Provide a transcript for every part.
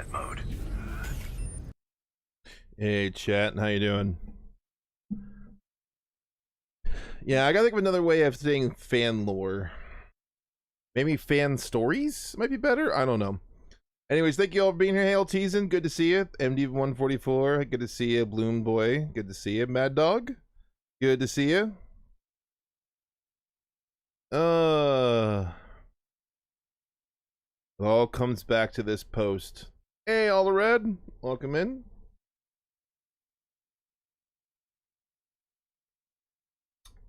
combat mode. Hey chat, how you doing? Yeah, I gotta think of another way of saying fan lore. Maybe fan stories might be better? I don't know. Anyways, thank you all for being here. Hail Teasin, good to see you. MD144, good to see you. Bloom Boy, good to see you. Mad Dog, good to see you. It all comes back to this post. Hey, All Red, welcome in.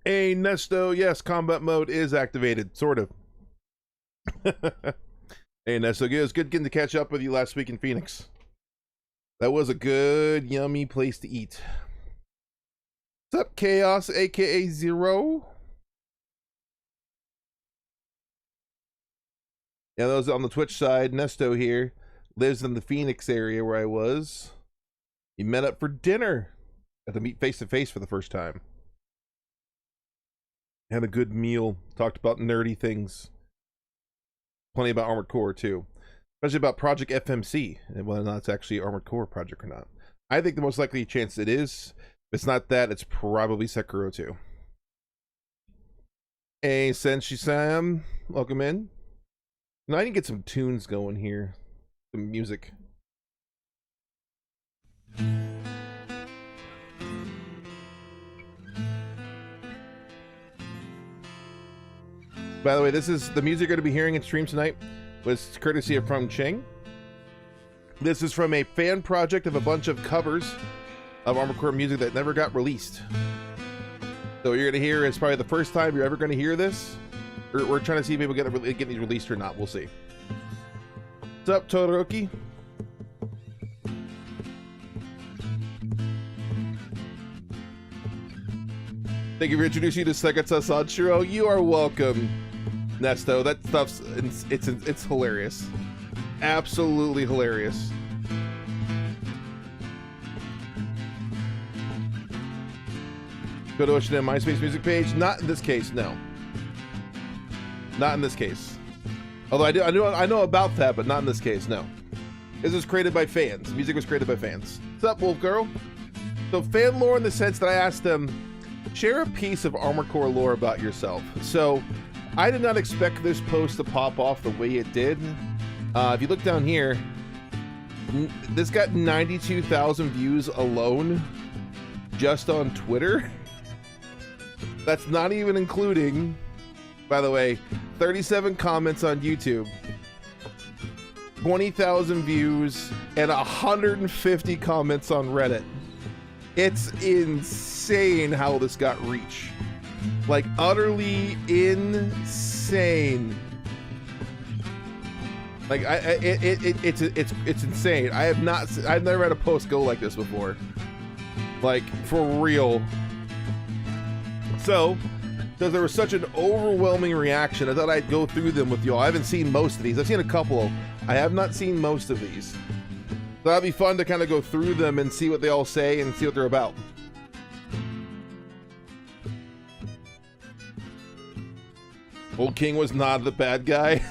Hey, Nesto, yes, combat mode is activated, sort of. Hey, Nesto, it was good getting to catch up with you last week in Phoenix. That was a good, yummy place to eat. What's up, Chaos, aka Zero? Yeah, that was on the Twitch side. Nesto here lives in the Phoenix area where I was. He met up for dinner. Got to meet face to face for the first time. Had a good meal. Talked about nerdy things. Plenty about Armored Core too, especially about Project FMC and whether or not it's actually Armored Core project or not. I think the most likely chance it is. If it's not that, it's probably Sekiro 2. Hey, Senshi Sam, welcome in. Now I need to get some tunes going here, some music. By the way, this is the music you're going to be hearing in stream tonight was courtesy of From Cheng. This is from a fan project of a bunch of covers of Armored Core music that never got released. So what you're going to hear is probably the first time you're ever going to hear this. We're trying to see if people get these released or not. We'll see. What's up, Todoroki? Thank you for introducing you to Sekatsu Sanshiro. You are welcome, Nesto. That stuff's it's hilarious, absolutely hilarious. Go to Ocean and MySpace music page. Not in this case, no. Not in this case. Although I know about that, but not in this case, no. This was created by fans. Music was created by fans. What's up, Wolf Girl? So fan lore in the sense that I asked them, share a piece of Armored Core lore about yourself. So I did not expect this post to pop off the way it did. If you look down here, this got 92,000 views alone just on Twitter. That's not even including, by the way, 37 comments on YouTube, 20,000 views, and 150 comments on Reddit. It's insane how this got reach. Like, utterly insane. Like, it's insane. I've never had a post go like this before. Like, for real. So, because there was such an overwhelming reaction, I thought I'd go through them with y'all. I haven't seen most of these. I've seen a couple. I have not seen most of these. So that'd be fun to kind of go through them and see what they all say and see what they're about. Old King was not the bad guy.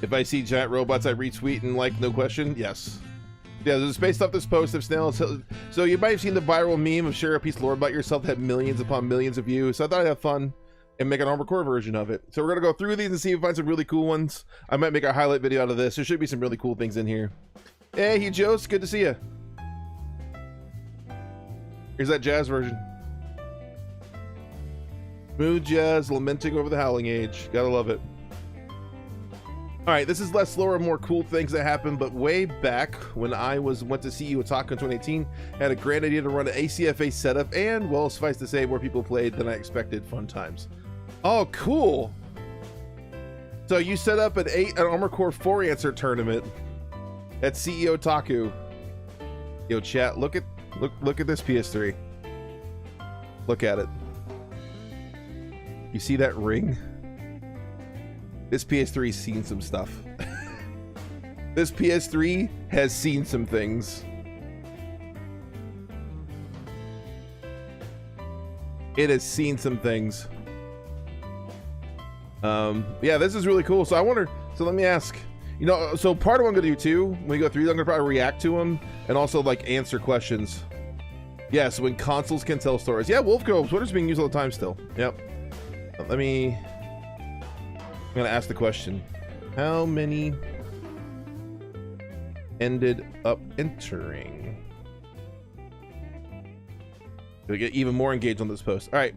If I see giant robots, I retweet and like, no question. Yes. Yeah, this is based off this post of Snell. So you might have seen the viral meme of share a piece of lore about yourself that had millions upon millions of views. So I thought I'd have fun and make an Armored Core version of it. So we're gonna go through these and see if we find some really cool ones. I might make a highlight video out of this. There should be some really cool things in here. Hey, Jost, good to see you. Here's that jazz version. Smooth jazz, lamenting over the howling age. Gotta love it. All right, this is less lore and more cool things that happened, but way back when I went to see Otaku in 2018, I had a grand idea to run an ACFA setup, and, well, suffice to say, more people played than I expected. Fun times. Oh, cool. So you set up an Armored Core 4 answer tournament at CEO Otaku. Yo, chat, look at this PS3. Look at it. You see that ring? This PS3's seen some stuff. This PS3 has seen some things. It has seen some things. Yeah, this is really cool. So I wonder, so let me ask, you know, so part of what I'm gonna do too, when we go through, I'm gonna probably react to them and also like answer questions. Yeah, so when consoles can tell stories. Yeah, Wolfco, Twitter's being used all the time still. Yep. I'm gonna ask the question. How many ended up entering? Gonna get even more engaged on this post. All right.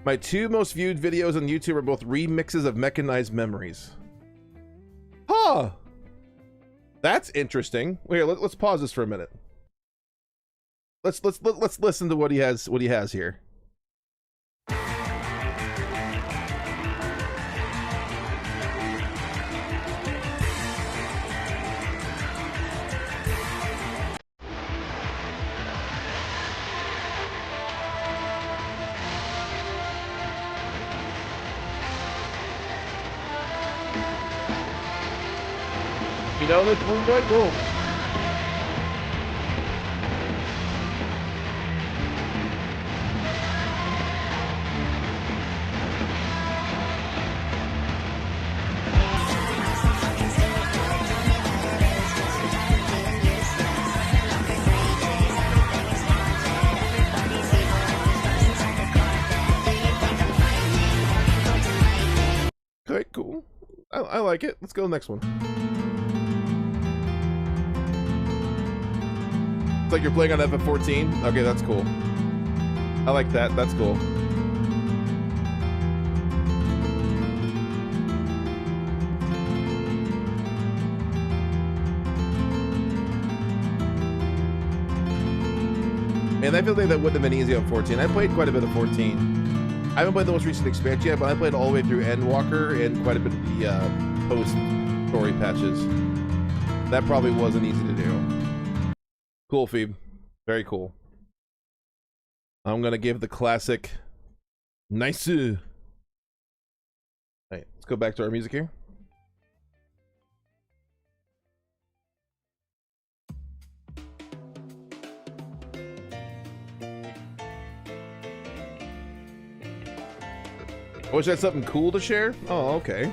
My 2 most viewed videos on YouTube are both remixes of Mechanized Memories. Huh. That's interesting. Wait, let's pause this for a minute. Let's listen to what he has here. You know this one, right? Cool. Okay, cool. I like it. Let's go to the next one. It's like you're playing on FF14. Okay, that's cool. I like that. That's cool. And I feel like that wouldn't have been easy on 14. I played quite a bit of 14. I haven't played the most recent expansion yet, but I played all the way through Endwalker and quite a bit of the post-story patches. That probably wasn't easy to do. Cool, Phoebe. Very cool. I'm gonna give the classic nice. Alright, let's go back to our music here. I wish I had something cool to share. Oh, okay.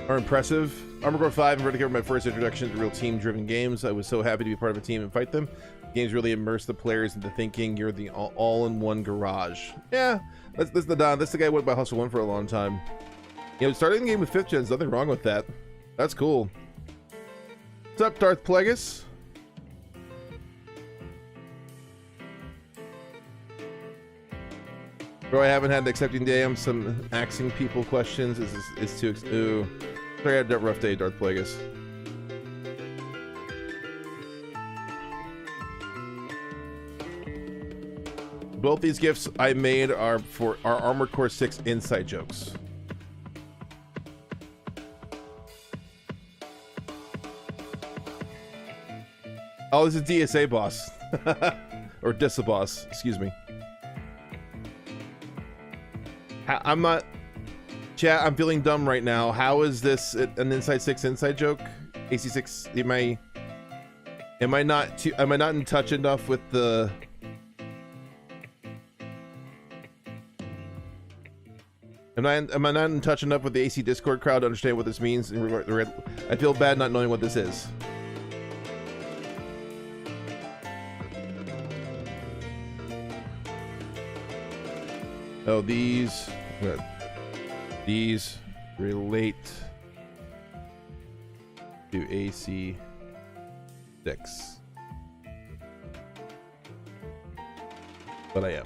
Or impressive. Armored Core 5 and Vertigo were my first introduction to real team-driven games. I was so happy to be part of a team and fight them. Games really immerse the players into thinking you're the all-in-one garage. Yeah, that's the Don. That's the guy who went by Hustle 1 for a long time. You know, starting the game with 5th gen, nothing wrong with that. That's cool. What's up, Darth Plagueis? Bro, I haven't had the accepting day. I'm some axing people questions. Is too. Ooh. Sorry, I had a rough day, Darth Plagueis. Both these gifts I made are for our Armored Core 6 inside jokes. Oh, this is DSA boss. Or DISA boss, excuse me. I'm not... Chat, I'm feeling dumb right now. How is this an inside 6 inside joke? AC6, am I not in touch enough with the... Am I not in touch enough with the AC Discord crowd to understand what this means? I feel bad not knowing what this is. Oh, these relate to AC 6. But I am.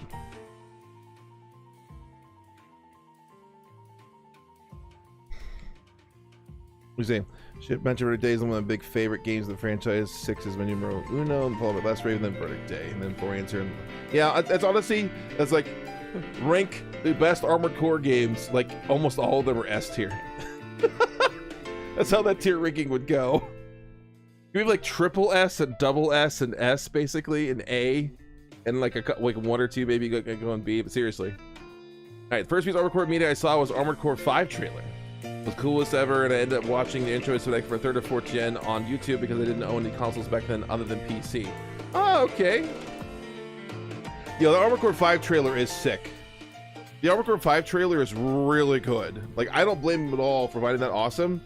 We say, shit, Bench of Verdict Day is one of my big favorite games of the franchise. 6 is my numero uno, and followed by Last Raven, then Verdict Day, and then 4 answer. And yeah, that's honestly, that's like rank the best Armored Core games. Like almost all of them are S tier. That's how that tier ranking would go. We have like triple S and double S and S basically, and A, and like like 1 or 2 maybe go on B. But seriously, all right. The first piece of Armored Core media I saw was Armored Core 5 trailer. It was coolest ever, and I ended up watching the intro for 3rd or 4th gen on YouTube because I didn't own any consoles back then other than PC. Oh, okay. Yo, the Armored Core 5 trailer is sick. The Armored Core 5 trailer is really good. Like, I don't blame him at all for finding that awesome.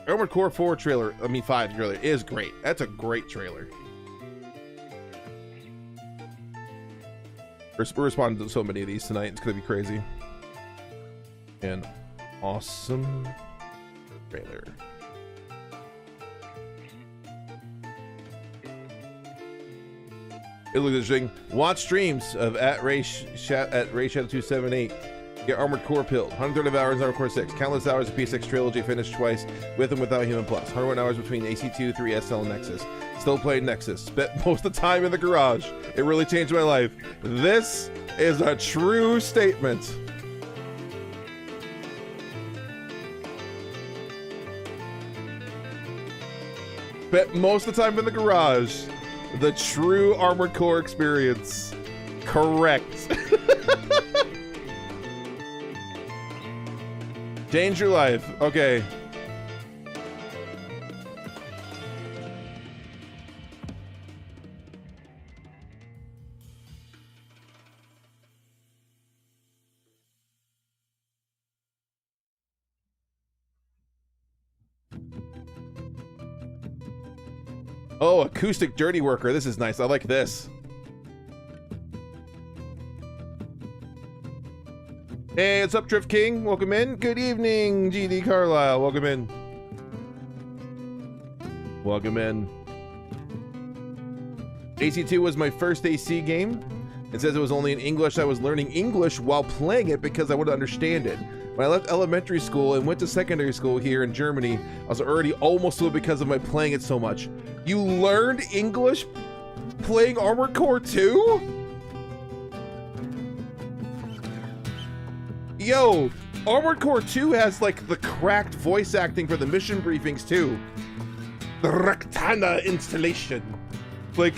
Armored Core 4 trailer, I mean 5 trailer, is great. That's a great trailer. We're responding to so many of these tonight. It's gonna be crazy. An awesome trailer. It looks interesting. Watch streams of at Ray Shadow 278. Get Armored Core pilled. 130 hours in Armored Core 6. Countless hours of P6 trilogy finished twice with and without Human Plus. 101 hours between AC2, 3, SL, and Nexus. Still playing Nexus. Spent most of the time in the garage. It really changed my life. This is a true statement. Spent most of the time in the garage. The true Armored Core experience. Correct. Change your life. Okay. Oh, acoustic dirty worker. This is nice. I like this. Hey, what's up, Drift King? Welcome in. Good evening, GD Carlisle. Welcome in. Welcome in. AC2 was my first AC game. It says it was only in English. I was learning English while playing it because I wanted to understand it. When I left elementary school and went to secondary school here in Germany, I was already almost fluent because of my playing it so much. You learned English playing Armored Core 2? Yo, Armored Core 2 has like the cracked voice acting for the mission briefings too. The Rectana installation. Like,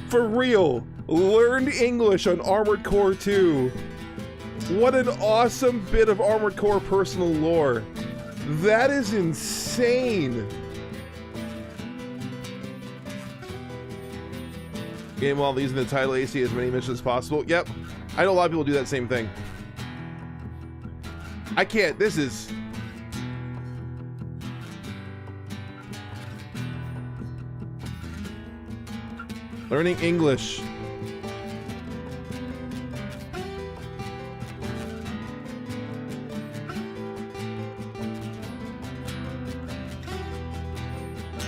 for real, learned English on Armored Core 2. What an awesome bit of Armored Core personal lore. That is insane. Game while using the title AC as many missions as possible. Yep, I know a lot of people do that same thing. I can't, this is... Learning English.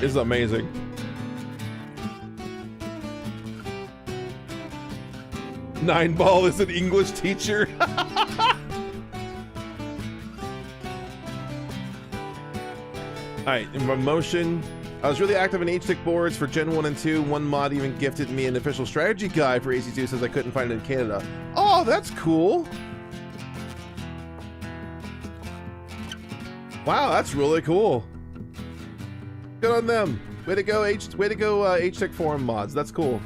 Is amazing. Nineball is an English teacher. Alright, in promotion, I was really active in H-Stick boards for Gen 1 and 2. One mod even gifted me an official strategy guide for AC2 since I couldn't find it in Canada. Oh, that's cool. Wow, that's really cool. Good on them. Way to go, H-Stick forum mods. That's cool.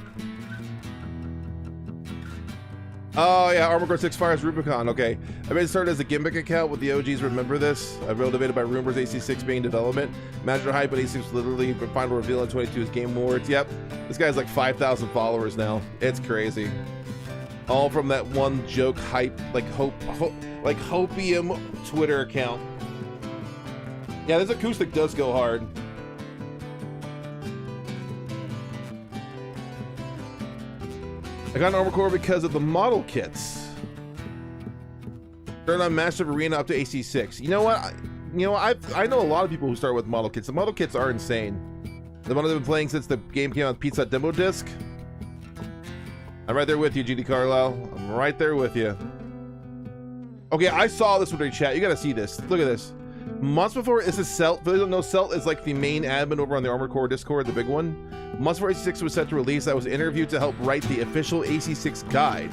Oh yeah, Armored Core 6 fires Rubicon. Okay, I made it started as a gimmick account with the OGs. Remember this? I motivated by rumors AC6 being in development. Imagine hype, but AC6 was literally the final reveal in 22's Game Awards. Yep, this guy's like 5,000 followers now. It's crazy. All from that one joke hype, like hopium Twitter account. Yeah, this acoustic does go hard. I got an Armored Core because of the model kits. Started on Massive Arena up to AC6. You know what? I know a lot of people who start with model kits. The model kits are insane. The one I've been playing since the game came out on Pizza Demo Disc. I'm right there with you, GD Carlisle. I'm right there with you. Okay, I saw this with your chat. You gotta see this. Look at this. Months before, this is Celt. For those who don't know, Celt is like the main admin over on the Armored Core Discord, the big one. Months before AC6 was set to release, I was interviewed to help write the official AC6 guide.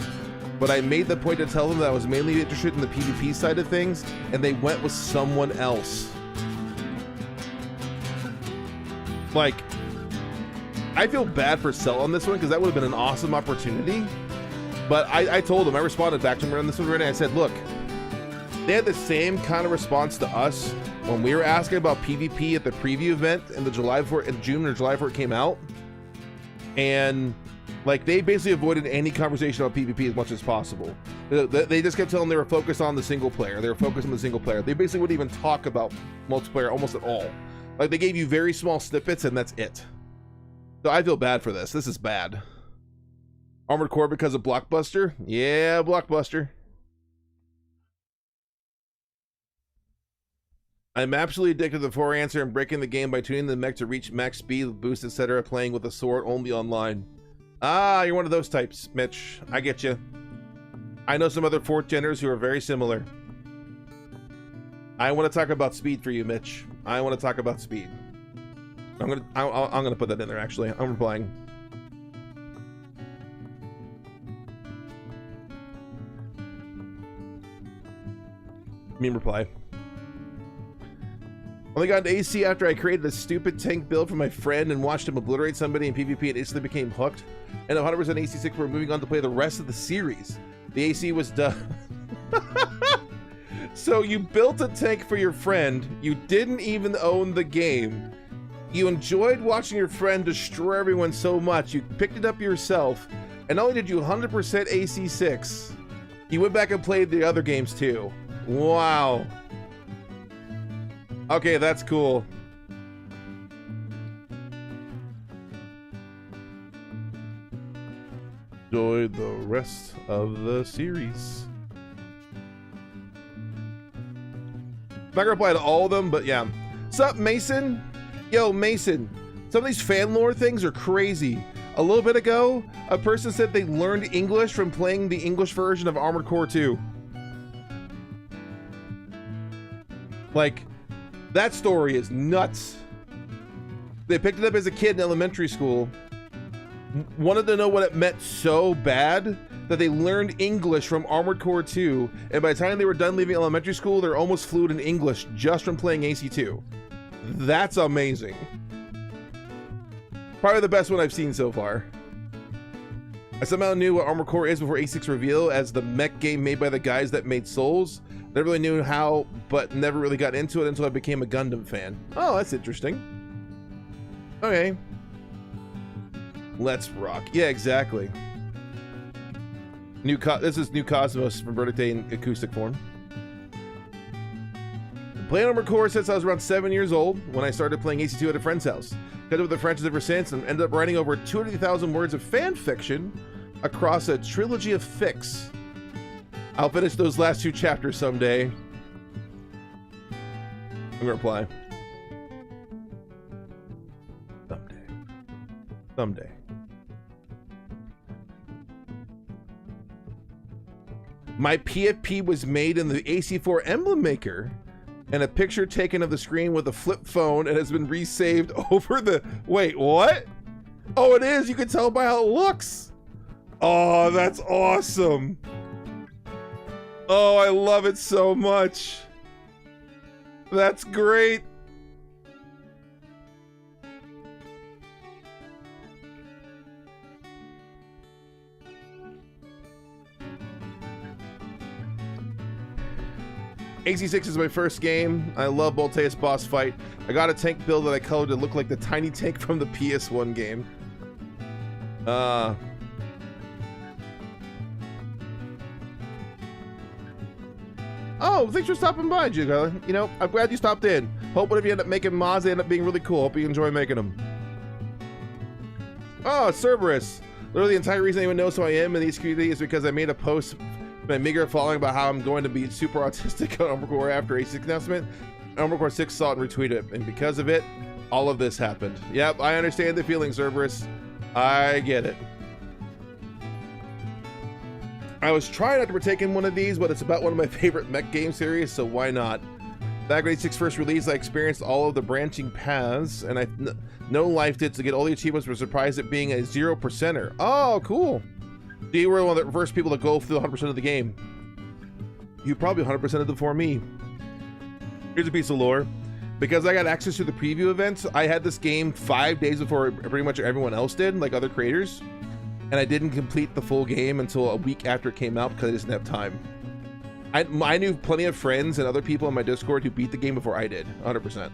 But I made the point to tell them that I was mainly interested in the PvP side of things, and they went with someone else. Like, I feel bad for Celt on this one, because that would have been an awesome opportunity. But I told them, I responded back to them on this one, and I said, look, they had the same kind of response to us when we were asking about PvP at the preview event in the June or July before it came out. And like, they basically avoided any conversation about PvP as much as possible. They just kept telling them they were focused on the single player. They were focused on the single player. They basically wouldn't even talk about multiplayer almost at all. Like, they gave you very small snippets and that's it. So I feel bad for this. This is bad. Armored Core because of Blockbuster? Yeah, Blockbuster. I'm absolutely addicted to the 4 answer and breaking the game by tuning the mech to reach max speed, boost, etc. Playing with a sword only online. Ah, you're one of those types, Mitch. I get you. I know some other 4th geners who are very similar. I want to talk about speed for you, Mitch. I want to talk about speed. I'm gonna put that in there. Actually, I'm replying. Meme reply. Only got into AC after I created a stupid tank build for my friend and watched him obliterate somebody in PvP and instantly became hooked. And 100% AC6 we're moving on to play the rest of the series. The AC was done. So you built a tank for your friend. You didn't even own the game. You enjoyed watching your friend destroy everyone so much. You picked it up yourself. And not only did you 100% AC6, you went back and played the other games too. Wow. Okay, that's cool. Enjoy the rest of the series. I'm not gonna reply to all of them, but yeah. Sup, Mason? Yo, Mason. Some of these fan lore things are crazy. A little bit ago, a person said they learned English from playing the English version of Armored Core 2. Like, that story is nuts. They picked it up as a kid in elementary school, wanted to know what it meant so bad that they learned English from Armored Core 2, and by the time they were done leaving elementary school, they're almost fluent in English just from playing AC2. That's amazing. Probably the best one I've seen so far. I somehow knew what Armored Core is before A6 reveal as the mech game made by the guys that made Souls. Never really knew how, but never really got into it until I became a Gundam fan. Oh, that's interesting. Okay. Let's rock. Yeah, exactly. This is New Cosmos from Verdict Day in acoustic form. Playing Armored Core since I was around 7 years old when I started playing AC2 at a friend's house. Got with the Frenches ever since and ended up writing over 200,000 words of fan fiction across a trilogy of fics. I'll finish those last 2 chapters someday. I'm gonna reply. Someday. My PFP was made in the AC4 emblem maker, and a picture taken of the screen with a flip phone and has been resaved over the... Wait, what? Oh, it is. You can tell by how it looks. Oh, that's awesome. Oh, I love it so much. That's great. AC6 is my first game. I love Voltaeus boss fight. I got a tank build that I colored to look like the tiny tank from the PS1 game. Oh, thanks for stopping by, Juga. You know, I'm glad you stopped in. Hope whatever you end up making mods, they end up being really cool. Hope you enjoy making them. Oh, Cerberus. Literally the entire reason anyone knows who I am in these community is because I made a post my meager following about how I'm going to be super autistic on Armored Core after A6 announcement. Armored Core 6 saw it and retweeted it, and because of it, all of this happened. Yep, I understand the feeling, Cerberus. I get it. I was trying not to partake in one of these, but it's about one of my favorite mech game series, so why not? Back when A6 first released, I experienced all of the branching paths, and I no-lifed it to get all the achievements, but surprised at being a 0%er. Oh, cool. You were one of the first people to go through 100% of the game. You probably 100%ed it before me. Here's a piece of lore. Because I got access to the preview events, I had this game 5 days before pretty much everyone else did, like other creators. And I didn't complete the full game until a week after it came out because I just didn't have time. I knew plenty of friends and other people in my Discord who beat the game before I did, 100%.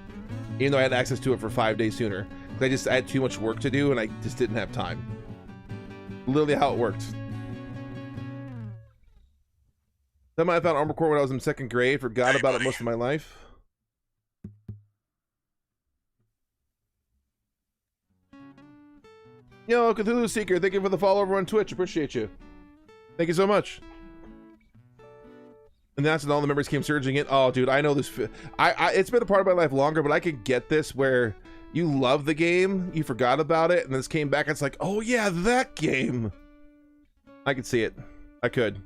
Even though I had access to it for 5 days sooner. Because I had too much work to do and I just didn't have time. Literally how it worked. Then I found Armored Core when I was in 2nd grade. Forgot about it most of my life. Yo, Cthulhu Seeker, thank you for the follow over on Twitch. Appreciate you. Thank you so much. And that's when all the members came surging in. Oh, dude, I know this. It's been a part of my life longer, but I could get this where you love the game, you forgot about it, and this came back. It's like, oh yeah, that game. I could see it. I could.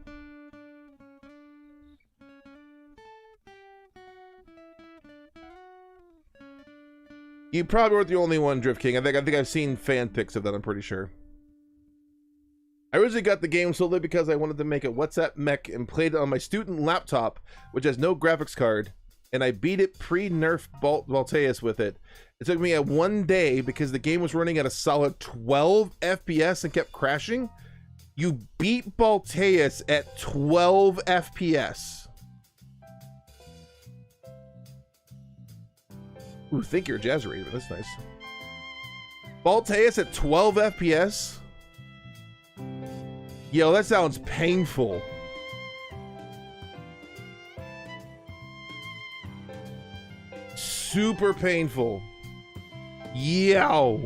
You probably weren't the only one, Drift King. I think I've seen fan pics of that. I'm pretty sure. I originally got the game solely because I wanted to make a WhatsApp mech and played it on my student laptop, which has no graphics card, and I beat it pre-nerf Balteus with it. It took me 1 day because the game was running at a solid 12 FPS and kept crashing. You beat Balteus at 12 FPS. Ooh, think you're jazz rated, that's nice. Balteus at 12 FPS? Yo, that sounds painful. Super painful. Yow.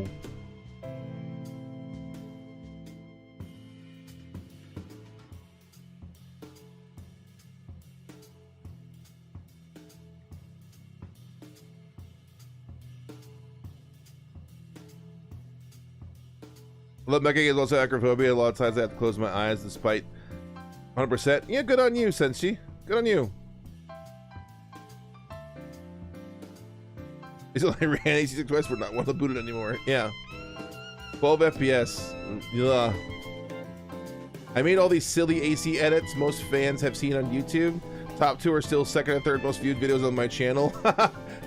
I love mecha games, also acrophobia. A lot of times I have to close my eyes despite 100%. Yeah, good on you, Senshi. Good on you. It's only ran 86 West, we're not one to boot it anymore. Yeah. 12 FPS. Ugh. I made all these silly AC edits most fans have seen on YouTube. Top 2 are still 2nd and 3rd most viewed videos on my channel.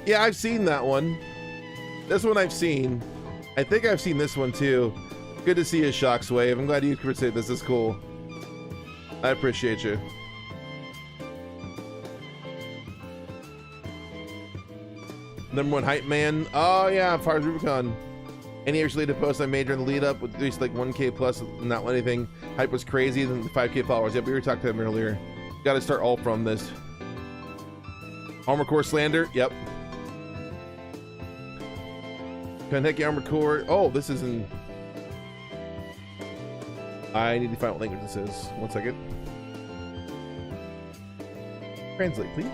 Yeah, I've seen that one. This one I've seen. I think I've seen this one too. Good to see you, Shockwave. I'm glad you could say this is cool. I appreciate you. #1 hype man. Oh yeah, Fires Rubicon. Any related posts I made during the lead up with at least like 1K plus, not anything. Hype was crazy, then 5K followers. Yeah, we were talking to him earlier. Got to start all from this. Armor Core slander. Yep. Kaneki Armor Core. Oh, this is in. I need to find what language this is. 1 second. Translate, please.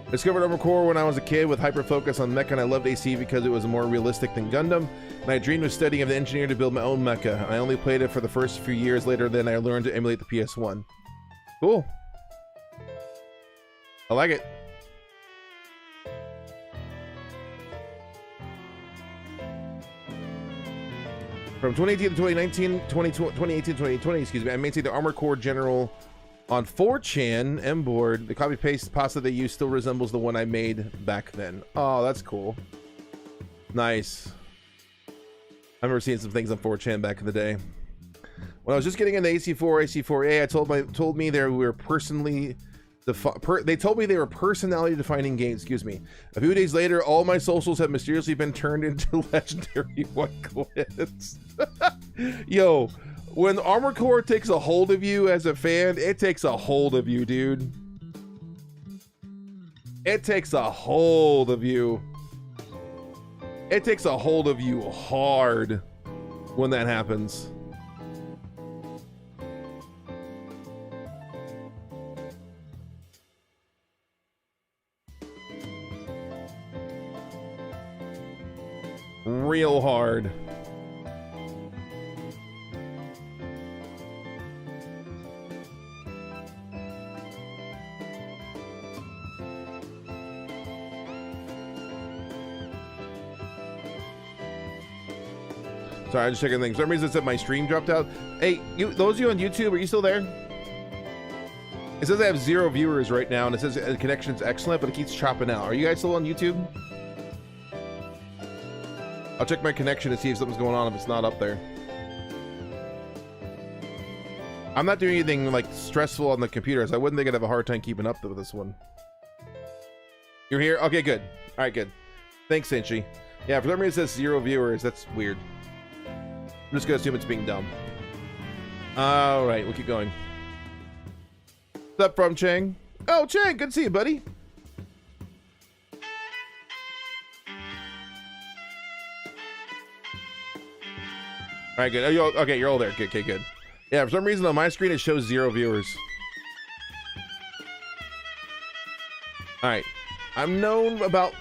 I discovered Armor Core when I was a kid with hyper focus on mecha, and I loved AC because it was more realistic than Gundam. And I dreamed of studying as an engineer to build my own mecha. I only played it for the first few years. Later, then I learned to emulate the PS1. Cool. I like it. From 2018 to 2019, 2018 to 2020, excuse me, I maintained the Armor Core General on 4chan M-board. The copy-paste pasta they use still resembles the one I made back then. Oh, that's cool. Nice. I remember seeing some things on 4chan back in the day. When I was just getting into AC4, AC4A, told me they were personally they told me they were personality defining games, excuse me. A few days later, all my socials have mysteriously been turned into legendary white clips. Yo, when Armor Core takes a hold of you as a fan, it takes a hold of you, dude. It takes a hold of you. It takes a hold of you hard when that happens. Real hard. Sorry, I'm just checking things. For some reason it said my stream dropped out. Hey, those of you on YouTube, are you still there? It says I have 0 viewers right now, and it says the connection's excellent, but it keeps chopping out. Are you guys still on YouTube? I'll check my connection to see if something's going on if it's not up there. I'm not doing anything like stressful on the computer, so I wouldn't think I'd have a hard time keeping up with this one. You're here? Okay, good. All right, good. Thanks, Senshi. Yeah, for some reason it says 0 viewers. That's weird. I'm just gonna assume it's being dumb. All right, we'll keep going. What's up from Chang? Oh, Chang, good to see you, buddy. All right, good. Oh, okay, you're all there. Good, okay, good. Yeah, for some reason on my screen it shows 0 viewers. All right, I'm known about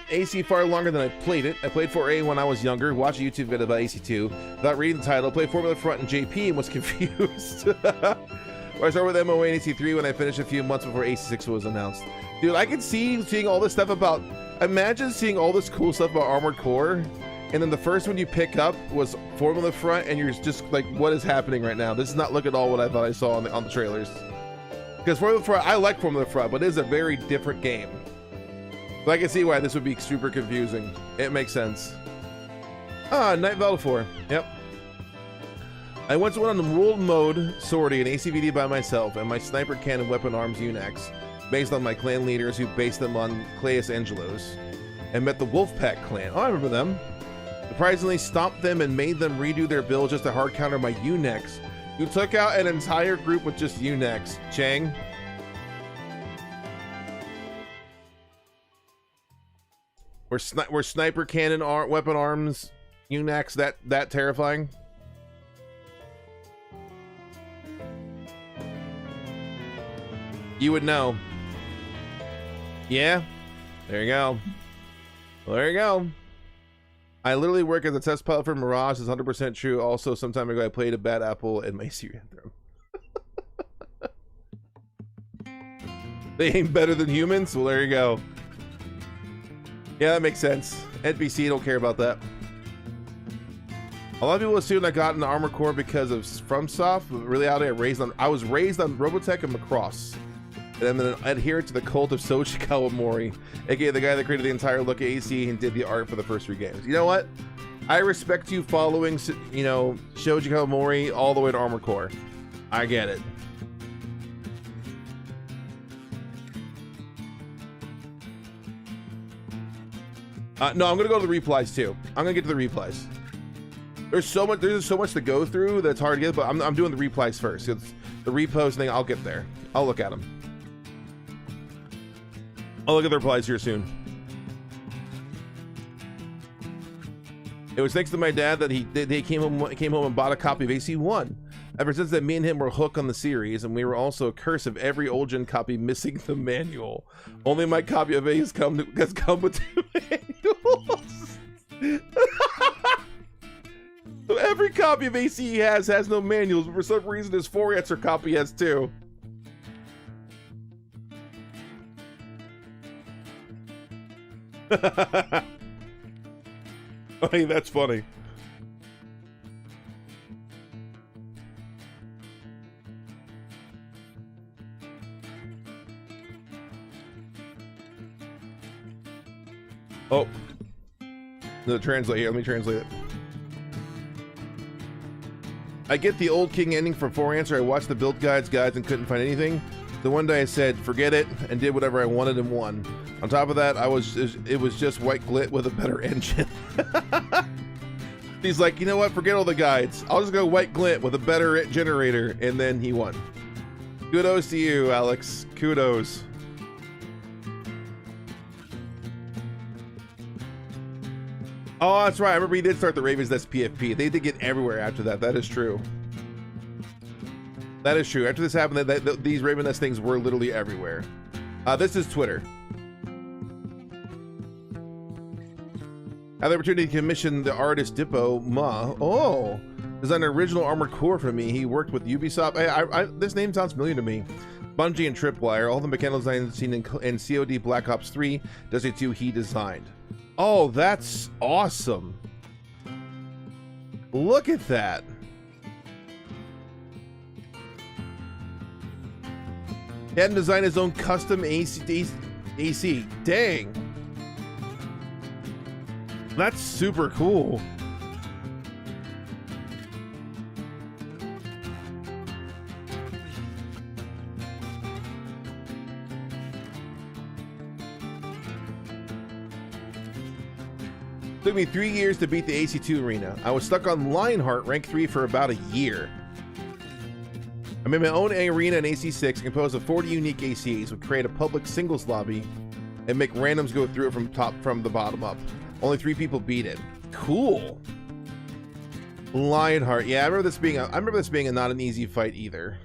AC far longer than I played it. I played 4A when I was younger, watched a YouTube video about AC2, without reading the title, played Formula Front and JP and was confused. Or I started with MOA and AC3 when I finished a few months before AC6 was announced. Dude, I could see seeing all this stuff about, imagine seeing all this cool stuff about Armored Core, and then the first one you pick up was Formula Front, and you're just like, what is happening right now? This is not look at all what I thought I saw on the trailers. Because Formula Front, I like Formula Front, but it is a very different game. So I can see why this would be super confusing. It makes sense. Ah, Night Valdifor. Yep. I once went on the world mode sortie in ACVD by myself and my sniper cannon weapon arms Unax, based on my clan leaders who based them on Claes Angelos, and met the Wolfpack clan. Oh, I remember them. Surprisingly stomped them and made them redo their build just to hard counter my Unax. You took out an entire group with just Unax. Chang. We're sniper cannon weapon arms Unax that terrifying? You would know. Yeah, there you go. Well, there you go. I literally work as a test pilot for Mirage. Is 100% true. Also, some time ago, I played a bad apple in my Syrian throne. They ain't better than humans. Well, there you go. Yeah, that makes sense. NPC don't care about that. A lot of people assume I got into Armored Core because of FromSoft, but reality I was raised on Robotech and Macross. And I'm an adherent to the cult of Soji Kawamori, aka the guy that created the entire look of AC and did the art for the first 3 games. You know what? I respect you following, you know, Shoji Kawamori all the way to Armored Core. I get it. No, I'm gonna go to the replies too. I'm gonna get to the replies. There's so much to go through that's hard to get, but I'm doing the replies first. It's the repost thing. I'll get there. I'll look at them. I'll look at the replies here soon. It was thanks to my dad that he came home and bought a copy of AC1. Ever since then, me and him were hooked on the series, and we were also a curse of every old gen copy missing the manual. Only my copy of A has come with the manuals. So every copy of AC he has no manuals, but for some reason his 4-answer copy has 2. Hey, that's funny. Oh, no, translate here. Let me translate it. I get the old King ending for 4-answer. I watched the build guides and couldn't find anything. The one day I said, forget it, and did whatever I wanted and won. On top of that, it was just white glit with a better engine. He's like, you know what? Forget all the guides. I'll just go white glint with a better generator, and then he won. Kudos to you, Alex. Kudos. Oh, that's right. I remember he did start the Ravens Nest PFP. They did get everywhere after that. That is true. That is true. After this happened, these Raven Nest things were literally everywhere. This is Twitter. I had the opportunity to commission the artist Dippo Ma. Oh, designed an original Armored Core for me. He worked with Ubisoft. This name sounds familiar to me. Bungie and Tripwire. All the mechanical designs seen in COD Black Ops 3, Destiny 2, he designed. Oh, that's awesome. Look at that. He had him design his own custom AC. Dang. That's super cool. Took me 3 years to beat the AC2 arena. I was stuck on Lionheart rank 3 for about a year. I made my own arena in AC6 composed of 40 unique ACs, would create a public singles lobby and make randoms go through it from the bottom up. Only 3 people beat it. Cool. Lionheart. Yeah, I remember this being a not an easy fight either.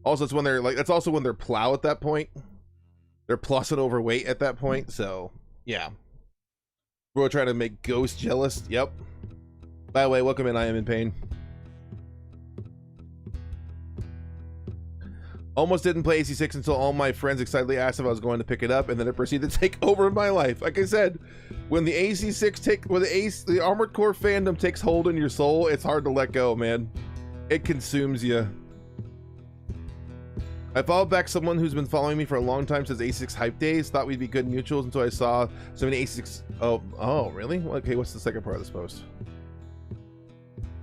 Also, it's when they're like, that's also when they're plow at that point. They're plus and overweight at that point, so yeah. Bro trying to make Ghost jealous. Yep. By the way, welcome in. I am in pain. Almost didn't play AC6 until all my friends excitedly asked if I was going to pick it up, and then it proceeded to take over my life. Like I said, when the the Armored Core fandom takes hold in your soul, it's hard to let go, man. It consumes you. I followed back someone who's been following me for a long time since AC6 hype days. Thought we'd be good mutuals until I saw so many AC6. Oh, really? Okay, what's the second part of this post?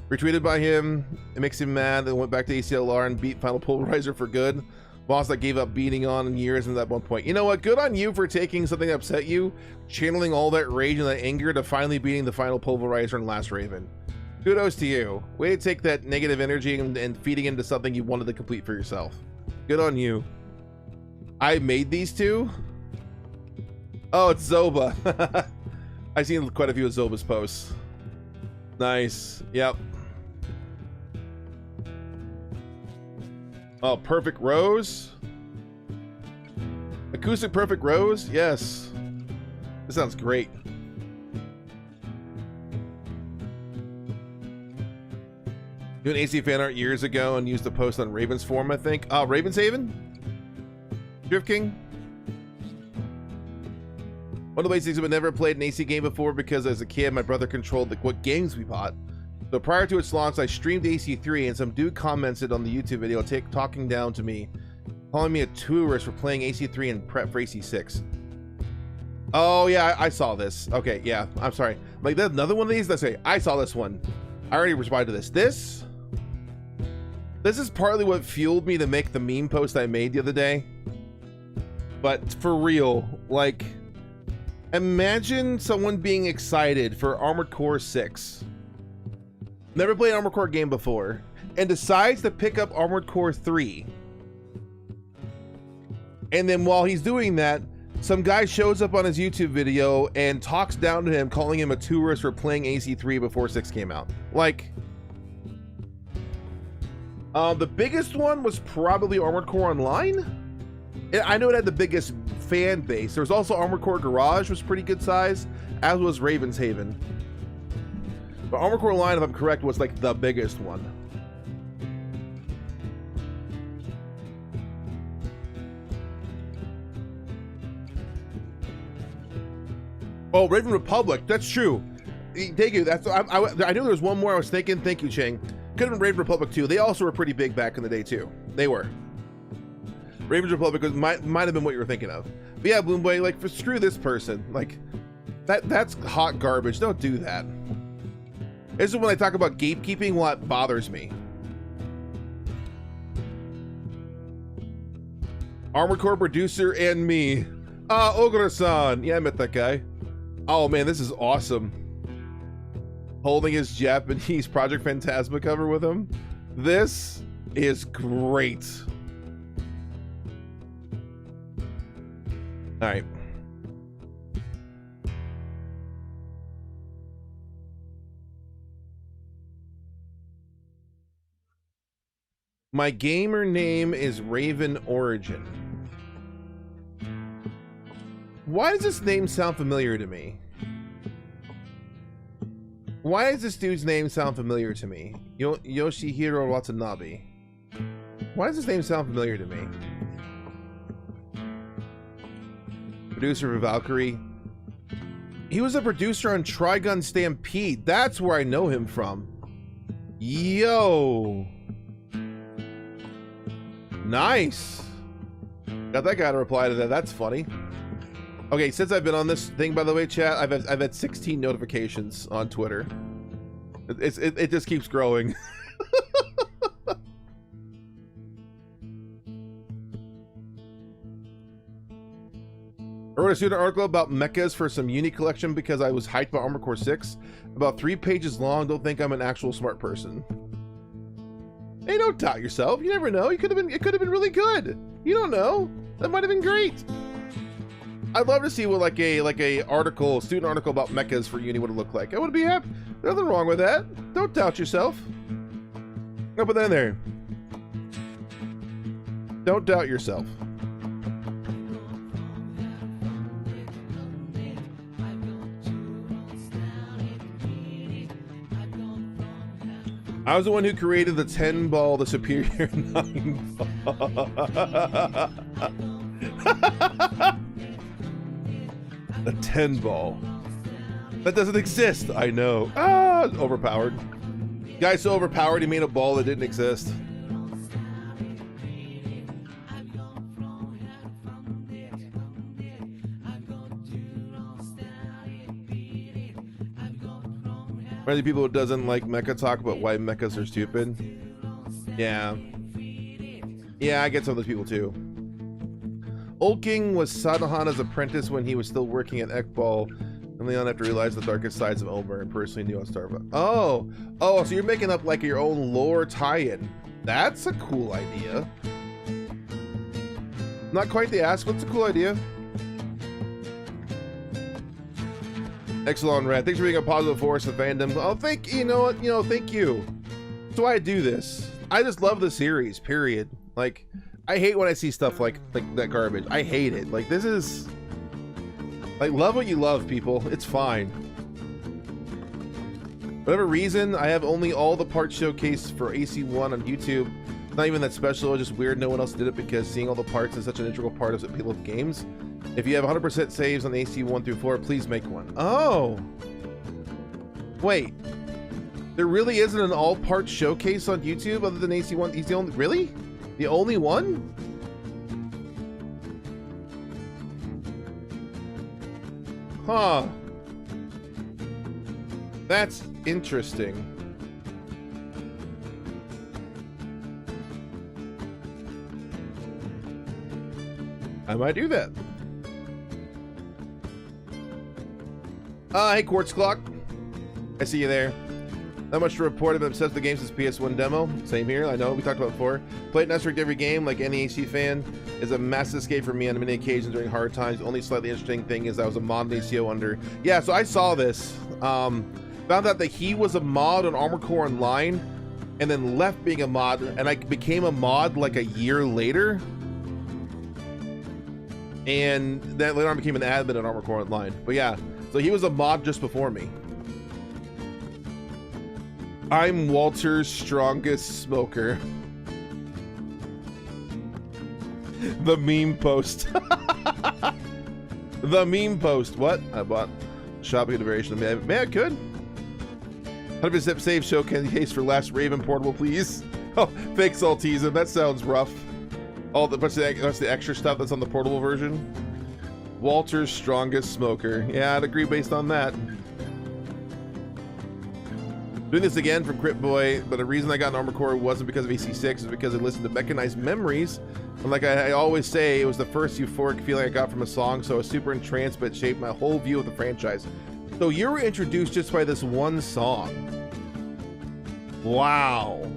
Retweeted by him. It makes him mad. Then went back to ACLR and beat Final Polarizer for good. Boss that gave up beating on in years and at one point. You know what? Good on you for taking something that upset you, channeling all that rage and that anger to finally beating the Final Polarizer and Last Raven. Kudos to you. Way to take that negative energy and feeding into something you wanted to complete for yourself. Good on you. I made these two? Oh, it's Zoba. I've seen quite a few of Zoba's posts. Nice. Yep. Oh, Perfect Rose. Acoustic Perfect Rose? Yes. This sounds great. Doing AC fan art years ago and used to post on Raven's forum, I think. Raven's Haven? Drift King? One of the basics, I've never played an AC game before because as a kid, my brother controlled what games we bought. So prior to its launch, I streamed AC3 and some dude commented on the YouTube video talking down to me, calling me a tourist for playing AC3 and prep for AC6. Oh yeah, I saw this. Okay, yeah, I'm sorry. Like there's another one of these. Let's say I saw this one. I already responded to this. This is partly what fueled me to make the meme post I made the other day. But for real, like, imagine someone being excited for Armored Core 6. Never played an Armored Core game before, and decides to pick up Armored Core 3. And then while he's doing that, some guy shows up on his YouTube video and talks down to him, calling him a tourist for playing AC3 before 6 came out. Like, the biggest one was probably Armored Core Online. I know it had the biggest fan base. There was also Armored Core Garage, was pretty good size, as was Raven's Haven. But Armored Core Online, if I'm correct, was like the biggest one. Oh, Raven Republic, that's true. Thank you. I knew there was one more I was thinking. Thank you, Chang. Could have been Raven Republic 2. They also were pretty big back in the day too. They were. Raven's Republic might have been what you were thinking of. But yeah, Bloomboy, like, screw this person. Like, that's hot garbage. Don't do that. This is when I talk about gatekeeping, what bothers me. Armored Core producer and me. Ogre-san. Yeah, I met that guy. Oh man, this is awesome. Holding his Japanese Project Phantasma cover with him. This is great. All right. My gamer name is Raven Origin. Why does this name sound familiar to me? Why does this dude's name sound familiar to me? Yoshihiro Watanabe. Why does this name sound familiar to me? Producer of Valkyrie. He was a producer on Trigun Stampede. That's where I know him from. Yo. Nice. Got that guy to reply to that. That's funny. Okay, since I've been on this thing, by the way, chat, I've had 16 notifications on Twitter. It just keeps growing. I wrote a student article about mechas for some uni collection because I was hyped about Armored Core 6. About 3 pages long. Don't think I'm an actual smart person. Hey, don't doubt yourself. You never know. It could have been really good. You don't know. That might have been great. I'd love to see what like a article, student article about mechas for uni would look like. I would be happy. There's nothing wrong with that. Don't doubt yourself. I'll put that in there. Don't doubt yourself. I was the one who created the 10 ball, the superior 9 ball. A 10 ball. That doesn't exist. I know. Ah, overpowered. Guy's so overpowered he made a ball that didn't exist. For the people who doesn't like mecha talk about why mechas are stupid. Yeah. Yeah, I get some of those people too. Old King was Sadahana's apprentice when he was still working at Ekbal, and Leon had to realize the darkest sides of Omer and personally knew on Starva. Oh, so you're making up like your own lore tie-in. That's a cool idea. Not quite the ask, but it's a cool idea. Exelon Red, thanks for being a positive force in fandom. Oh, thank you. Know what? Thank you. That's why I do this. I just love the series. Period. Like, I hate when I see stuff like that garbage. I hate it. Like, this is like, love what you love, people. It's fine. Whatever reason, I have only all the parts showcased for AC1 on YouTube. It's not even that special. It's just weird no one else did it because seeing all the parts is such an integral part of people of games. If you have 100% saves on the AC 1 through 4, please make one. Oh! Wait. There really isn't an all-part showcase on YouTube other than AC 1? He's the only... Really? The only one? Huh. That's interesting. I might do that. Hey, Quartz Clock. I see you there. Not much to report. I've been obsessed with the game since PS1 demo. Same here. I know. We talked about it before. Played and restrict every game like any AC fan. Is a massive escape for me on many occasions during hard times. The only slightly interesting thing is I was a mod in ACO under. Yeah, so I saw this. Found out that he was a mod on Armored Core Online and then left being a mod, and I became a mod like a year later. And then later on became an admin on Armored Core Online. But yeah, so he was a mod just before me. I'm Walter's strongest smoker. The meme post. The meme post. What? I bought shopping iteration. Man, I could. 100% save showcase for Last Raven portable, please. Oh, fake saltism. That sounds rough. All the that's the extra stuff that's on the portable version. Walter's strongest smoker. Yeah, I'd agree based on that. Doing this again from Crypt Boy, but the reason I got an Armored Core wasn't because of AC6, it's because I listened to Mechanized Memories. And like I always say, it was the first euphoric feeling I got from a song, so I was super entranced, but it shaped my whole view of the franchise. So you were introduced just by this one song. Wow.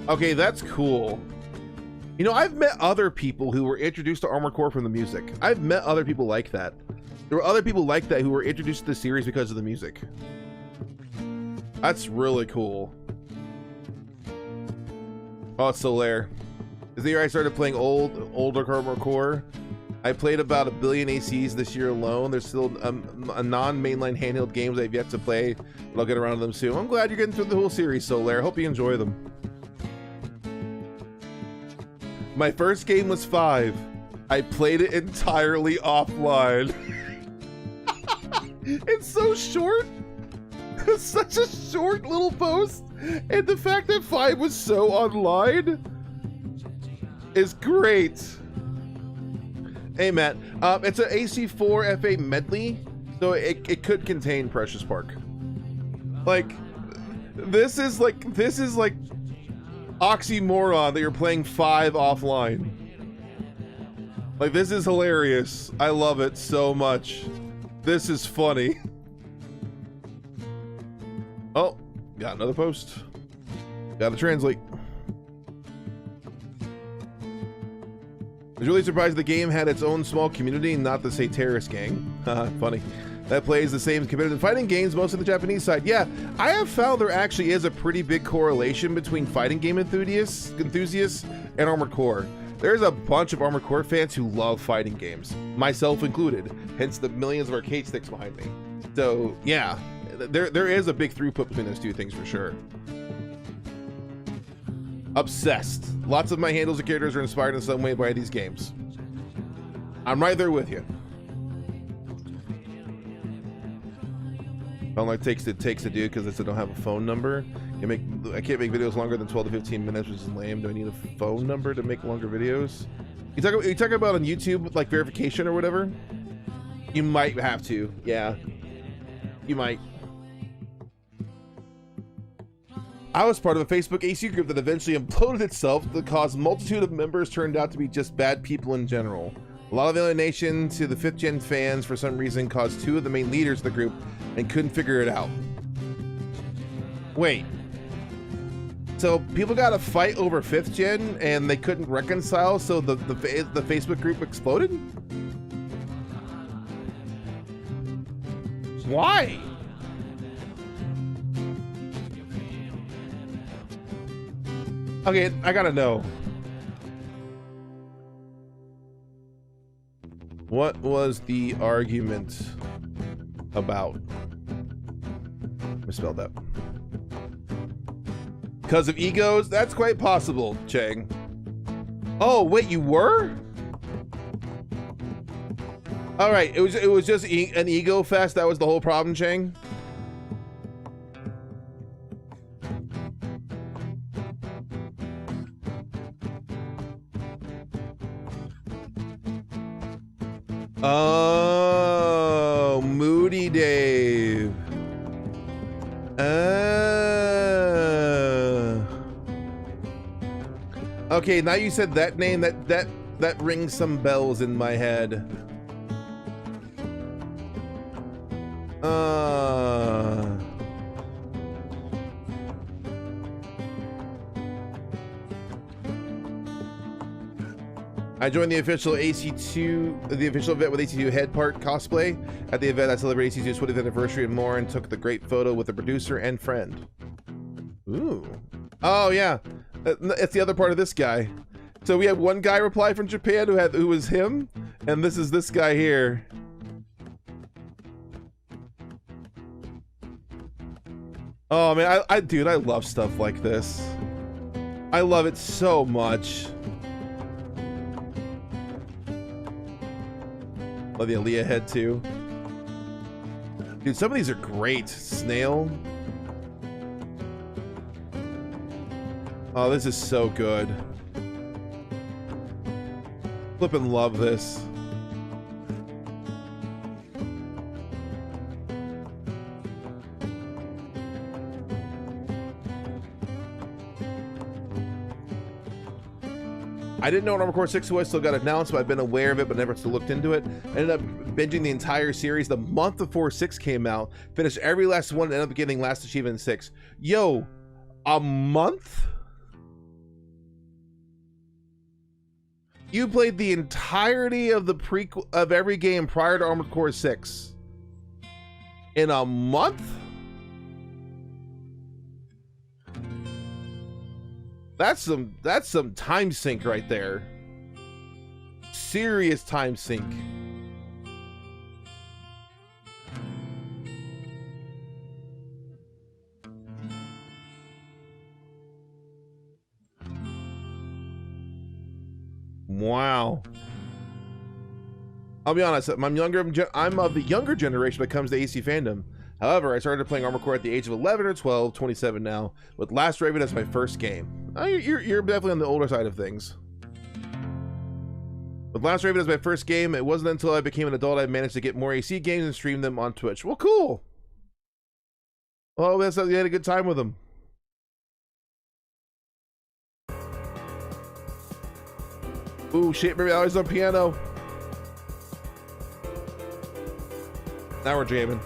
Okay, that's cool. You know, I've met other people who were introduced to Armored Core from the music. I've met other people like that. There were other people like that who were introduced to the series because of the music. That's really cool. Oh, it's Solaire. Is the year I started playing older Armored Core. I played about 1 billion ACs this year alone. There's still a non-mainline handheld games I've yet to play, but I'll get around to them soon. I'm glad you're getting through the whole series, Solaire. Hope you enjoy them. My first game was 5. I played it entirely offline. It's so short. It's such a short little post. And the fact that 5 was so online is great. Hey, Matt. It's an AC4 FA medley, so it could contain Precious Park. Like, this is like oxymoron that you're playing 5 offline. Like, this is hilarious. I love it so much. This is funny. Oh, got another post. Gotta translate. I was really surprised the game had its own small community, not the say terrorist gang. Funny. That plays the same competitive fighting games, most of the Japanese side. Yeah, I have found there actually is a pretty big correlation between fighting game enthusiasts and Armored Core. There's a bunch of Armored Core fans who love fighting games, myself included, hence the millions of arcade sticks behind me. So yeah, there is a big throughput between those two things for sure. Obsessed. Lots of my handles and characters are inspired in some way by these games. I'm right there with you. I don't like takes to do because I don't have a phone number. I can't make videos longer than 12 to 15 minutes, which is lame. Do I need a phone number to make longer videos? You talk about on YouTube like verification or whatever? You might have to, yeah. You might. I was part of a Facebook AC group that eventually imploded itself that caused a multitude of members turned out to be just bad people in general. A lot of alienation to the 5th gen fans for some reason caused 2 of the main leaders of the group and couldn't figure it out. Wait. So people got to fight over 5th gen and they couldn't reconcile, so the Facebook group exploded? Why? Okay, I gotta know. What was the argument about? Misspelled that. Because of egos? That's quite possible, Chang. Oh, wait, you were? All right, it was just an ego fest. That was the whole problem, Chang. Oh, Moody Dave. Okay, now you said that name, that rings some bells in my head. I joined the official AC2, the official event with AC2 head part cosplay. At the event, I celebrated AC2's 20th anniversary and more, and took the great photo with the producer and friend. Ooh. Oh yeah, it's the other part of this guy. So we had one guy reply from Japan who was him, and this is this guy here. Oh man, dude, I love stuff like this. I love it so much. Love the Aaliyah head too. Dude, some of these are great. Snail. Oh, this is so good. Flippin' love this. I didn't know what Armored Core 6 was, so it got announced, but I've been aware of it, but never looked into it. I ended up binging the entire series the month before 6 came out. Finished every last one, and ended up getting Last Achievement in 6. Yo, a month? You played the entirety of the prequel of every game prior to Armored Core 6 in a month? That's some time sink right there. Serious time sink. Wow. I'll be honest, I'm of the younger generation when it comes to AC fandom. However, I started playing Armored Core at the age of 11 or 12, 27 now, with Last Raven as my first game. You're definitely on the older side of things. With Last Raven as my first game, it wasn't until I became an adult I managed to get more AC games and stream them on Twitch. Well, cool. Oh, that's you had a good time with them. Ooh, shit, maybe I was on piano. Now we're jamming.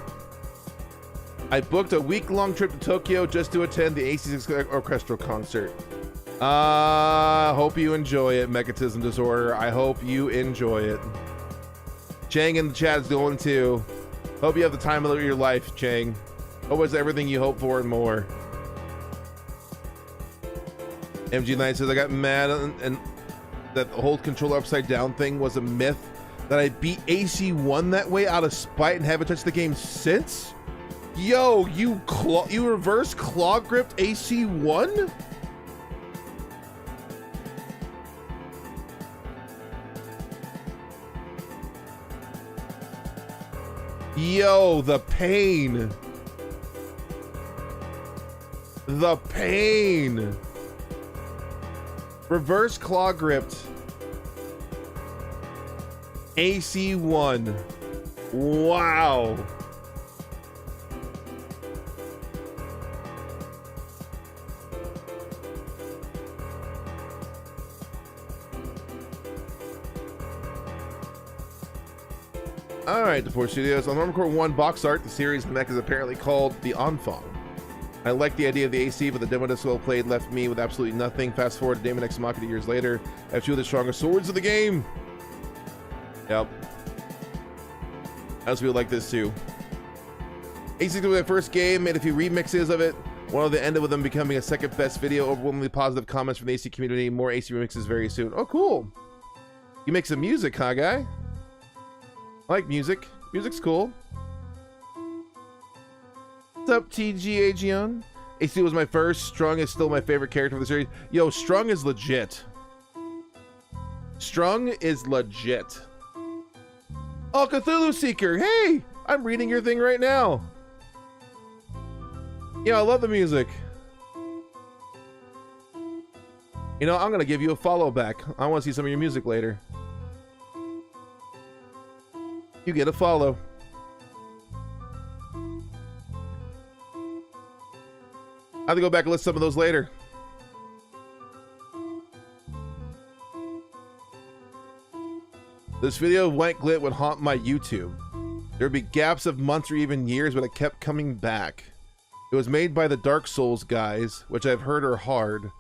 I booked a week-long trip to Tokyo just to attend the AC6 orchestral concert. Hope you enjoy it, Mechatism Disorder. I hope you enjoy it. Chang in the chat is going to. Hope you have the time of your life, Chang. Hope it's everything you hope for and more. MG Knight says, I got mad and that the whole controller upside down thing was a myth. That I beat AC1 that way out of spite and haven't touched the game since? Yo, you reverse claw gripped AC1? Yo, the pain. The pain. Reverse claw gripped AC1. Wow. All right, the 4 Studios. On Armored Core 1 box art, the series mech is apparently called the Enfant. I like the idea of the AC, but the demo disc well played left me with absolutely nothing. Fast forward to Daemon X Machina years later. I have 2 of the strongest swords of the game. Yep. I also feel like this too. AC was my first game, made a few remixes of it. One of the ended with them becoming a second best video. Overwhelmingly positive comments from the AC community. More AC remixes very soon. Oh, cool. You make some music, huh, guy? I like music. Music's cool. What's up, TGA Gion? AC was my first. Strong is still my favorite character of the series. Yo, Strong is legit. Strong is legit. Oh, Cthulhu Seeker. Hey, I'm reading your thing right now. Yeah, I love the music. You know, I'm gonna give you a follow back. I want to see some of your music later. You get a follow. I have to go back and list some of those later. This video of White Glit would haunt my YouTube. There would be gaps of months or even years, but it kept coming back. It was made by the Dark Souls guys, which I've heard are hard,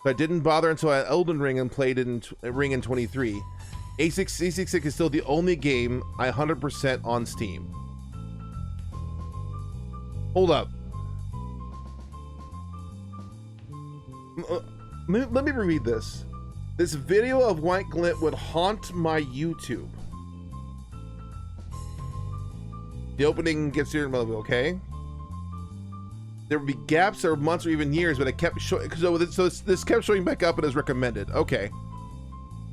but I didn't bother until I had Elden Ring and played it in Ring in 23. A66 is still the only game I 100% on Steam. Hold up. Let me reread this. This video of White Glint would haunt my YouTube. The opening gets here, okay? There would be gaps or months or even years, but it kept showing. So this kept showing back up and is recommended. Okay.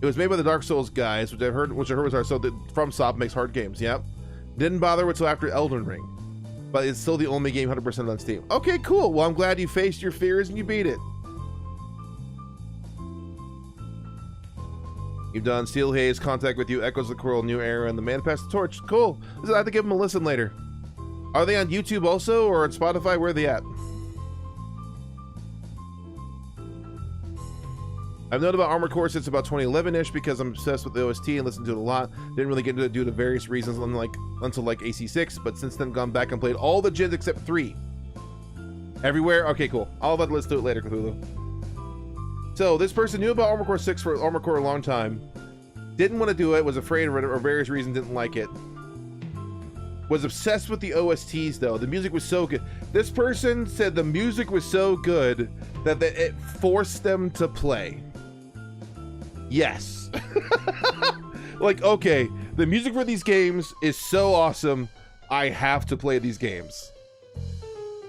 It was made by the Dark Souls guys, which I heard was hard. So the FromSoft makes hard games. Yep. Didn't bother until after Elden Ring, but it's still the only game 100% on Steam. Okay, cool. Well, I'm glad you faced your fears and you beat it. You've done Steel Haze, Contact With You, Echoes of the Coral, New Era, and The Man Passed the Torch. Cool. I have to give them a listen later. Are they on YouTube also, or on Spotify? Where are they at? I've known about Armored Core since about 2011-ish because I'm obsessed with the OST and listened to it a lot. Didn't really get into it due to various reasons until like AC6, but since then gone back and played all the gens except 3. Everywhere? Okay, cool. I'll have to listen to it later, Cthulhu. So this person knew about Armored Core 6 for Armored Core a long time. Didn't want to do it, was afraid of it, or various reasons didn't like it. Was obsessed with the OSTs though. The music was so good. This person said the music was so good that it forced them to play. Yes. Like, okay, the music for these games is so awesome, I have to play these games.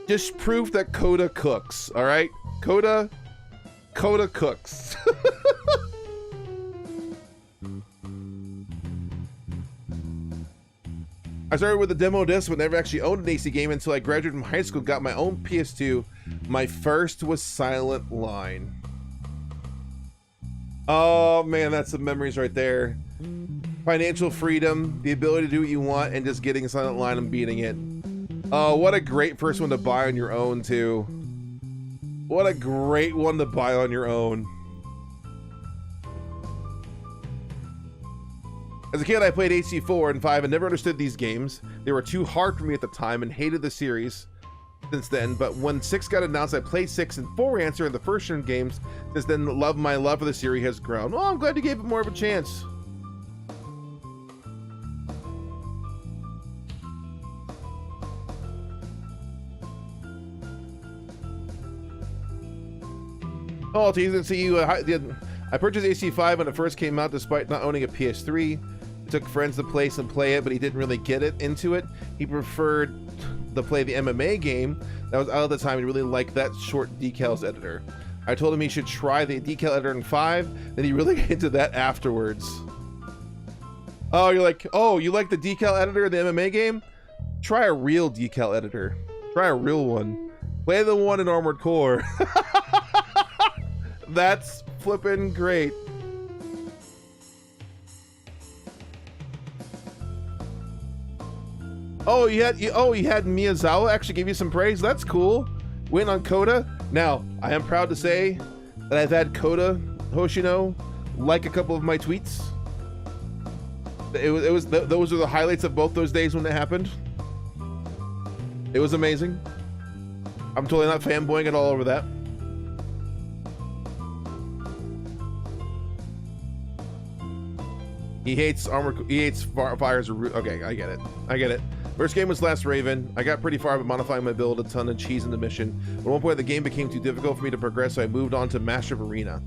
Just proof that Coda cooks, all right? Coda cooks. I started with the demo disc but never actually owned an AC game until I graduated from high school, got my own PS2. My first was Silent Line. Oh man, that's some memories right there. Financial freedom, the ability to do what you want, and just getting Silent Line and beating it. Oh, what a great first one to buy on your own too. What a great one to buy on your own. As a kid, I played AC4 and 5 and never understood these games. They were too hard for me at the time and hated the series. since then, but when 6 got announced, I played 6 and 4 answer in the first gen games. Since then, my love for the series has grown. Well, I'm glad you gave it more of a chance. Oh, tease and see you. I purchased AC5 when it first came out, despite not owning a PS3. I took friends to place and play it, but he didn't really get into it. He preferred to play the MMA game that was out at the time. He really liked that short decals editor. I told him he should try the decal editor in 5, then he really got into that afterwards. Oh, you're like, oh, you like the decal editor of the MMA game? Try a real decal editor. Try a real one. Play the one in Armored Core. That's flippin' great. Oh, you had Miyazawa actually give you some praise. That's cool. Win on Coda. Now, I am proud to say that I've had Coda Hoshino like a couple of my tweets. Those are the highlights of both those days when it happened. It was amazing. I'm totally not fanboying at all over that. He hates fires. Okay, I get it. First game was Last Raven. I got pretty far by modifying my build, a ton of cheese in the mission. At one point, the game became too difficult for me to progress, so I moved on to Master of Arena.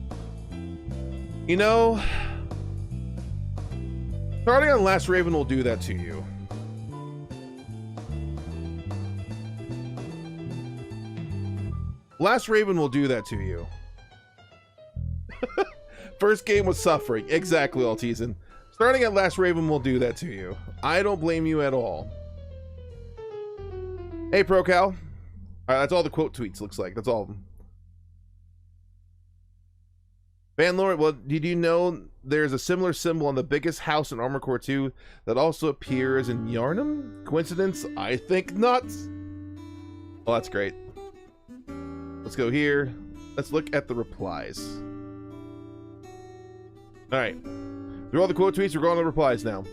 You know, starting on Last Raven will do that to you. Last Raven will do that to you. First game was suffering. Exactly, Altizen. Starting at Last Raven will do that to you. I don't blame you at all. Hey, ProCal. All right, that's all the quote tweets, looks like. That's all of them. Banlord, well, did you know there's a similar symbol on the biggest house in Armored Core 2 that also appears in Yharnam? Coincidence? I think not. Oh, that's great. Let's go here. Let's look at the replies. All right. Through all the quote tweets, we're going to replies now.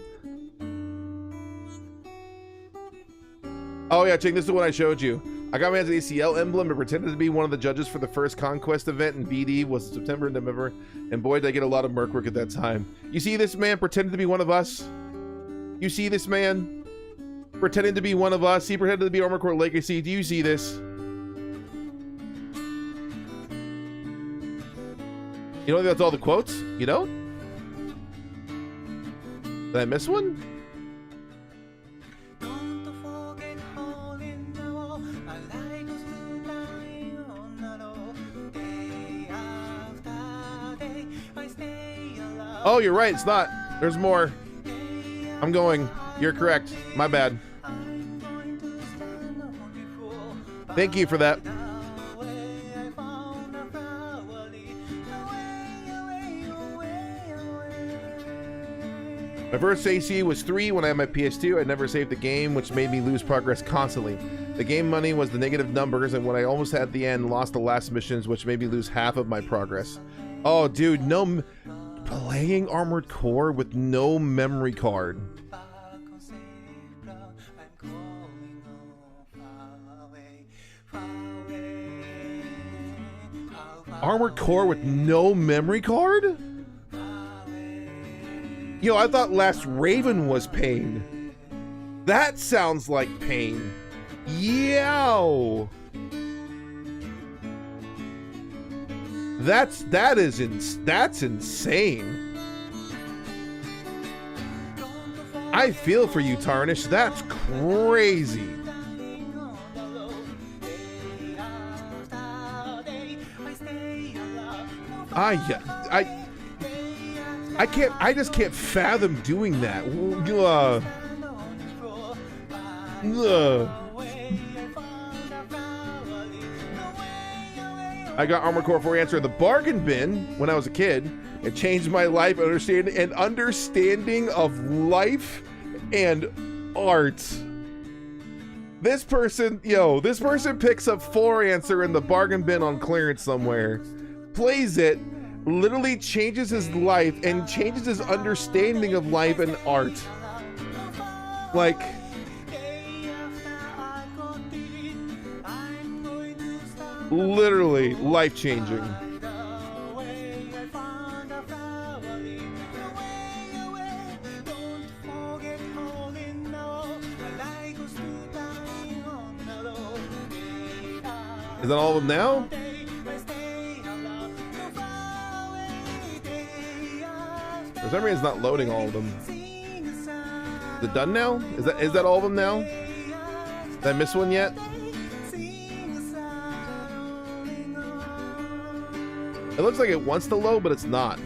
Oh yeah, check this is what I showed you. I got my hands on the ACL emblem and pretended to be one of the judges for the first Conquest event in BD was September and November, and boy did I get a lot of merc work at that time. You see this man pretending to be one of us? You see this man pretending to be one of us? He pretended to be Armored Core Legacy. Do you see this? You don't think that's all the quotes? You don't? Did I miss one? Oh, you're right. It's not. There's more. I'm going. You're correct. My bad. Thank you for that. My first AC was 3 when I had my PS2. I never saved the game, which made me lose progress constantly. The game money was the negative numbers, and when I almost had the end, lost the last missions, which made me lose half of my progress. Oh, dude, no... Playing Armored Core with no memory card. Armored Core with no memory card? Yo, I thought Last Raven was pain. That sounds like pain. Yo. That's insane. I feel for you, Tarnish. That's crazy. I just can't fathom doing that. I got Armored Core 4 answer in the bargain bin when I was a kid. It changed my life, understanding of life and art. This person picks up 4 answer in the bargain bin on clearance somewhere, plays it, literally changes his life and changes his understanding of life and art. Like, Literally life-changing. Is that all of them now? For some reason, it's not loading all of them. Is it done now? Is that all of them now? Did I miss one yet? It looks like it wants to load, but it's not.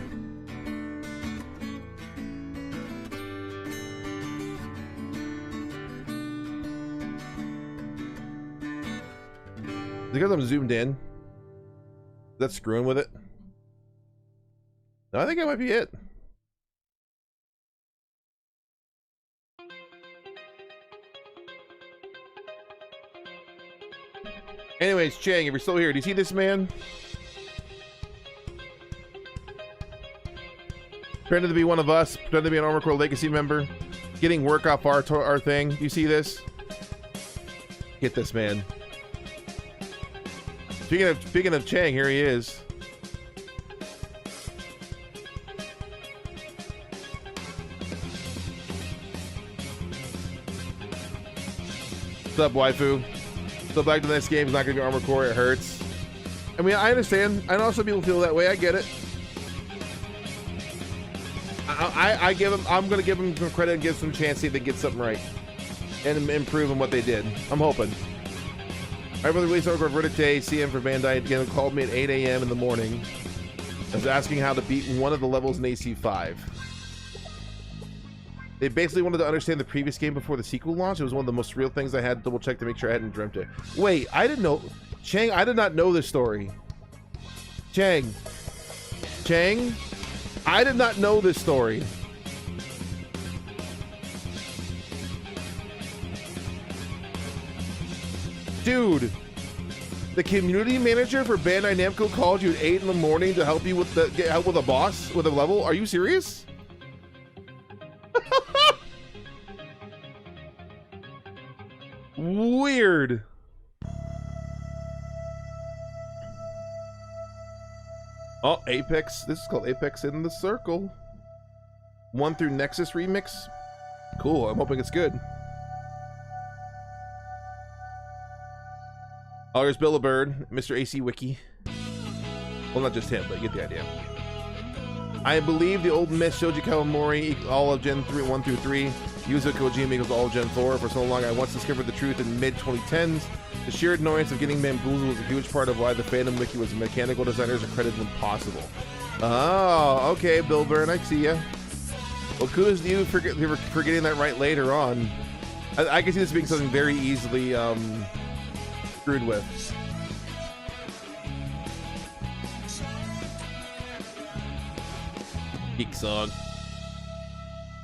Because I'm zoomed in. Is that screwing with it? No, I think that might be it. Anyways, Chang, if you're still here, do you see this man? Pretending to be one of us, pretending to be an Armor Core Legacy member, getting work off our thing. Do you see this? Get this, man. Speaking of Chang, here he is. What's up, waifu? So back to the next game. It's not gonna be Armor Core. It hurts. I mean, I understand. I know some people feel that way. I get it. I give him. I'm gonna give him some credit and give some chance to see if they get something right and improve on what they did. I'm hoping. Right before the release of Verdict Day, CM for Bandai again called me at 8 a.m. in the morning. I was asking how to beat one of the levels in AC5. They basically wanted to understand the previous game before the sequel launched. It was one of the most real things I had to double check to make sure I hadn't dreamt it. Wait, I didn't know. Chang, I did not know this story. Chang, I did not know this story. Dude, the community manager for Bandai Namco called you at 8 in the morning to help you with get help with a boss with a level. Are you serious? Weird. Oh, Apex. This is called Apex in the Circle. 1 through Nexus Remix. Cool. I'm hoping it's good. Oh, here's Bill Bird, Mr. AC Wiki. Well, not just him, but you get the idea. I believe the old myth Shoji Kawamori, all of Gen 3, 1 through 3. Yuzo Kojima equals all of Gen 4. For so long, I once discovered the truth in mid-2010s. The sheer annoyance of getting bamboozled was a huge part of why the fandom wiki was mechanical designers are credited when possible. Oh, okay, Bill Byrne, I see ya. Well, kudos to you for getting that right later on. I can see this being something very easily screwed with. Geek song.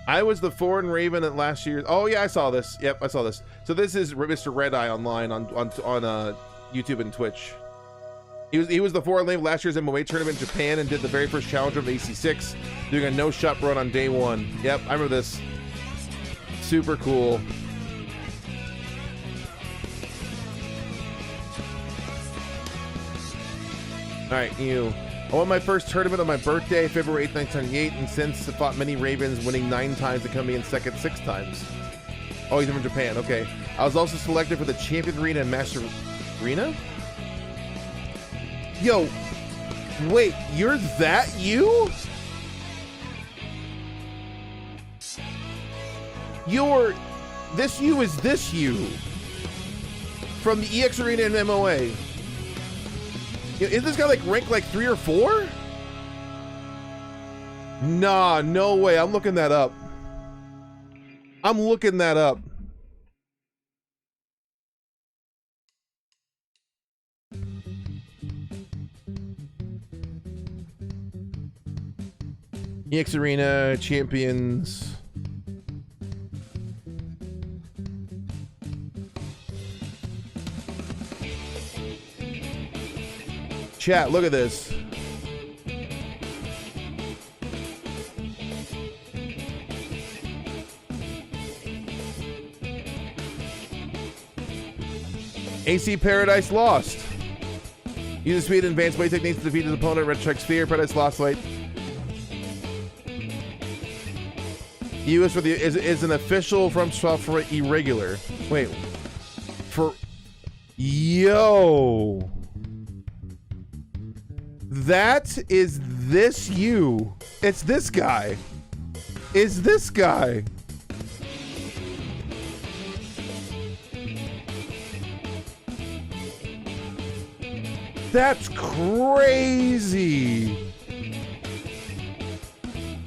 I was the foreign Raven at last year's. Oh yeah, I saw this. Yep, I saw this. So this is Mr. Red Eye online on YouTube and Twitch. He was the foreign Raven last year's MOA tournament in Japan and did the very first challenge of AC6, doing a no shot run on day 1. Yep, I remember this. Super cool. All right, you. I won my first tournament on my birthday, February 8th, 1998, and since I fought many Ravens, winning 9 times and coming in second 6 times. Oh, he's from Japan. Okay. I was also selected for the Champion Arena and Master Arena. Yo, wait, you're that you? This you is this you from the EX Arena and MOA. Is this guy like ranked like 3 or 4? Nah, no way. I'm looking that up. I'm looking that up. EX Arena champions. Chat, look at this. AC Paradise Lost. Use speed and advanced play techniques to defeat his opponent. Red strike sphere, Paradise Lost Light. US for the is an official from software irregular. Wait. For yo. That is this you. It's this guy. Is this guy. That's crazy.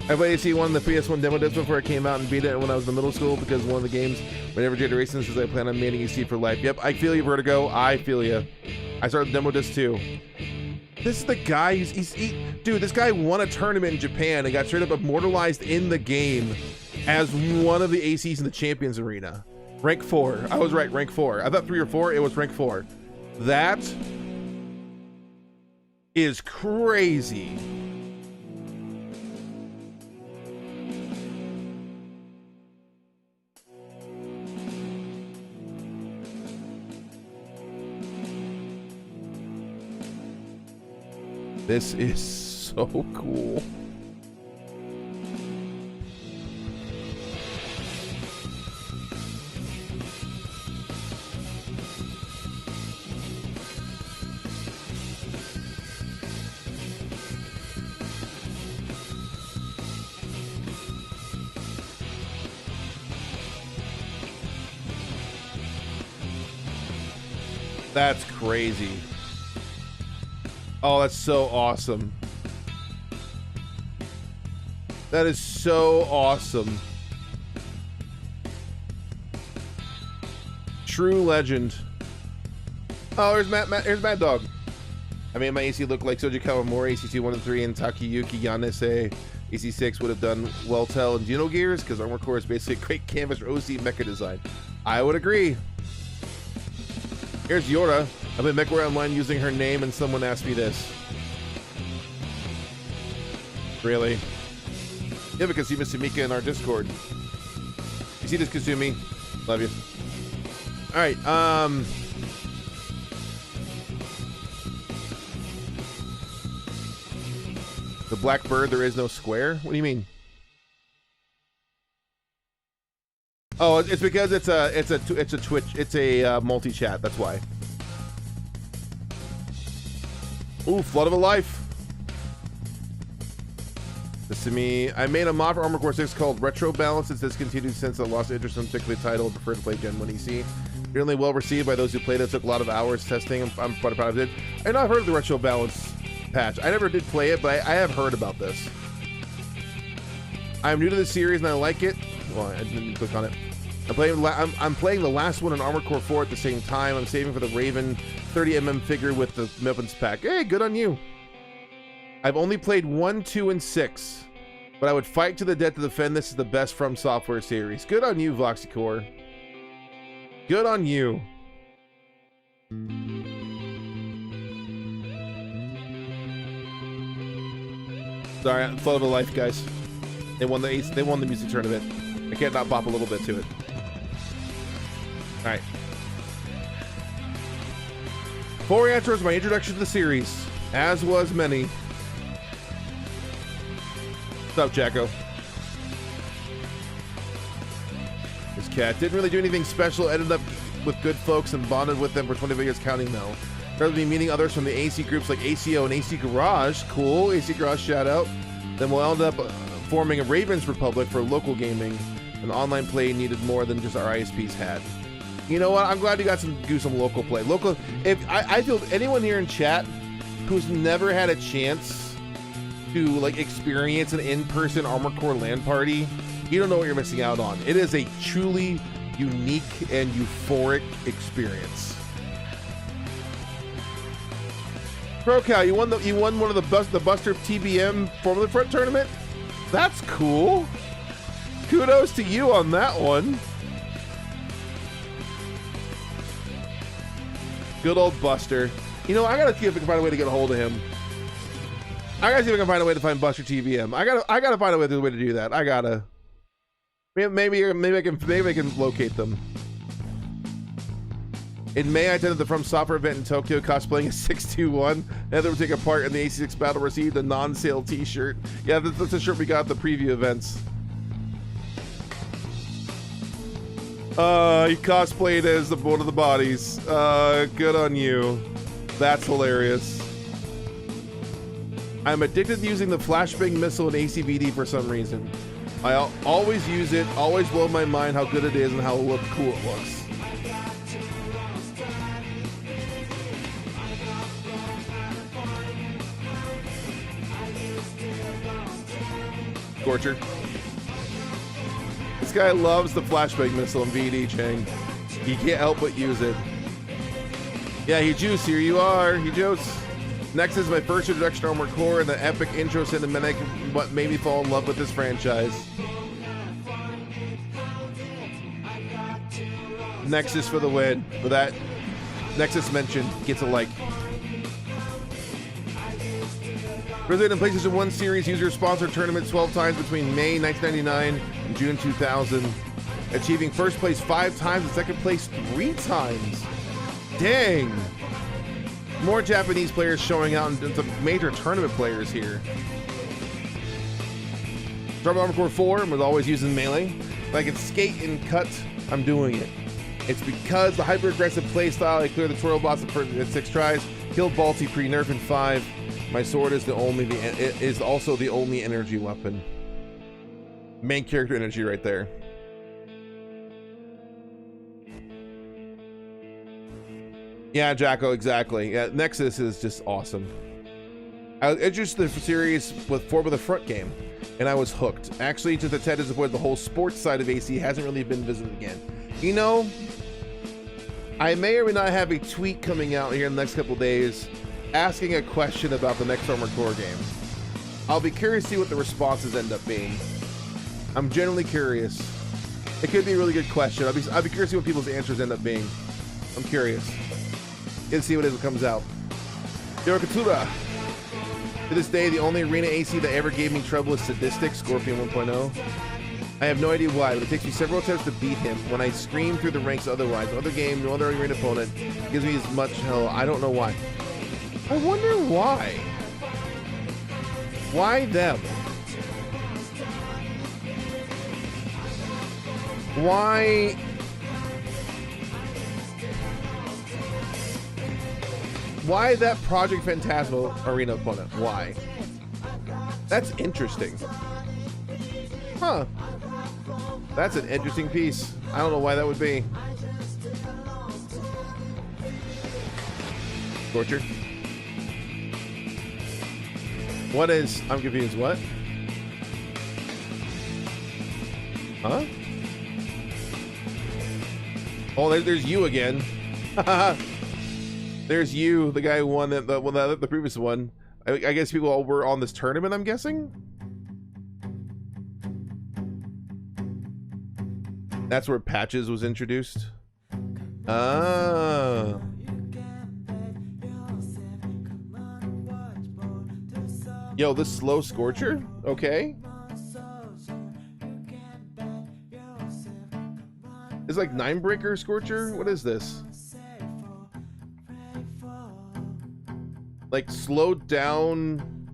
I've actually won the PS1 demo disc before it came out and beat it when I was in middle school because one of the games, whenever generations says I plan on maintaining EC for life. Yep, I feel you, Vertigo. I feel you. I started the demo disc too. This is the guy dude, this guy won a tournament in Japan and got straight up immortalized in the game as one of the ACs in the Champions Arena. Rank 4. I was right, rank 4. I thought 3 or 4, it was rank 4. That is crazy. This is so cool. That's crazy. Oh, that's so awesome. That is so awesome. True legend. Oh, here's Mad Dog. I made my AC look like Soji Kawamori, AC2 1 and 3, and Takayuki Yanese. AC6 would have done well tell in Dino Gears, because Armor Core is basically a great canvas for OC mecha design. I would agree. Here's Yora. I've been MechWarrior Online using her name, and someone asked me this. Really? Yeah, because you miss Sumika in our Discord. You see this, Kasumi? Love you. All right. The black bird. There is no square. What do you mean? Oh, it's because it's a Twitch. It's a multi-chat. That's why. Ooh, Flood of a Life. This to me. I made a mod for Armor Core 6 called Retro Balance. It's discontinued since I lost interest in a particular title. I prefer to play Gen 1 EC. Generally well received by those who played it. It took a lot of hours testing. I'm quite proud of it. I know I've heard of the Retro Balance patch. I never did play it, but I have heard about this. I'm new to the series and I like it. Well, I didn't click on it. I'm playing the last one in Armor Core 4 at the same time. I'm saving for the Raven 30mm figure with the weapons pack. Hey, good on you. I've only played 1, 2, and 6, but I would fight to the death to defend this is the best From Software series. Good on you, Voxicore. Good on you. Sorry, Flood of a Life, guys. They won the music tournament. I can't not bop a little bit to it. All right. 4 answers my introduction to the series, as was many. What's up, Jacko? This cat didn't really do anything special. Ended up with good folks and bonded with them for 20 years, counting though. Started be meeting others from the AC groups like ACO and AC Garage. Cool, AC Garage shout out. Then we'll end up forming a Ravens Republic for local gaming. And online play needed more than just our ISPs had. You know what? I'm glad you got to do some local play. Local. If I feel anyone here in chat who's never had a chance to like experience an in-person Armor Core LAN party, you don't know what you're missing out on. It is a truly unique and euphoric experience. ProCal, you won one of the Buster TBM Formula Front tournament. That's cool. Kudos to you on that one. Good old Buster. You know, I gotta see if I can find a way to get a hold of him. I gotta see if I can find a way to find Buster TVM. I gotta find a way to do that. I gotta. Maybe I can locate them. In May, I attended the From Software event in Tokyo, cosplaying as 621. Heather would take a part in the AC6 battle, received a non-sale t-shirt. Yeah, that's a shirt we got at the preview events. He cosplayed as one of the bodies. Good on you. That's hilarious. I'm addicted to using the flashbang missile in ACVD for some reason. I always use it, always blow my mind how good it is and how cool it looks. Scorcher. This guy loves the flashbang missile in VD, Chang. He can't help but use it. Yeah, he juice, here you are. He juice. Next is my first introduction to Armored Core and the epic intro cinematic, what made me fall in love with this franchise. Nexus for the win. For that Nexus mention, gets a like. Resident and PlayStation 1 series user-sponsored tournament 12 times between May 1999 and June 2000, achieving first place 5 times and second place 3 times. Dang! More Japanese players showing out and some major tournament players here. Started Armored Core 4 and was always using melee. If I can skate and cut, I'm doing it. It's because the hyper-aggressive playstyle, I cleared the tutorial boss at 6 tries, killed Balti pre-nerf in 5. My sword is also the only energy weapon. Main character energy right there. Yeah, Jacko, exactly. Yeah, Nexus is just awesome. I was introduced to the series with Formula Front game, and I was hooked. Actually, just a tad disappointed the whole sports side of AC hasn't really been visited again. You know, I may or may not have a tweet coming out here in the next couple days asking a question about the next Armored Core game. I'll be curious to see what the responses end up being. I'm generally curious. It could be a really good question. I'll be curious to see what people's answers end up being. I'm curious. Let's see what it is that comes out. Yorikatura. To this day, the only arena AC that ever gave me trouble is Sadistic, Scorpion 1.0. I have no idea why, but it takes me several attempts to beat him when I scream through the ranks otherwise. No other game, no other arena opponent gives me as much hell. I don't know why. I wonder why. Why them? Why? Why that Project Phantasmal arena opponent? Why? That's interesting. Huh. That's an interesting piece. I don't know why that would be. Torture. What is... I'm confused. What? Huh? Oh, there's you again. There's you, the guy who won the previous one. I guess people all were on this tournament, I'm guessing? That's where Patches was introduced. Ah. Yo, this slow Scorcher? Okay. It's like 9-breaker Scorcher? What is this? Like slowed down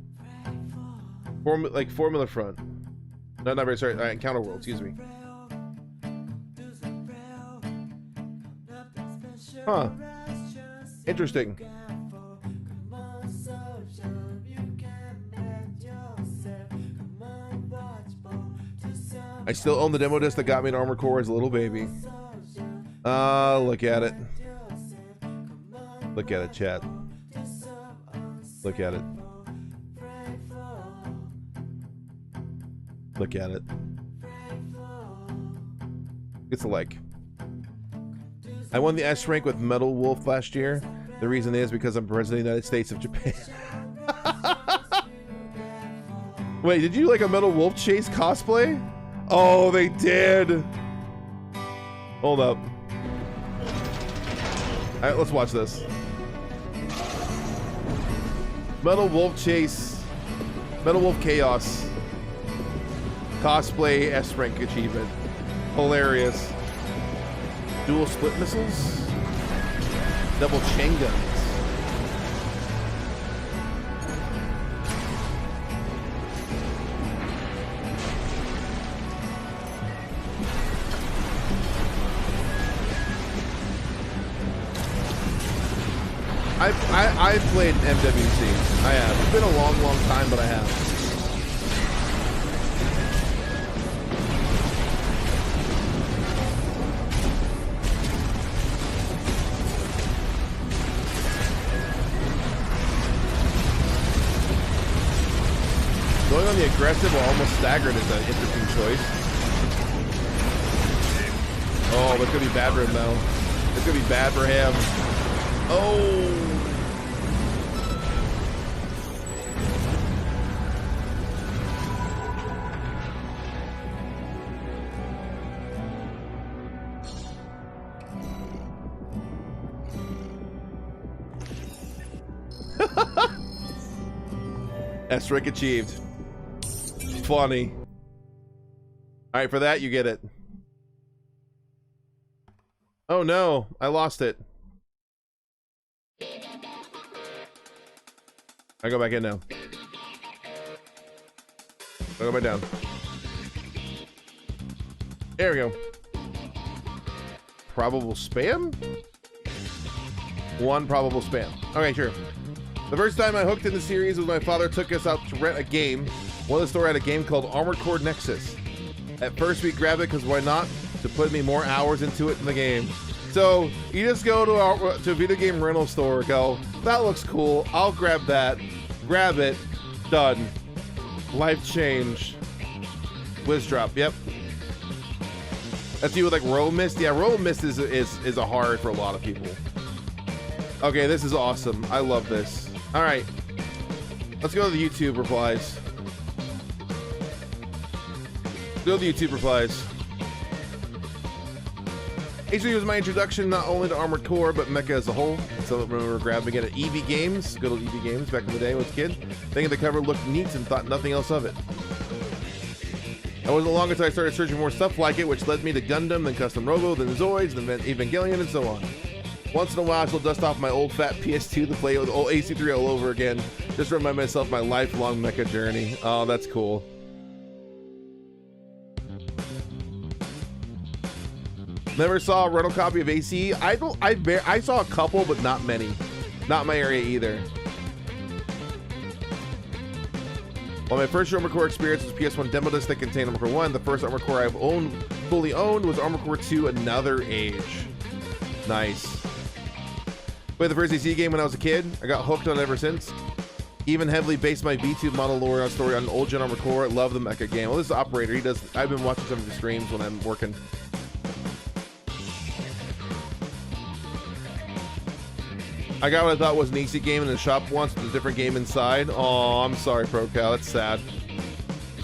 Formula Front. No, not very sorry. Encounter World, excuse me. Huh. Interesting. I still own the demo disc that got me an Armored Core as a little baby. Look at it. Look at it, chat. Look at it. Look at it. It's a like. I won the S rank with Metal Wolf last year. The reason is because I'm president of the United States of Japan. Wait, did you like a Metal Wolf Chase cosplay? Oh, they did. Hold up. All right, let's watch this. Metal Wolf Chase, Metal Wolf Chaos, cosplay S rank achievement. Hilarious. Dual split missiles. Double chain guns. I've played MWC. I have. It's been a long, long time, but I have. Going on the aggressive or almost staggered is an interesting choice. Oh, that's gonna be bad for him though. It's gonna be bad for him. Oh. S-Rick achieved. Funny. All right, for that you get it. Oh no, I lost it. I go back in now. I go back down. There we go. Probable spam? One probable spam. Okay, sure. The first time I hooked in the series was my father took us out to rent a game. One of the store had a game called Armored Core Nexus. At first we grabbed it because why not? To put me more hours into it in the game. So you just go to a video game rental store, go, that looks cool, I'll grab that, grab it, done. Life change. Whiz drop, yep. That's you with like Roll Mist. Yeah, Roll Mist is a hard for a lot of people. Okay, this is awesome. I love this. All right, let's go to the YouTube replies. Go to the YouTube replies. H3 was my introduction not only to Armored Core, but Mecha as a whole. So I remember grabbing it at EV Games, good old EV Games back in the day when I was a kid. Thinking the cover looked neat and thought nothing else of it. It wasn't long until I started searching for more stuff like it, which led me to Gundam, then Custom Robo, then Zoids, then Evangelion, and so on. Once in a while, I shall dust off my old fat PS2 to play with old AC3 all over again, just to remind myself of my lifelong Mecha journey. Oh, that's cool. Never saw a rental copy of AC. I saw a couple, but not many. Not in my area either. Well, my first Armored Core experience was PS1 demo disc that contained Armored Core 1. The first Armored Core I've fully owned was Armored Core 2, Another Age. Nice. Played the first AC game when I was a kid. I got hooked on it ever since. Even heavily based my VTube model lore on story on old gen Armored Core. Love the Mecha game. Well, this is the operator. I've been watching some of his streams when I'm working. I got what I thought was an AC game in the shop once with a different game inside. Oh, I'm sorry, ProCal. That's sad.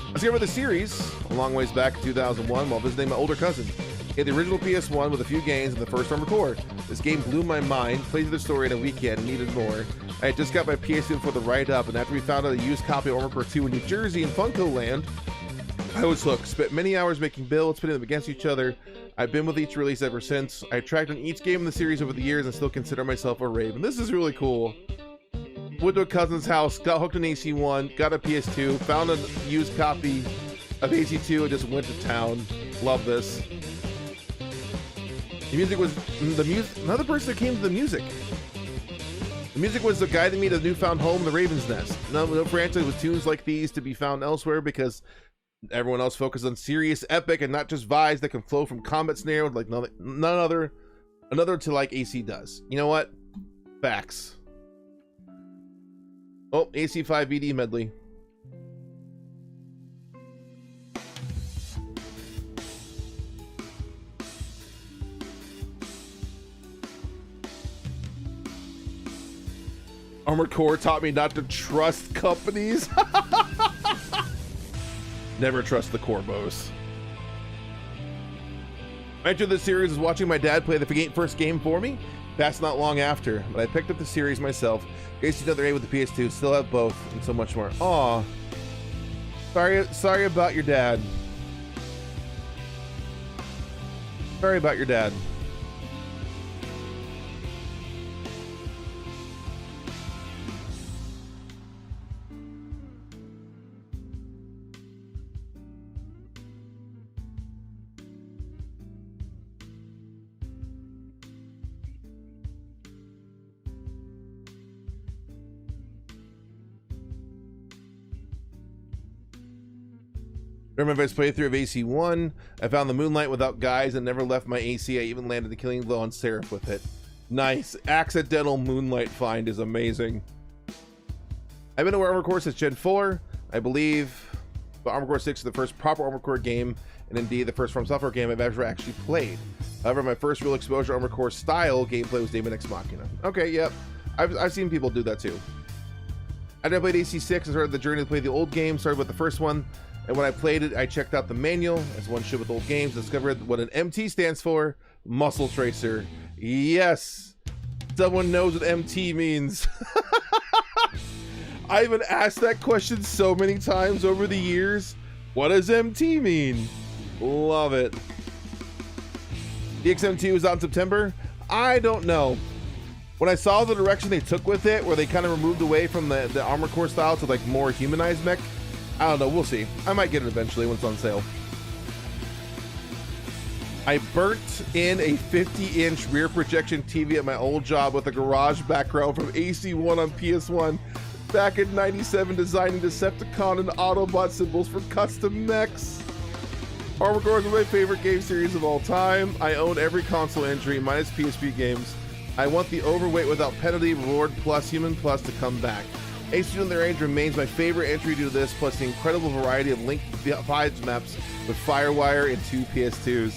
I discovered the series a long ways back in 2001 while visiting my older cousin. He had the original PS1 with a few games and the first Armored Core. This game blew my mind, played through the story in a weekend, and needed more. I had just got my PS2 for the write-up, and after we found out a used copy of Armored Core 2 in New Jersey in Funko Land, I was hooked. Spent many hours making builds, putting them against each other. I've been with each release ever since. I tracked on each game in the series over the years and still consider myself a Raven. This is really cool. Went to a cousin's house, got hooked on AC1, got a PS2, found a used copy of AC2, and just went to town. Love this. The music was another person that came to the music. The music was the guiding me to the newfound home, the Raven's Nest. No franchise with tunes like these to be found elsewhere because everyone else focused on serious, epic, and not just vibes that can flow from combat scenario like another to like AC does. You know what? Facts. Oh, AC5 VD medley. Armored Core taught me not to trust companies. Never trust the Corbos. I entered the series was watching my dad play the first game for me. Passed not long after, but I picked up the series myself. Faced Another Age with the PS2, still have both, and so much more. Aw. Sorry about your dad. Sorry about your dad. During my first playthrough of AC1, I found the Moonlight without guys and never left my AC. I even landed the killing blow on Seraph with it. Nice. Accidental Moonlight find is amazing. I've been to Armored Core since Gen 4. I believe the Armored Core 6 is the first proper Armored Core game, and indeed the first From Software game I've ever actually played. However, my first real exposure to Armored Core style gameplay was Daemon Ex Machina. Okay, yep. I've seen people do that too. After I played AC6, I started the journey to play the old game, started with the first one, and when I played it, I checked out the manual, as one should with old games, discovered what an MT stands for, Muscle Tracer. Yes! Someone knows what MT means. I've been asked that question so many times over the years. What does MT mean? Love it. DXMT was out in September. I don't know. When I saw the direction they took with it, where they kind of removed away from the Armored Core style to like more humanized mech, I don't know, we'll see. I might get it eventually when it's on sale. I burnt in a 50-inch rear projection TV at my old job with a garage background from AC1 on PS1 back in '97, designing Decepticon and Autobot symbols for custom mechs. Armored Core is my favorite game series of all time. I own every console entry minus PSP games. I want the overweight without penalty, reward plus, human plus to come back. AC on the Range remains my favorite entry due to this, plus the incredible variety of Link vibes maps with Firewire and 2 PS2s.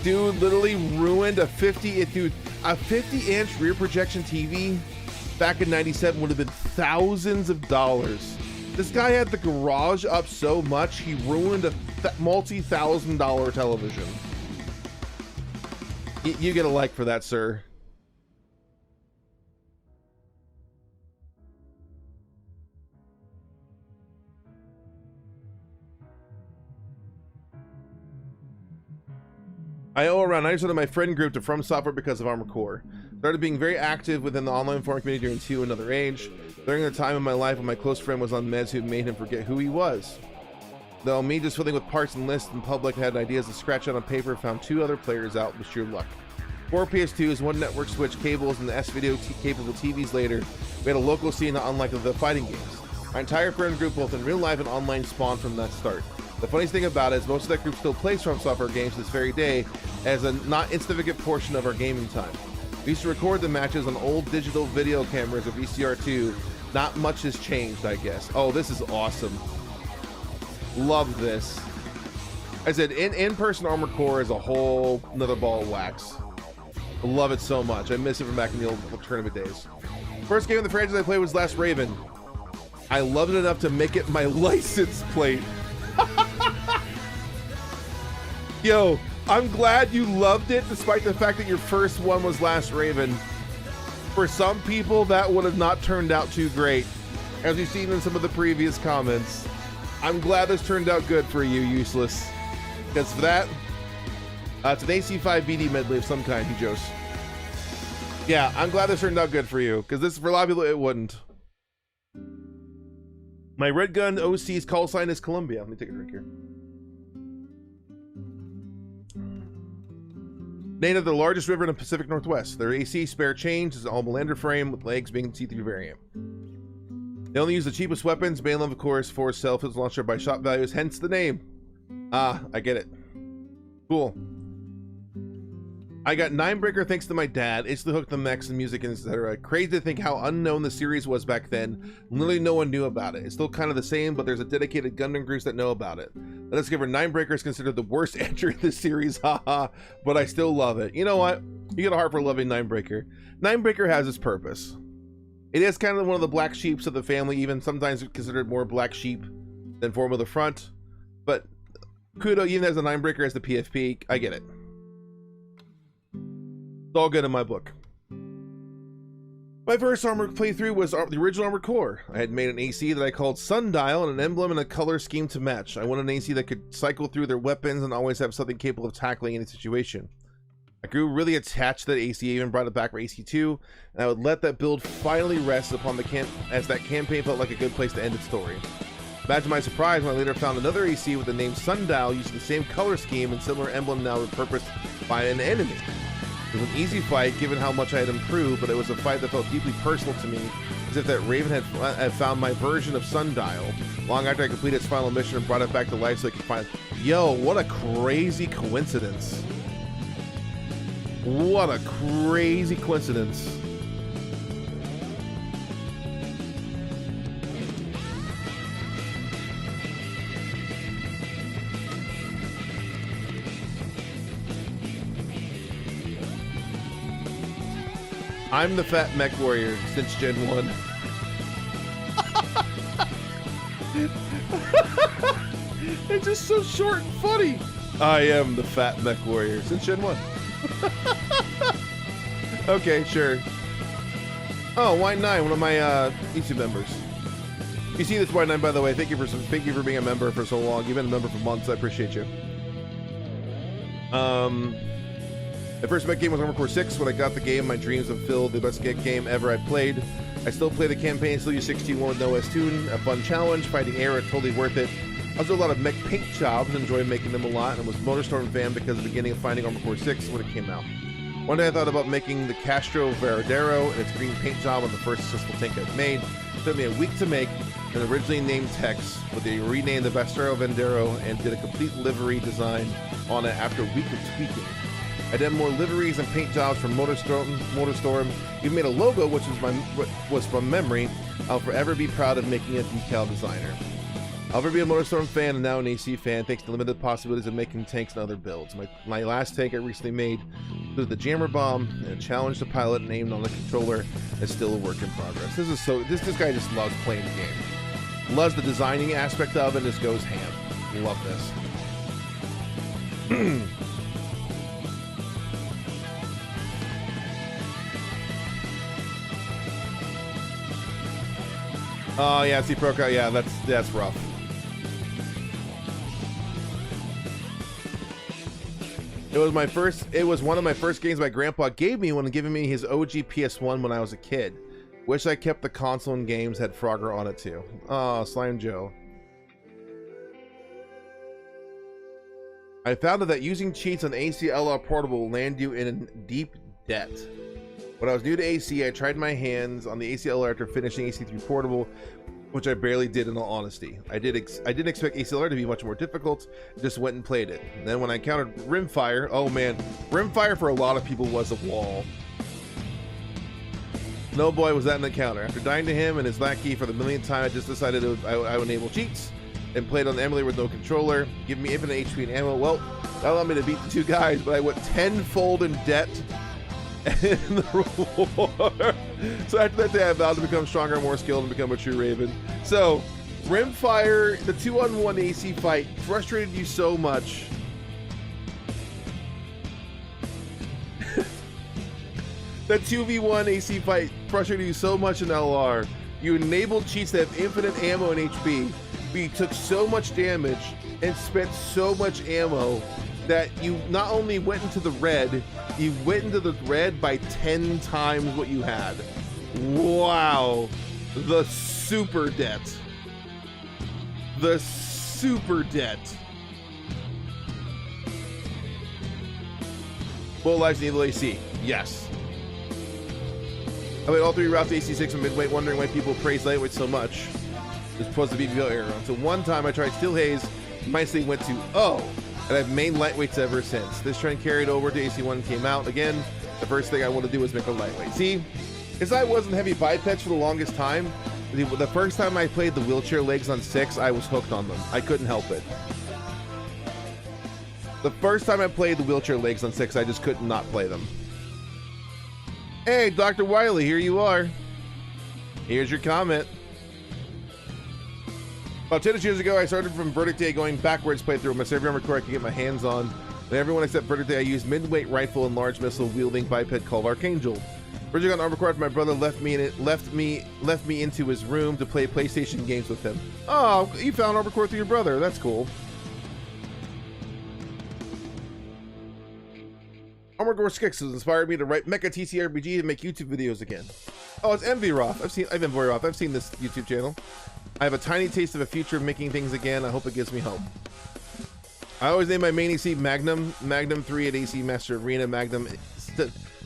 Dude literally ruined a 50-inch rear projection TV back in '97 would have been thousands of dollars. This guy had the garage up so much he ruined a multi-$1,000 television. You get a like for that, sir. I owe around 90% of my friend group to From Software because of Armored Core. Started being very active within the online forum community during TU Another Age. During the time of my life when my close friend was on meds who made him forget who he was. Though me just filling with parts and lists in public had ideas to scratch out on paper, found 2 other players out with sheer luck. 4 PS2s, 1 network switch, cables, and the S-Video capable TVs later, we had a local scene not unlike the fighting games. My entire friend group, both in real life and online, spawned from that start. The funniest thing about it is most of that group still plays From Software games to this very day as a not insignificant portion of our gaming time. We used to record the matches on old digital video cameras or VCR2. Not much has changed, I guess. Oh, this is awesome. Love this. I said, in-person Armored Core is a whole another ball of wax. I love it so much. I miss it from back in the old tournament days. First game of the franchise I played was Last Raven. I loved it enough to make it my license plate. Yo, I'm glad you loved it despite the fact that your first one was Last Raven. For some people, that would have not turned out too great, as we've seen in some of the previous comments. I'm glad this turned out good for you, Useless. Because for that, it's an AC5 BD medley of some kind, he jokes. Yeah, I'm glad this turned out good for you, because this, for a lot of people, it wouldn't. My Red Gun OC's call sign is Columbia. Let me take a drink here. Named after the largest river in the Pacific Northwest. Their AC spare change is an all Melander frame with legs being see-through variant. They only use the cheapest weapons. Banelam, of course, for self-hits launcher by shot values, hence the name. Ah, I get it. Cool. I got Ninebreaker thanks to my dad. Instantly hooked the mechs and music and etc. Crazy to think how unknown the series was back then. Literally no one knew about it. It's still kind of the same, but there's a dedicated Gundam groups that know about it. Let's give her Ninebreaker is considered the worst entry in this series, haha, but I still love it. You know what? You get a heart for loving Ninebreaker. Ninebreaker has its purpose. It is kind of one of the black sheeps of the family, even sometimes considered more black sheep than Formula Front. But Kudo, even as a Ninebreaker as the PFP, I get it. It's all good in my book. My first Armored playthrough was the original Armored Core. I had made an AC that I called Sundial and an emblem and a color scheme to match. I wanted an AC that could cycle through their weapons and always have something capable of tackling any situation. I grew really attached to that AC, even brought it back for AC2, and I would let that build finally rest upon the as that campaign felt like a good place to end its story. Imagine my surprise when I later found another AC with the name Sundial using the same color scheme and similar emblem now repurposed by an enemy. It was an easy fight given how much I had improved, but it was a fight that felt deeply personal to me as if that Raven had found my version of Sundial long after I completed its final mission and brought it back to life so I could find. Yo, what a crazy coincidence! What a crazy coincidence! I'm the fat mech warrior since Gen 1. It's just so short and funny. I am the fat mech warrior since Gen 1. Okay, sure. Oh, Wine9, one of my YouTube members. You see this, Wine9, by the way. Thank you for being a member for so long. You've been a member for months. I appreciate you. My first mech game was Armored Core 6. When I got the game, my dreams have filled. The best game ever I played. I still play the campaign, still use 16.1 with no OS tune. A fun challenge, fighting air, totally worth it. I also do a lot of mech paint jobs, enjoy making them a lot, and was Motorstorm fan because of the beginning of finding Armored Core 6 when it came out. One day I thought about making the Castro Veradero and its green paint job on the first successful tank I've made. It took me a week to make, and originally named Tex, but they renamed the Bastero Vendero and did a complete livery design on it after a week of tweaking. I did more liveries and paint jobs for Motorstorm. We made a logo, which was from memory. I'll forever be proud of making a decal designer. I'll ever be a Motorstorm fan and now an AC fan, thanks to limited possibilities of making tanks and other builds. My last tank I recently made included the Jammer Bomb and a challenge to pilot and aimed on the controller. It's still a work in progress. This guy just loves playing the game. Loves the designing aspect of it and just goes ham. Love this. Oh yeah, see Proca, yeah, that's rough. It was one of my first games my grandpa gave me when giving me his OG PS1 when I was a kid. Wish I kept the console and games had Frogger on it too. Oh, Slime Joe. I found that using cheats on ACLR Portable will land you in deep debt. When I was new to AC, I tried my hands on the ACLR after finishing AC3 Portable, which I barely did in all honesty. I didn't expect ACLR to be much more difficult, just went and played it. And then when I encountered Rimfire, oh man, Rimfire for a lot of people was a wall. No boy was that an encounter. After dying to him and his lackey for the millionth time, I just decided I would enable cheats and played on the emulator with no controller, give me infinite HP and ammo. Well, that allowed me to beat the two guys, but I went tenfold in debt in the reward. So after that day, I vowed to become stronger and more skilled and become a true Raven. So, Rimfire, the 2-on-1 AC fight frustrated you so much. That 2v1 AC fight frustrated you so much in LR. You enabled cheats that have infinite ammo and HP, but you took so much damage and spent so much ammo that you not only went into the red, you went into the red by 10 times what you had. Wow. The super debt. The super debt. Full lives in Evil AC. Yes. I played all three routes AC6 and midweight, wondering why people praise lightweight so much. It's supposed to be BBL era. Until one time I tried Steel Haze, my sleeve went to oh. And I've made lightweights ever since. This trend carried over to AC1 came out. Again, the first thing I want to do is make a lightweight. See, because I wasn't heavy bipeds for the longest time, the first time I played the wheelchair legs on 6, I was hooked on them. I couldn't help it. The first time I played the wheelchair legs on 6, I just could not play them. Hey, Dr. Wiley, here you are. Here's your comment. About 10 years ago, I started from Verdict Day going backwards playthrough. My every armor core I could get my hands on. And everyone except Verdict Day, I used mid-weight rifle and large missile wielding biped called Archangel. Originally got an armor core after my brother left me into his room to play PlayStation games with him. Oh, you found armor core through your brother. That's cool. Armor Core 6 has inspired me to write Mecha TCRPG and make YouTube videos again. Oh, it's MVRoth. I've seen this YouTube channel. I have a tiny taste of a future of making things again. I hope it gives me hope. I always name my main AC Magnum, Magnum 3 at AC Master Arena, Magnum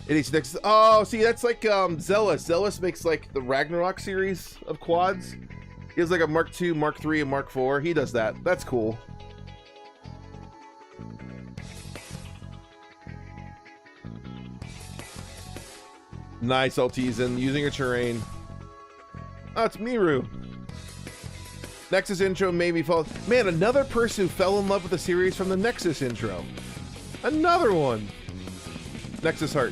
ADC Nexus. Oh, see, that's like Zealous. Zealous makes like the Ragnarok series of quads. He has like a Mark II, Mark III, and Mark IV. He does that. That's cool. Nice, Altizen, using a terrain. Oh, it's Miru. Nexus intro made me fall. Man, another person who fell in love with the series from the Nexus intro. Another one. Nexus Heart.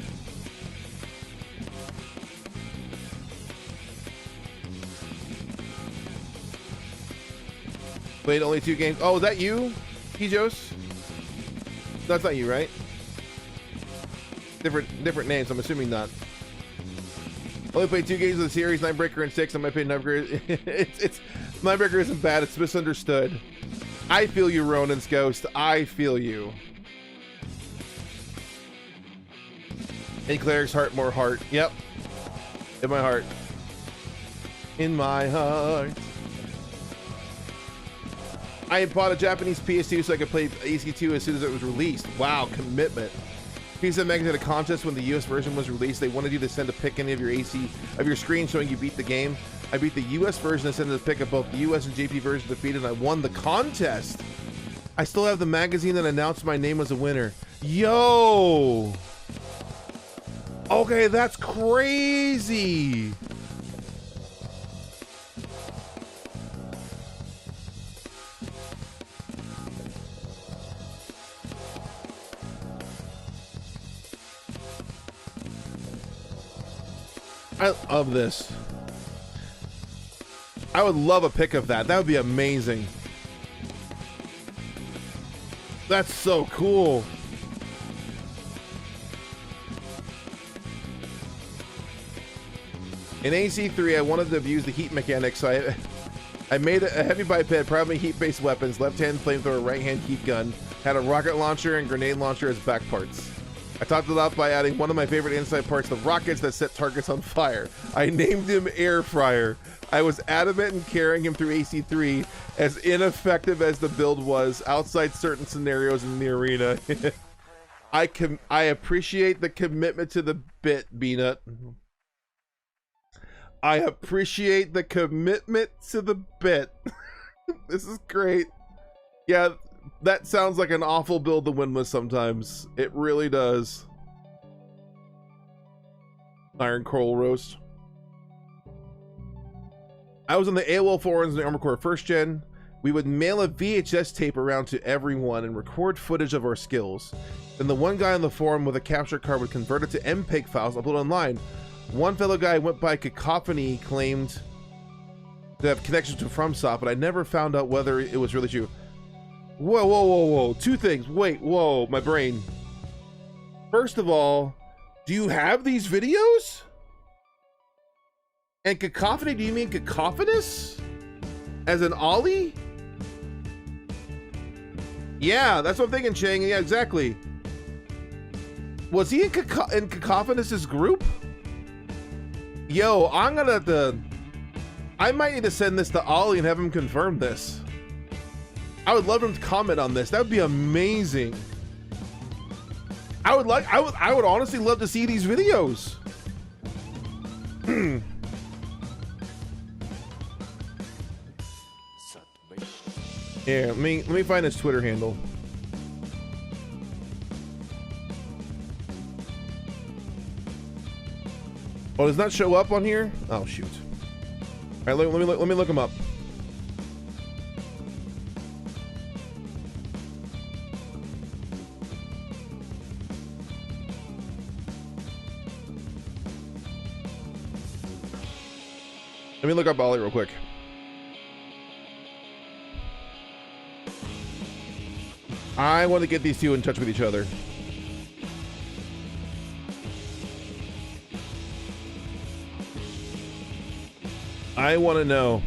Played only 2 games. Oh, is that you, Kijos? That's not you, right? Different names. I'm assuming not. Only played 2 games of the series, Nightbreaker and 6. On my opinion, it's Nightbreaker isn't bad. It's misunderstood. I feel you, Ronan's Ghost. I feel you. In Cleric's heart, more heart. Yep. In my heart. In my heart. I bought a Japanese PS2 so I could play AC2 as soon as it was released. Wow, commitment. Pizza Mag had a contest when the US version was released. They wanted you to send a pic any of your screen showing you beat the game. I beat the US version and sent a pic of both the US and JP version defeated, and I won the contest. I still have the magazine that announced my name as a winner. Yo! Okay, that's crazy. I love this. I would love a pic of that. That would be amazing. That's so cool. In AC3, I wanted to abuse the heat mechanics, so I made a heavy biped, probably heat-based weapons, left-hand flamethrower, right-hand heat gun, had a rocket launcher and grenade launcher as back parts. I topped it off by adding one of my favorite inside parts, the rockets that set targets on fire. I named him Air Fryer. I was adamant in carrying him through AC3, as ineffective as the build was outside certain scenarios in the arena. I appreciate the commitment to the bit, Beanut. I appreciate the commitment to the bit. This is great. Yeah, that sounds like an awful build to win with sometimes. It really does. Iron Coral Roast. I was on the AOL forums in the Armored Core 1st Gen. We would mail a VHS tape around to everyone and record footage of our skills. Then the one guy on the forum with a capture card would convert it to MPEG files upload online. One fellow guy went by Cacophony claimed to have connections to FromSoft, but I never found out whether it was really true. Whoa, whoa, whoa, whoa. 2 things. Wait, whoa, my brain. First of all, do you have these videos? And Cacophony, do you mean Cacophonous? As an Ollie? Yeah, that's what I'm thinking, Chang. Yeah, exactly. Was he in Cacophonous's group? Yo, I'm gonna have to... I might need to send this to Ollie and have him confirm this. I would love him to comment on this. That would be amazing. I would honestly love to see these videos. Yeah, let me find his Twitter handle. Oh, does not show up on here? Oh shoot. All right, let me look him up. Let me look up Ollie real quick. I want to get these two in touch with each other. I want to know.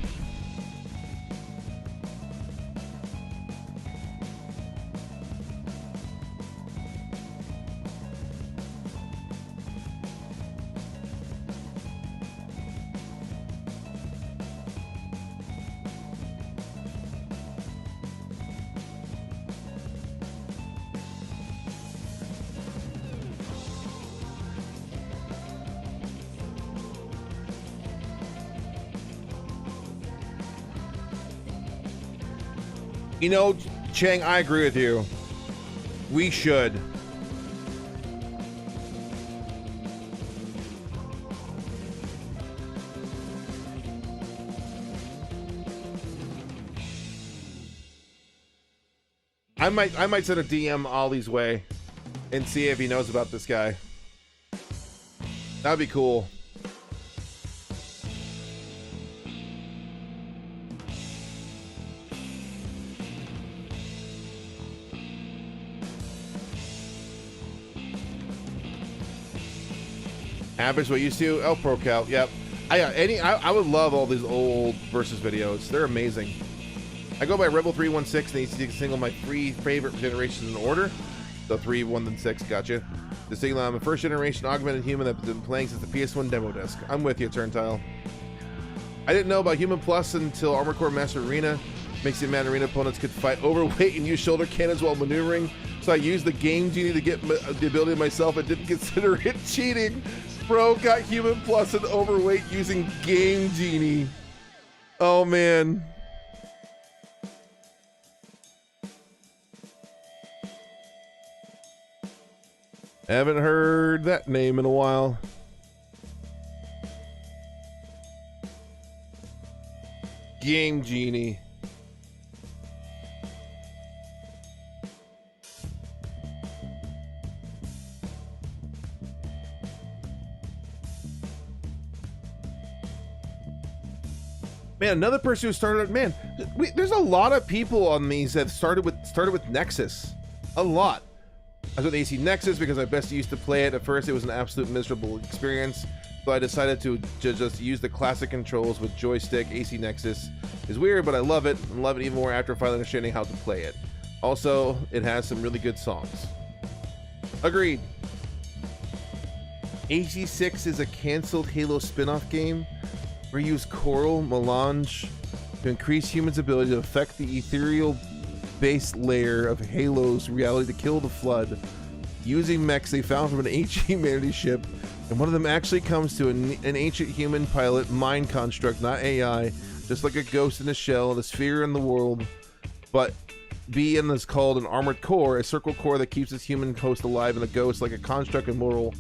You know, Chang, I agree with you. We should. I might send a DM Ollie's way and see if he knows about this guy. That'd be cool. Average what used to? El Pro Cal. Yep. I would love all these old versus videos. They're amazing. I go by Rebel 316 and AC single my three favorite generations in order. So 3, 1, then 6. Gotcha. The single I'm a first generation augmented human that's been playing since the PS1 demo disc. I'm with you, Turntile. I didn't know about Human Plus until Armored Core Master Arena. Makes it man arena opponents could fight overweight and use shoulder cannons while maneuvering. So I used the Game Genie to get the ability myself and didn't consider it cheating. Bro got Human Plus and overweight using Game Genie. Oh man. Haven't heard that name in a while. Game Genie. Man, another person who started, man, there's a lot of people on these that started with Nexus. A lot. I was with AC Nexus because I best used to play it. At first, it was an absolute miserable experience, so I decided to just use the classic controls with joystick. AC Nexus is weird, but I love it, and love it even more after finally understanding how to play it. Also, it has some really good songs. Agreed. AC6 is a canceled Halo spin-off game. Reuse Coral Melange to increase humans' ability to affect the ethereal base layer of Halo's reality to kill the Flood using mechs they found from an ancient humanity ship, and one of them actually comes to an ancient human pilot mind construct, not AI, just like a ghost in a shell, the sphere in the world, but being is called an armored core, a circle core that keeps its human host alive, and a ghost like a construct immortal.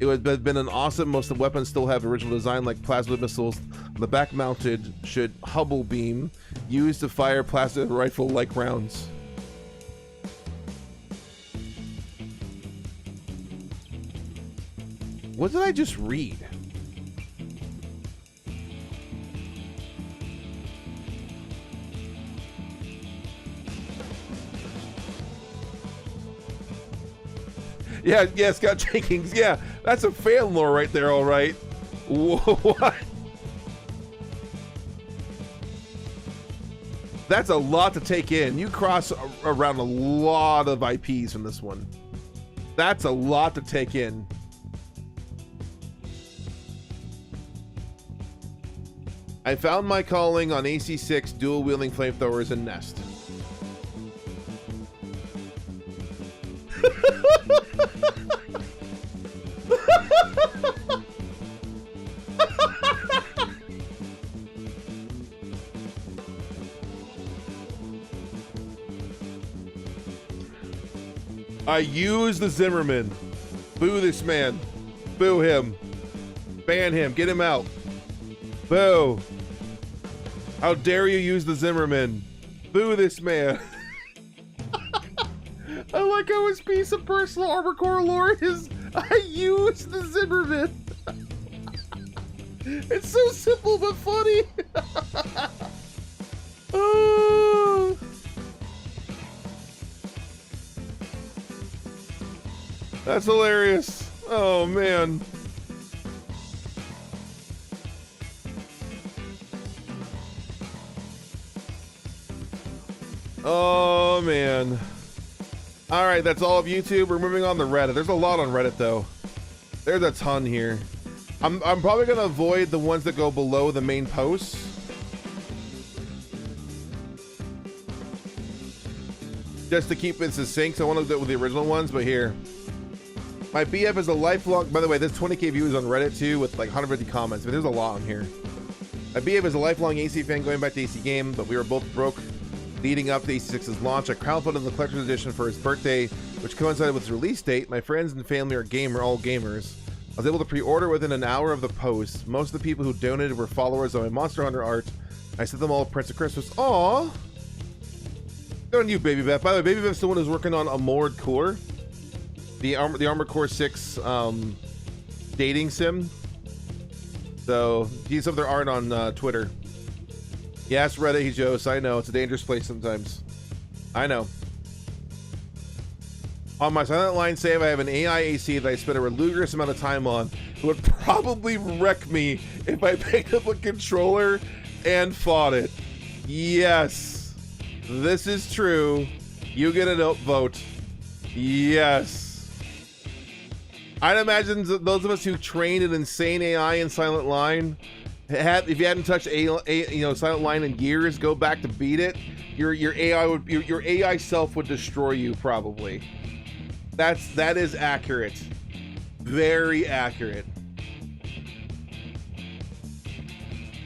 It would have been an awesome. Most of the weapons still have original design like plasma missiles. The back mounted should Hubble beam used to fire plasma rifle like rounds. What did I just read? Yeah, Scott Jenkins. Yeah, that's a fan lore right there, all right. What? That's a lot to take in. You cross around a lot of IPs from this one. That's a lot to take in. I found my calling on AC6 dual-wielding flamethrowers and Nest. I use the Zimmerman. Boo this man. Boo him. Ban him. Get him out. Boo. How dare you use the Zimmerman? Boo this man. I like how his piece of personal Armor Core lore is I use the Zimmerman. It's so simple but funny. Oh. That's hilarious. Oh man. Oh man. All right, that's all of YouTube. We're moving on to Reddit. There's a lot on Reddit though. There's a ton here. I'm probably gonna avoid the ones that go below the main posts. Just to keep it succinct. So I want to do it with the original ones, but here. My BF is a lifelong, by the way, there's 20k views on Reddit too with like 150 comments, but there's a lot on here. My BF is a lifelong AC fan going back to AC game, but we were both broke Leading up to AC6's launch, I crowdfunded the collector's edition for his birthday, which coincided with his release date. My friends and family are all gamers. I was able to pre-order within an hour of the post. Most of the people who donated were followers of my Monster Hunter art. I sent them all Prince of Christmas. Aww! Good on you, Baby Beth. By the way, Baby Beth's the one who's working on Armored Core. The Armored Core 6 dating sim. So, he's up their art on Twitter. Yes, Reddit, he Joes. I know, it's a dangerous place sometimes. I know. On my Silent Line save, I have an AI AC that I spent a ludicrous amount of time on. It would probably wreck me if I picked up a controller and fought it. Yes, this is true. You get a vote. Yes. I'd imagine those of us who trained an insane AI in Silent Line, if you hadn't touched Silent Line in years, go back to beat it. Your AI self would destroy you probably. That is accurate. Very accurate.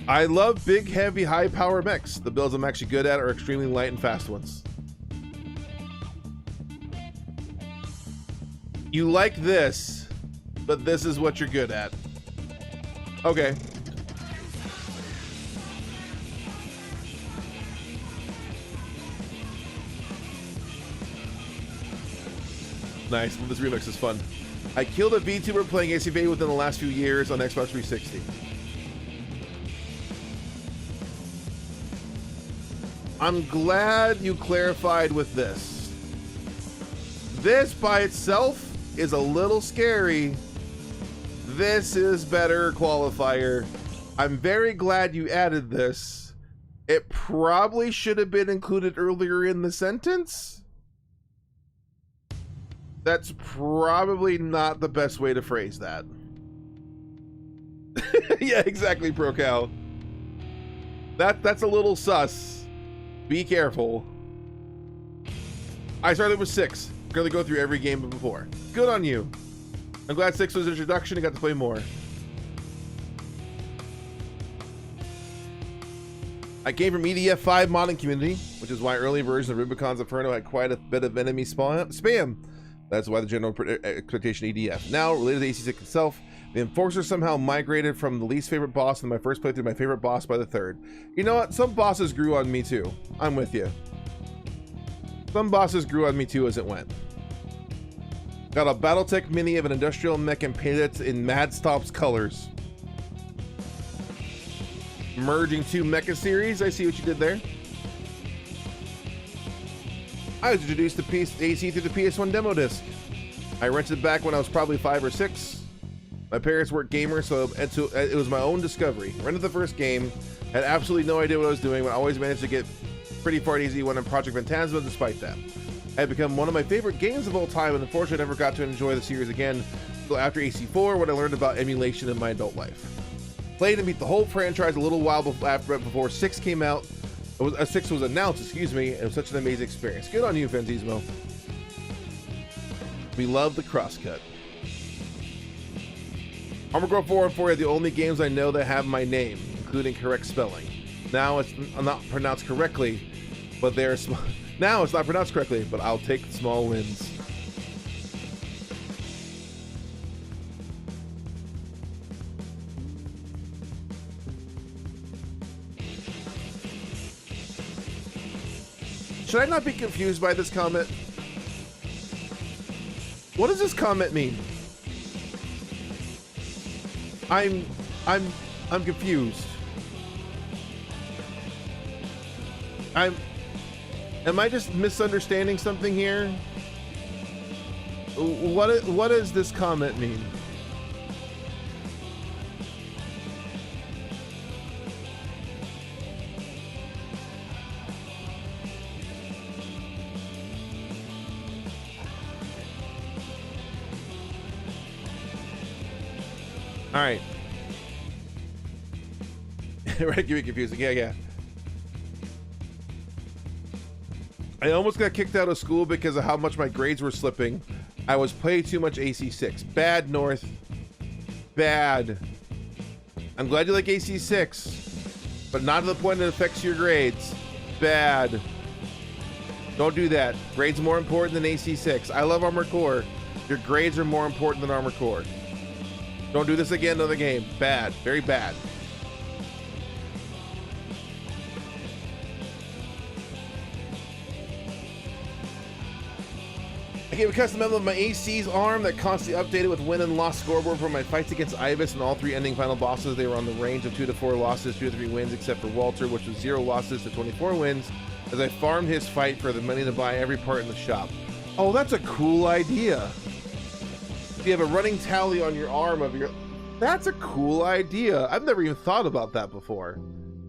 I love big, heavy, high power mechs. The builds I'm actually good at are extremely light and fast ones. You like this, but this is what you're good at. Okay. Nice. This remix is fun. I killed a VTuber playing ACV within the last few years on Xbox 360. I'm glad you clarified with this. This by itself is a little scary. This is better qualifier. I'm very glad you added this. It probably should have been included earlier in the sentence. That's probably not the best way to phrase that. Yeah, exactly, ProCal. That's a little sus. Be careful. I started with 6. Gonna go through every game before. Good on you. I'm glad 6 was introduction and got to play more. I came from EDF 5 modding community, which is why early versions of Rubicon's Inferno had quite a bit of enemy spam. That's why the general expectation EDF. Now, related to AC6 itself, the Enforcer somehow migrated from the least favorite boss in my first playthrough to my favorite boss by the third. You know what? Some bosses grew on me too. I'm with you. Some bosses grew on me too as it went. Got a Battletech mini of an industrial mech and painted it in Mad Stomp's colors. Merging 2 mecha series. I see what you did there. I was introduced to AC through the PS1 demo disc. I rented it back when I was probably 5 or 6. My parents weren't gamers, so it was my own discovery. Rented the first game, had absolutely no idea what I was doing, but I always managed to get pretty far and easy when in Project Phantasma despite that. It had become one of my favorite games of all time, and unfortunately I never got to enjoy the series again until after AC4 when I learned about emulation in my adult life. Played and beat the whole franchise a little while before 6 came out. 6 was announced, excuse me. It was such an amazing experience. Good on you, Fenzismo. We love the crosscut. Armor Girl 4 and 4 are the only games I know that have my name, including correct spelling. Now it's not pronounced correctly, but they're now it's not pronounced correctly, but I'll take the small wins. Should I not be confused by this comment? What does this comment mean? I'm confused. Am I just misunderstanding something here? What does this comment mean? All right. Right, give me confusing. Yeah. I almost got kicked out of school because of how much my grades were slipping. I was playing too much AC6. Bad, North. Bad. I'm glad you like AC6, but not to the point that it affects your grades. Bad. Don't do that. Grades more important than AC6. I love Armored Core. Your grades are more important than Armored Core. Don't do this again in another game. Bad. Very bad. I gave a custom emblem of my AC's arm that constantly updated with win and loss scoreboard for my fights against Ibis and all 3 ending final bosses. They were on the range of 2 to 4 losses, 2 to 3 wins, except for Walter, which was 0 losses to 24 wins, as I farmed his fight for the money to buy every part in the shop. Oh, that's a cool idea. If you have a running tally on your arm of your... That's a cool idea. I've never even thought about that before.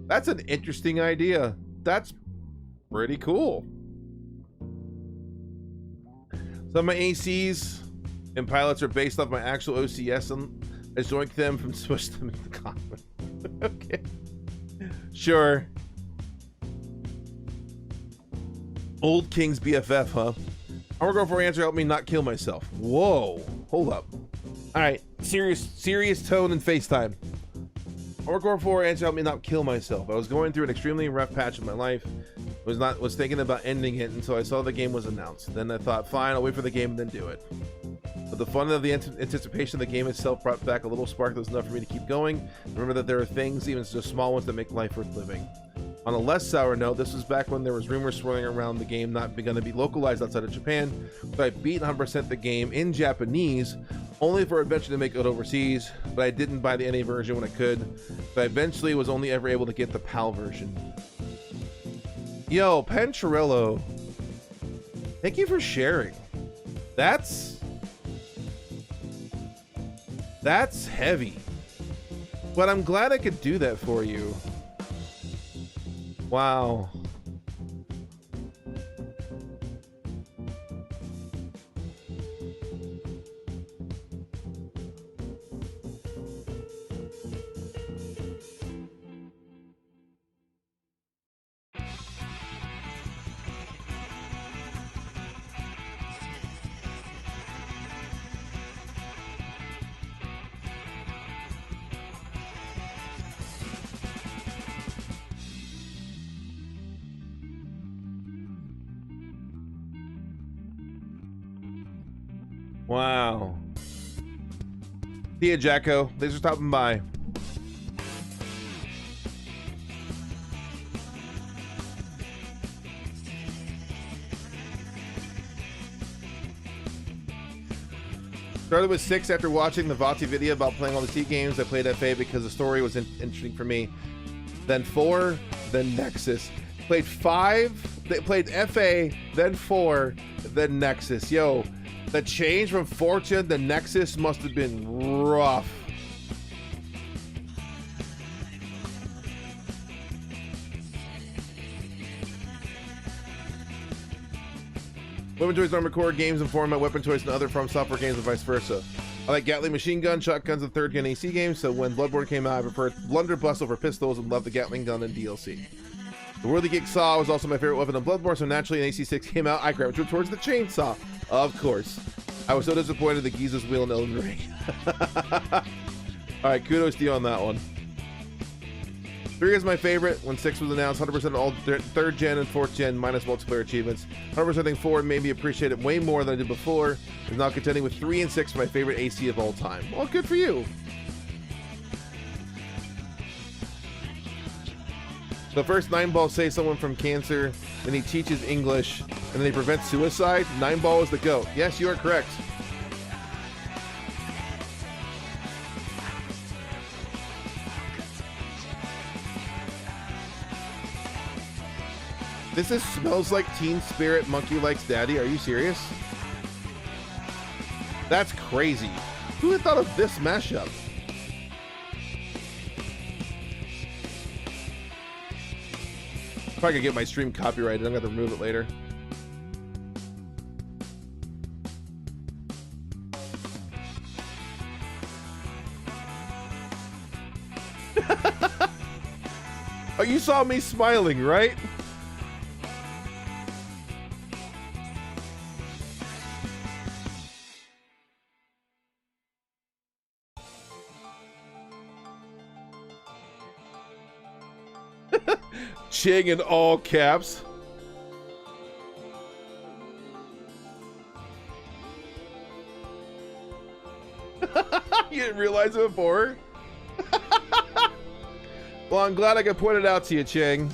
That's an interesting idea. That's pretty cool. Some of my ACs and pilots are based off my actual OCS, and I zoinked them from smush them in the coffin. Okay. Sure. Old King's BFF, huh? I'll go for an answer, help me not kill myself. Whoa. Hold up. Alright. Serious tone and FaceTime. I'll go for an answer, help me not kill myself. I was going through an extremely rough patch of my life. Was thinking about ending it until I saw the game was announced. Then I thought, fine, I'll wait for the game and then do it. But the fun of the anticipation of the game itself brought back a little spark that was enough for me to keep going. Remember that there are things, even just small ones, that make life worth living. On a less sour note, this was back when there was rumors swirling around the game not going to be localized outside of Japan, but I beat 100% the game in Japanese, only for eventually to make it overseas, but I didn't buy the NA version when I could, but I eventually was only ever able to get the PAL version. Yo, Pancherello, thank you for sharing. That's heavy, but I'm glad I could do that for you. Wow. Wow. See ya, Jacko. Thanks for stopping by. Started with 6 after watching the Vati video about playing all the T games. I played FA because the story was interesting for me. Then 4, then Nexus. Played 5, they played FA, then 4, then Nexus. Yo, the change from Fortune to Nexus must have been rough. Weapon Choice Armored Core games inform my Weapon Choice and other From Software games and vice versa. I like Gatling machine gun, shotguns, and 3rd gen AC games, so when Bloodborne came out, I preferred Blunderbuss over pistols and loved the Gatling gun and DLC. The Worthy Geek Saw was also my favorite weapon in Bloodborne, so naturally an AC6 came out, I gravitated towards the chainsaw. Of course. I was so disappointed that Giza's wheel in Elden Ring. Alright, kudos to you on that one. 3 is my favorite. When 6 was announced, 100% all 3rd gen and 4th gen minus multiplayer achievements. 100% I think 4 made me appreciate it way more than I did before. Is now contending with 3 and 6 for my favorite AC of all time. Well, good for you. The first 9-ball saves someone from cancer, then he teaches English, and then they prevent suicide. 9-ball is the GOAT. Yes, you are correct. This is Smells Like Teen Spirit, Monkey Likes Daddy. Are you serious? That's crazy. Who had thought of this mashup? Probably gonna get my stream copyrighted. I'm gonna have to remove it later. Oh, you saw me smiling, right? Ching in all caps. You didn't realize it before? Well, I'm glad I could point it out to you, Ching.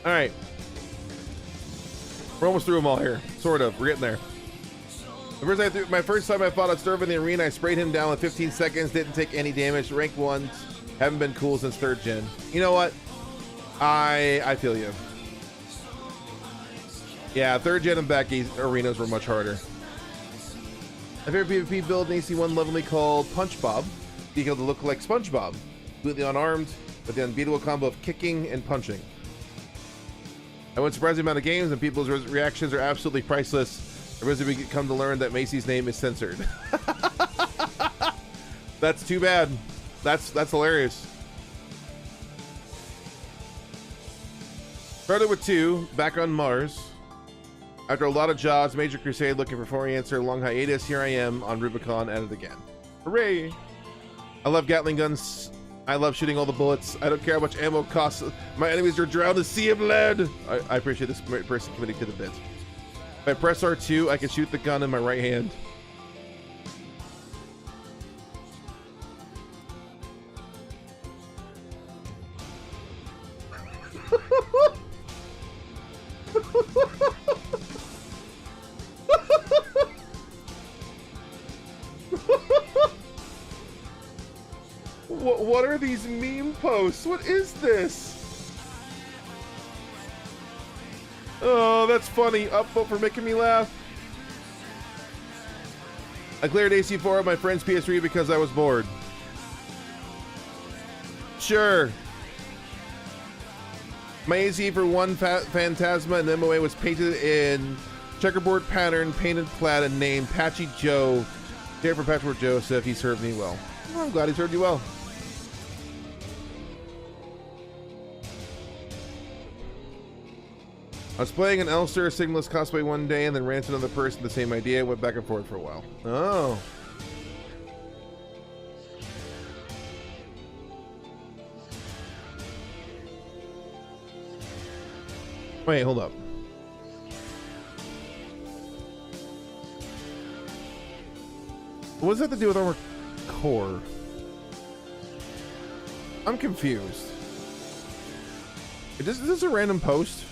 All right. We're almost through them all here. Sort of. We're getting there. My first time I fought a Sturv in the arena, I sprayed him down in 15 seconds. Didn't take any damage. Rank 1s haven't been cool since 3rd gen. You know what? I feel you. Yeah, 3rd gen and back arenas were much harder. My favorite PvP build in AC1 lovingly called Punch Bob. Detailed to look like SpongeBob. Completely unarmed, with the unbeatable combo of kicking and punching. I went surprising amount of games, and people's reactions are absolutely priceless. Eventually we come to learn that Macy's name is censored. That's too bad. That's hilarious. Started with 2, back on Mars. After a lot of jobs, major crusade looking for foreign answer, long hiatus, here I am on Rubicon at it again. Hooray! I love Gatling guns. I love shooting all the bullets. I don't care how much ammo costs. My enemies are drowned in a sea of lead. I appreciate this person committing to the bit. If I press R2, I can shoot the gun in my right hand. What are these meme posts? What is this? Oh, that's funny. Upvote for making me laugh. I cleared AC4 on my friend's PS3 because I was bored. Sure. My AC for one Phantasma and MOA was painted in checkerboard pattern, painted plaid, and named Patchy Joe. There for Patchwork Joseph. He served me well. Oh, I'm glad he served you well. I was playing an Elster Sigmalist cosplay one day and then ran into another person the same idea. Went back and forth for a while. Oh. Wait, hold up. What does that have to do with Armored Core? I'm confused. Is this a random post?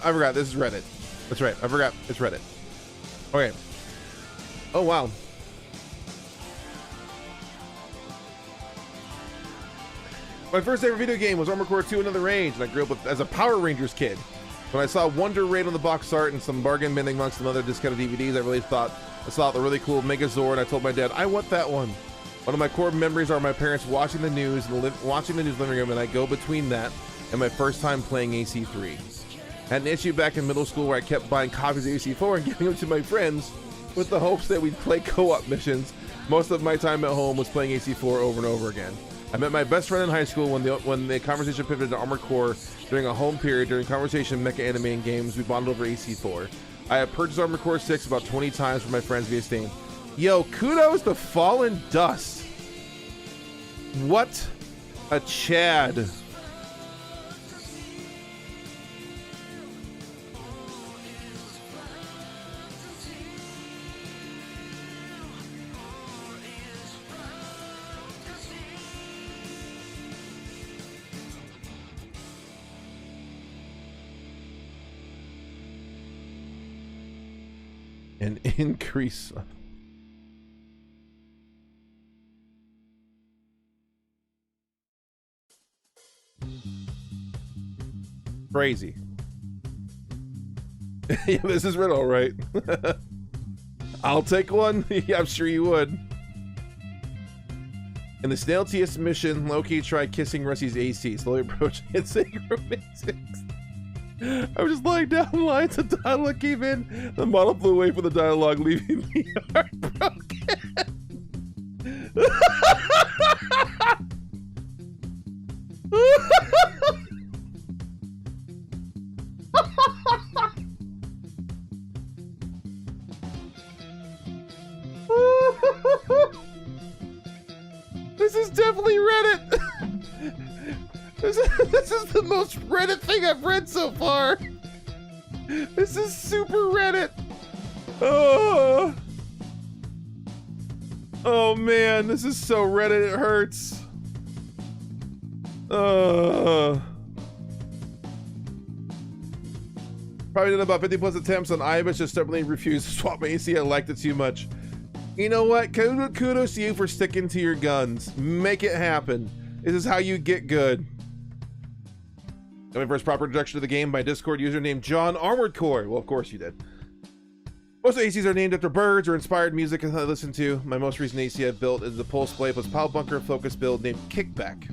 I forgot, this is Reddit. That's right, I forgot, it's Reddit. Okay. Oh, wow. My first ever video game was Armored Core 2 Another Range, and I grew up as a Power Rangers kid. When I saw Wonder Raid on the box art and some bargain binning amongst some other discounted DVDs, I saw the really cool Megazord, and I told my dad, I want that one. One of my core memories are my parents watching the news living room, and I go between that and my first time playing AC3. Had an issue back in middle school where I kept buying copies of AC4 and giving them to my friends with the hopes that we'd play co-op missions. Most of my time at home was playing AC4 over and over again. I met my best friend in high school when the conversation pivoted to Armored Core during a home period. During conversation, mecha anime and games, we bonded over AC4. I have purchased Armored Core 6 about 20 times for my friends via Steam. Yo, kudos to Fallen Dust. What a Chad. An increase. Crazy. Yeah, this is Riddle, right? I'll take one. Yeah, I'm sure you would. In the Snail TS mission, Loki tried kissing Rusty's AC, slowly approaching and saying romantic. I was just lying down, lines of dialogue came in. The model flew away from the dialogue, leaving me heartbroken. This is definitely Reddit. This is the most Reddit thing I've read so far. This is super Reddit. Oh. Oh man, this is so Reddit, it hurts. Probably done about 50 plus attempts on IBIS, just stubbornly refused to swap my AC. I liked it too much. You know what? Kudos to you for sticking to your guns. Make it happen. This is how you get good. Got my first proper introduction to the game by Discord user named John Armored Core. Well, of course you did. Most ACs are named after birds or inspired music I listen to. My most recent AC I've built is the Pulse Play plus Pile Bunker focus build named Kickback.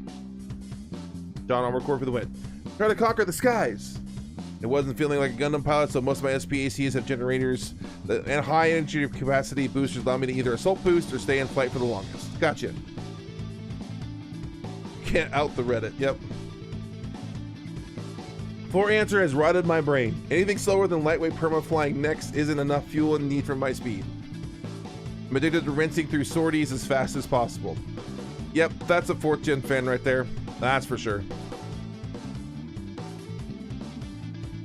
John Armored Core for the win. Try to conquer the skies. It wasn't feeling like a Gundam pilot, so most of my SPACs have generators and high energy capacity boosters allow me to either assault boost or stay in flight for the longest. Gotcha. Can't out the Reddit. Yep. 4 answer has rotted my brain. Anything slower than lightweight perma flying next isn't enough fuel and need for my speed. I'm addicted to rinsing through sorties as fast as possible. Yep, that's a 4th gen fan right there. That's for sure.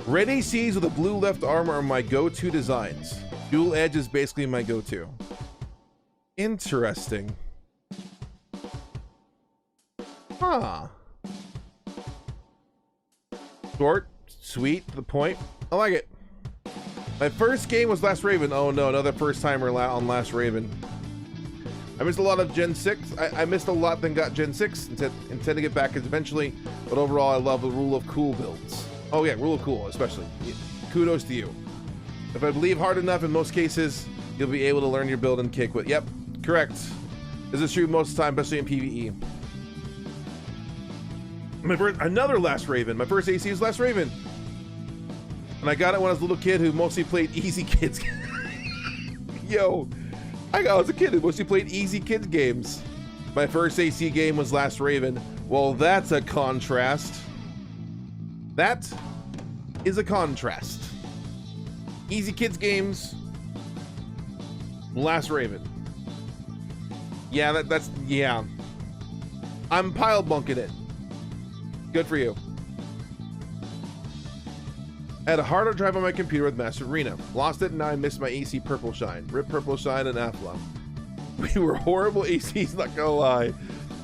Red ACs with a blue left arm are my go-to designs. Dual edge is basically my go-to. Interesting. Huh. Short, sweet, to the point. I like it. My first game was Last Raven. Oh no, another first timer on Last Raven. I missed a lot of Gen 6. I missed a lot, then got Gen 6. Intend to get back eventually, but overall I love the rule of cool builds. Oh yeah, rule of cool, especially. Kudos to you. If I believe hard enough, in most cases, you'll be able to learn your build and kick with. Yep, correct. This is true most of the time, especially in PvE. Another Last Raven. My first AC was Last Raven. And I got it when I was a little kid who mostly played easy kids. Yo, I was a kid who mostly played easy kids games. My first AC game was Last Raven. Well, that's a contrast. That is a contrast. Easy kids games, Last Raven. Yeah, yeah. I'm pile bunking it. Good for you. I had a harder drive on my computer with Master Arena. Lost it and now I missed my AC Purple Shine. Rip Purple Shine and Afla. We were horrible ACs, not gonna lie.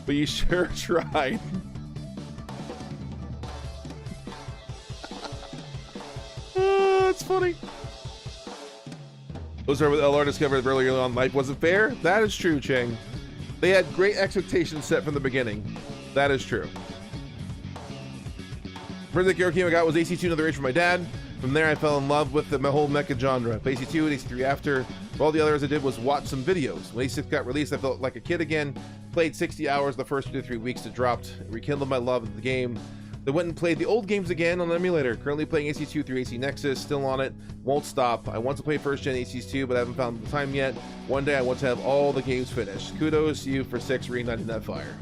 But you sure tried. That's funny. Those are what LR discovered earlier on. Life wasn't fair. That is true, Cheng. They had great expectations set from the beginning. That is true. First hero game I got was AC2 Another Age from my dad. From there I fell in love with the whole mecha genre. AC2 and AC3 after. All the others I did was watch some videos. When AC6 got released I felt like a kid again. Played 60 hours the first 2 to 3 weeks it dropped. It rekindled my love of the game. Then went and played the old games again on an emulator. Currently playing AC2 through AC Nexus. Still on it. Won't stop. I want to play first gen ACs2 but I haven't found the time yet. One day I want to have all the games finished. Kudos to you for 6 reigniting that fire.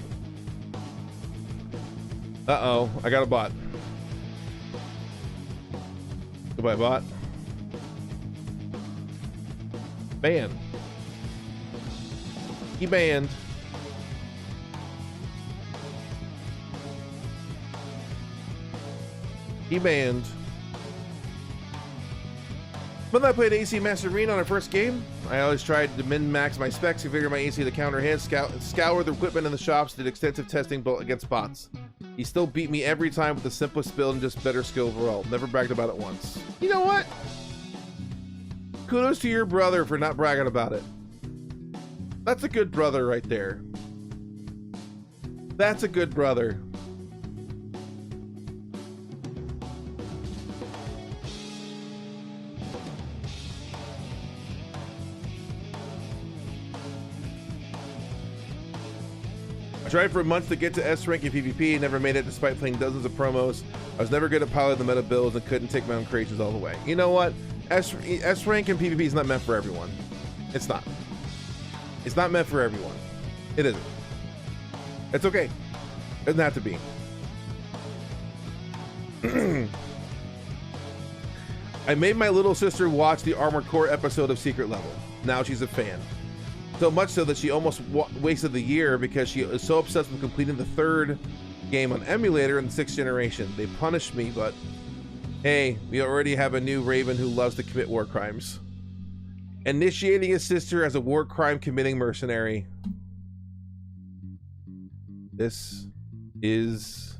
Uh-oh. I got a bot. Goodbye, bot. Banned. He banned. He banned. When I played AC Master Arena on our first game, I always tried to min-max my specs, configure my AC to counter his, scour the equipment in the shops, did extensive testing against bots. He still beat me every time with the simplest build and just better skill overall. Never bragged about it once. You know what? Kudos to your brother for not bragging about it. That's a good brother right there. That's a good brother. I tried for months to get to S rank in PvP, never made it despite playing dozens of promos. I was never good at piloting the meta builds and couldn't take my own creations all the way. You know what? S rank in PvP is not meant for everyone. It's not. It's not meant for everyone. It isn't. It's okay. It doesn't have to be. I made my little sister watch the Armored Core episode of Secret Level. Now she's a fan. So much so that she almost wasted the year because she is so obsessed with completing the 3rd game on emulator in the 6th generation. They punished me, but hey, we already have a new Raven who loves to commit war crimes. Initiating his sister as a war crime committing mercenary. This is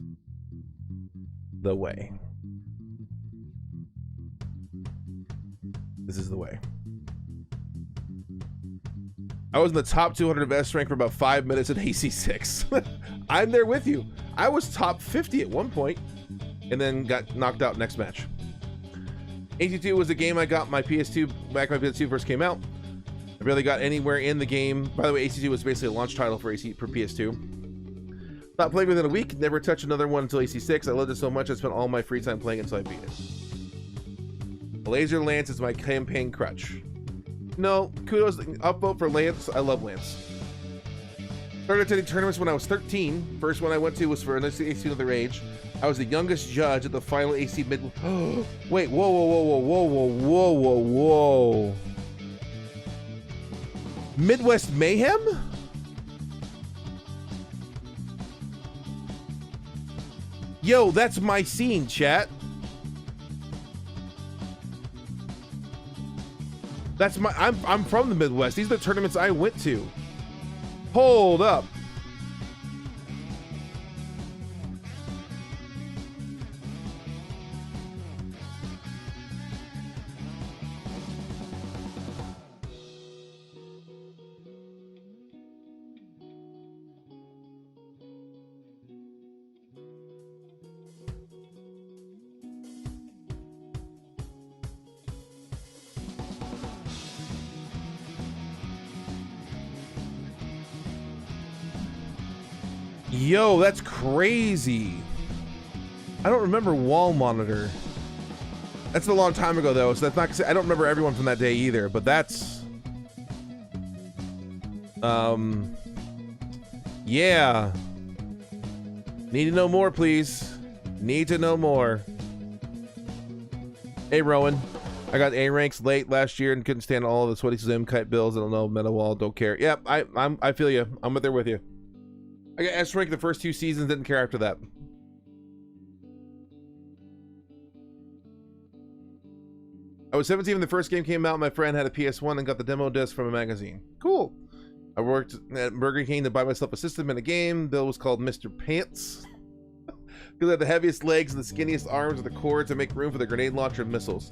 the way. This is the way. I was in the top 200 of S rank for about 5 minutes at AC6. I'm there with you. I was top 50 at one point and then got knocked out next match. AC2 was a game I got my PS2 back when my PS2 first came out. I barely got anywhere in the game. By the way, AC2 was basically a launch title for PS2. Stopped playing within a week, never touched another one until AC6. I loved it so much I spent all my free time playing until I beat it. Laser Lance is my campaign crutch. No, kudos, upvote for Lance. I love Lance. Started attending tournaments when I was 13. First one I went to was for an AC Another Age. I was the youngest judge at the final AC mid. Wait, whoa, whoa, whoa, whoa, whoa, whoa, whoa, whoa. Midwest Mayhem? Yo, that's my scene, chat. That's my, I'm from the Midwest. These are the tournaments I went to. Hold up. Yo, that's crazy. I don't remember Wall Monitor. That's a long time ago though, so that's not, I don't remember everyone from that day either, but that's yeah. Need to know more, please. Need to know more. Hey Rowan, I got A ranks late last year and couldn't stand all of the sweaty Zim kite bills. I don't know, meta wall, don't care. Yep, I feel you. I'm there with you. I got S rank the first 2 seasons, didn't care after that. I was 17 when the first game came out. My friend had a PS1 and got the demo disc from a magazine. Cool. I worked at Burger King to buy myself a system and a game. Bill was called Mr. Pants. Because I had the heaviest legs and the skinniest arms with the cord to make room for the grenade launcher and missiles.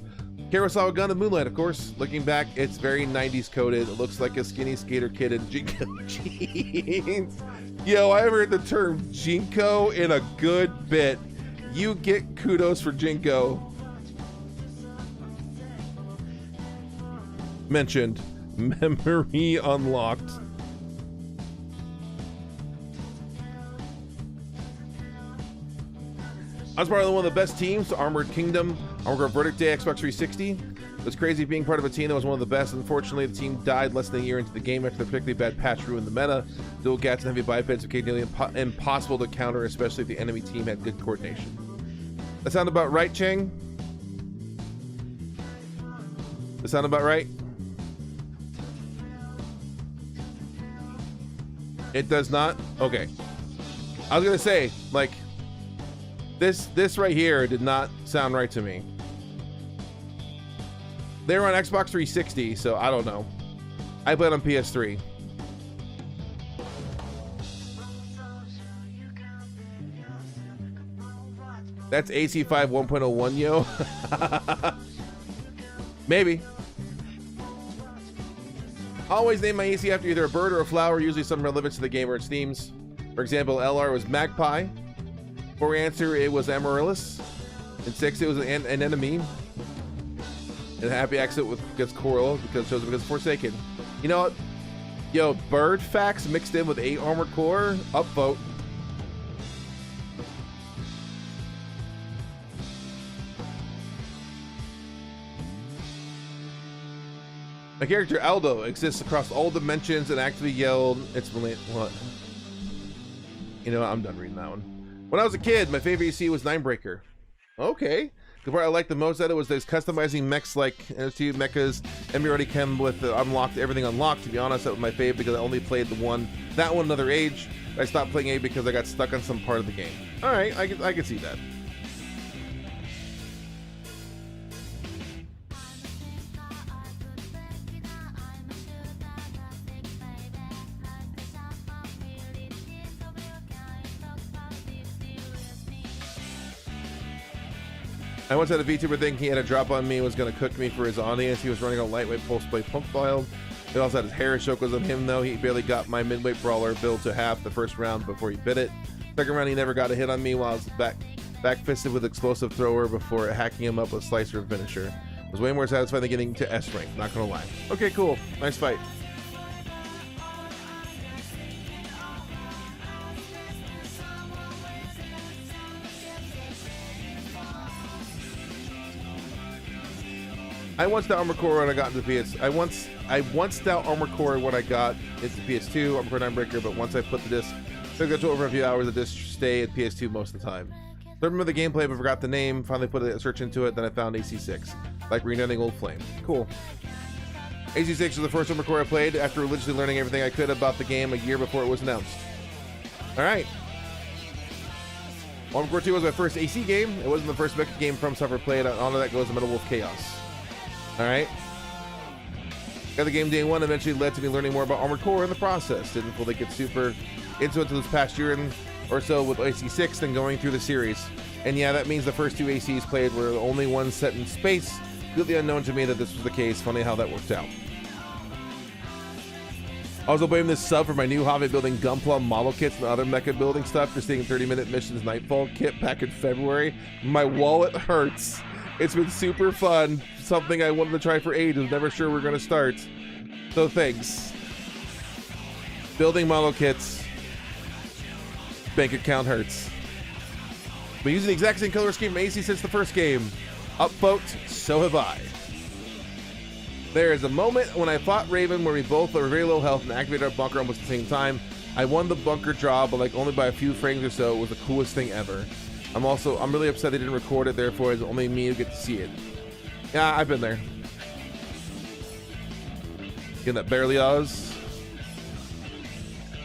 Kurosawa gun and Moonlight, of course. Looking back, it's very 90s coded. It looks like a skinny skater kid in Jinko jeans. Yo, I haven't heard the term Jinko in a good bit. You get kudos for Jinko. Mentioned. Memory unlocked. I was part of one of the best teams, Armored Kingdom, Armored Verdict Day, Xbox 360. It was crazy being part of a team that was one of the best. Unfortunately, the team died less than a year into the game after the particularly bad patch ruined the meta. Dual gats and heavy bipeds became nearly impossible to counter, especially if the enemy team had good coordination. That sound about right, Chang? That sound about right? It does not? Okay. I was gonna say, like, this right here did not sound right to me. They were on Xbox 360, so I don't know. I played on PS3. That's AC5 1.01, yo. Maybe. Always name my AC after either a bird or a flower, usually some relevance to the game or its themes. For example, LR was Magpie. For answer, it was Amaryllis. In 6, it was an enemy. And happy exit with against Coral because chosen because Forsaken. You know what? Yo, bird facts mixed in with 8 armored core. Upvote. My character Aldo exists across all dimensions and actively yelled, "It's what?" You know, I'm done reading that one. When I was a kid, my favorite EC was Ninebreaker. Okay. The part I liked the most at it was those customizing mechs like NFT mechas, and we already came with the unlocked, everything unlocked. To be honest, that was my favorite because I only played that one, Another Age. I stopped playing A because I got stuck on some part of the game. All right, I can see that. I once had a VTuber think he had a drop on me, was going to cook me for his audience. He was running a lightweight pulse play pump build. It also had his hair chokos on him, though. He barely got my midweight brawler build to half the first round before he bit it. Second round, he never got a hit on me while I was back fisted with explosive thrower before hacking him up with slicer and finisher. It was way more satisfying than getting to S rank, not gonna lie. Okay, cool. Nice fight. I once out Armor Core when I got into PS. I once out Armor Core when I got into PS2 Armor Core 9 Breaker, but once I put the disc, took it to over a few hours. The disc stay at PS2 most of the time. So I remember the gameplay, but forgot the name. Finally put a search into it, then I found AC6, like renoting Old Flame. Cool. AC6 was the first Armor Core I played after religiously learning everything I could about the game a year before it was announced. All right. Armor Core 2 was my first AC game. It wasn't the first mecha game from Suffer played. On to that goes the Metal Wolf Chaos. All right. Got the game day one, eventually led to me learning more about Armored Core in the process. Didn't fully get super into it until this past year or so with AC6, then going through the series. And yeah, that means the first two ACs played were the only ones set in space. Completely unknown to me that this was the case. Funny how that worked out. Also blame this sub for my new hobby building Gunpla model kits and other mecha building stuff. Just seeing 30-minute missions Nightfall kit back in February. My wallet hurts. It's been super fun. Something I wanted to try for ages. Never sure we're gonna start. So thanks. Building model kits. Bank account hurts. But using the exact same color scheme from AC since the first game. Upvote, so have I. There is a moment when I fought Raven where we both were very low health and activated our bunker almost at the same time. I won the bunker job, but like only by a few frames or so. It was the coolest thing ever. I'm really upset they didn't record it, therefore it's only me who get to see it. Yeah, I've been there. Getting that barely Oz.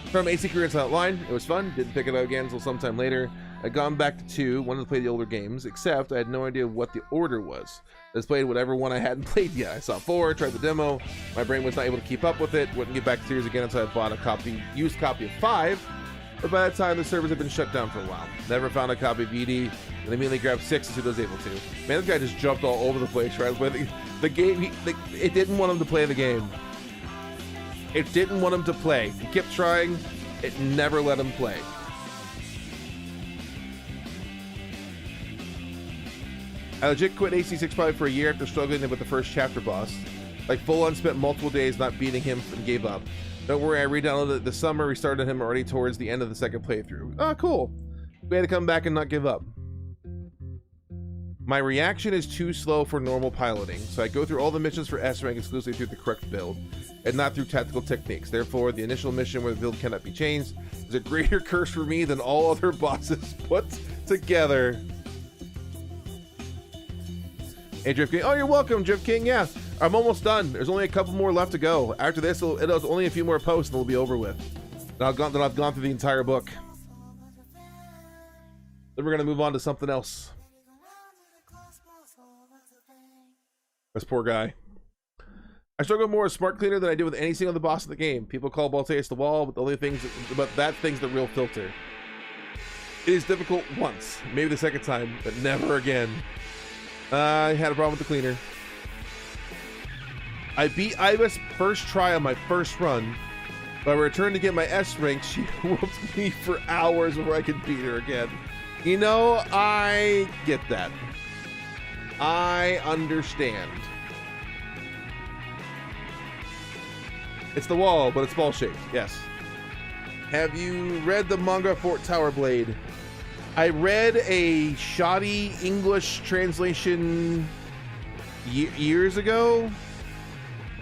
From AC Career Silent Line, it was fun. Didn't pick it up again until sometime later. I'd gone back to 2, wanted to play the older games, except I had no idea what the order was. I just played whatever one I hadn't played yet. I saw 4, tried the demo. My brain was not able to keep up with it. Wouldn't get back to series again until I bought a used copy of 5. But by that time, the servers had been shut down for a while. Never found a copy of ED, and immediately grabbed 6 as soon as I was able to. Man, this guy just jumped all over the place, right? The game, it didn't want him to play the game. It didn't want him to play. He kept trying. It never let him play. I legit quit AC6 probably for a year after struggling with the first chapter boss. Like full on spent multiple days not beating him and gave up. Don't worry, I re-downloaded it this summer, restarted him already towards the end of the second playthrough. Oh, cool. We had to come back and not give up. My reaction is too slow for normal piloting, so I go through all the missions for S rank exclusively through the correct build, and not through tactical techniques. Therefore, the initial mission where the build cannot be changed is a greater curse for me than all other bosses put together. Hey, Drift King. Oh, you're welcome, Drift King. Yeah, I'm almost done. There's only a couple more left to go. After this, it'll only a few more posts and it'll be over with. Then I've gone through the entire book. Then we're gonna move on to something else. This poor guy. I struggle more with Smart Cleaner than I did with any single other boss in the game. People call Balteus the wall, but that thing's the real filter. It is difficult once, maybe the second time, but never again. I had a problem with the cleaner. I beat Ibis first try on my first run, but I returned to get my S rank. She whooped me for hours before I could beat her again. You know, I get that. I understand. It's the wall, but it's ball-shaped. Yes. Have you read the manga Fort Tower Blade? I read a shoddy English translation years ago.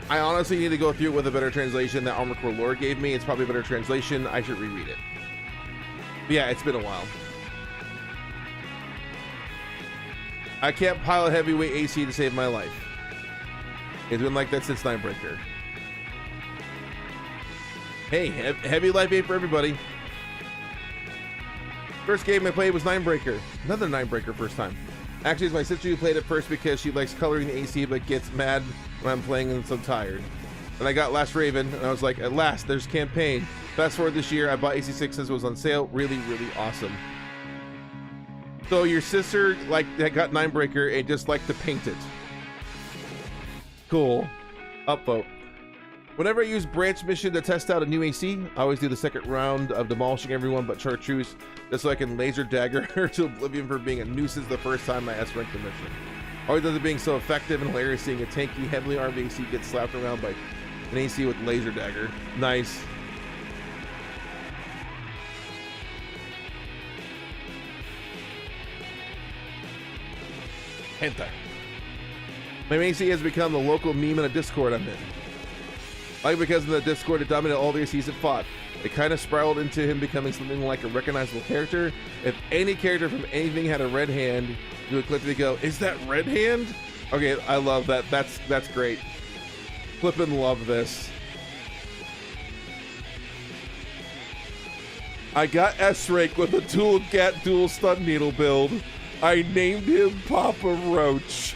I honestly need to go through it with a better translation that Armor Core Lore gave me. It's probably a better translation. I should reread it. But yeah, it's been a while. I can't pilot heavyweight AC to save my life. It's been like that since Ninebreaker. Hey, heavy life ain't for everybody. First game I played was Ninebreaker. Another Ninebreaker first time. Actually, it's my sister who played it first because she likes coloring the AC but gets mad when I'm playing and so tired. And I got Last Raven and I was like, at last, there's campaign. Fast forward this year, I bought AC6 since it was on sale. Really, really awesome. So your sister that got Ninebreaker and just liked to paint it. Cool. Upvote. Whenever I use branch mission to test out a new AC, I always do the second round of demolishing everyone but Chartreuse, just so I can laser dagger her to oblivion for being a nuisance the first time I S rank the mission. Always does it being so effective and hilarious seeing a tanky, heavily armed AC get slapped around by an AC with laser dagger. Nice. Hentai. My AC has become the local meme in a Discord I'm in. Like because in the Discord it dominated all the ACs it fought. It kind of spiraled into him becoming something like a recognizable character. If any character from anything had a red hand, you would click to go, is that red hand? Okay, I love that. That's great. Flippin' love this. I got S-Rank with a dual stun needle build. I named him Papa Roach.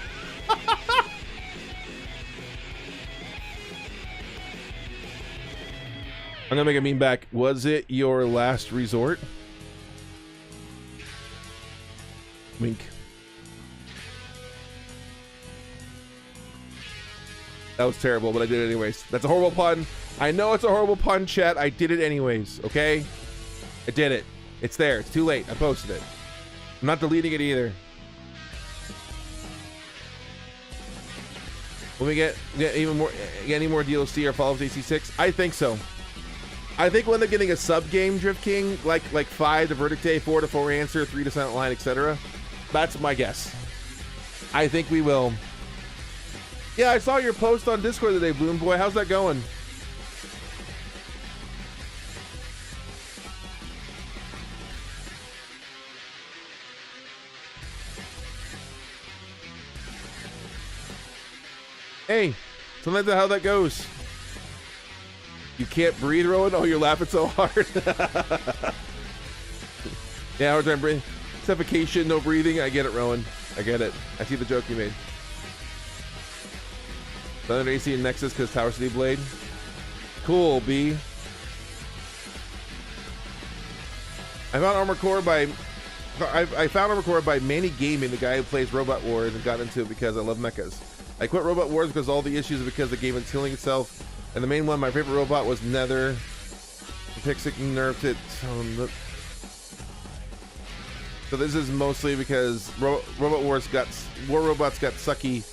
I'm gonna make a meme back. Was it your last resort? Wink. That was terrible, but I did it anyways. That's a horrible pun. I know it's a horrible pun, chat. I did it anyways, okay? I did it. It's there. It's too late. I posted it. I'm not deleting it either. Will we get any more DLC or follow-ups AC6? I think so. I think when they're getting a sub-game Drift King, like 5 to Verdict Day, 4 to 4 Answer, 3 to Silent Line, etc. That's my guess. I think we will. Yeah, I saw your post on Discord today, Bloom Boy. How's that going? Hey, sometimes that's how that goes. You can't breathe, Rowan? Oh, you're laughing so hard. Yeah, hard time breathing. Suffocation, no breathing. I get it, Rowan. I get it. I see the joke you made. Thunder AC and Nexus because Tower City Blade. Cool, B. I found Armor Core by Manny Gaming, the guy who plays Robot Wars, and got into it because I love mechas. I quit Robot Wars because all the issues are because the game is killing itself. And the main one, my favorite robot, was Nether. Pixie nerfed it. So this is mostly because Robot Wars War Robots got sucky,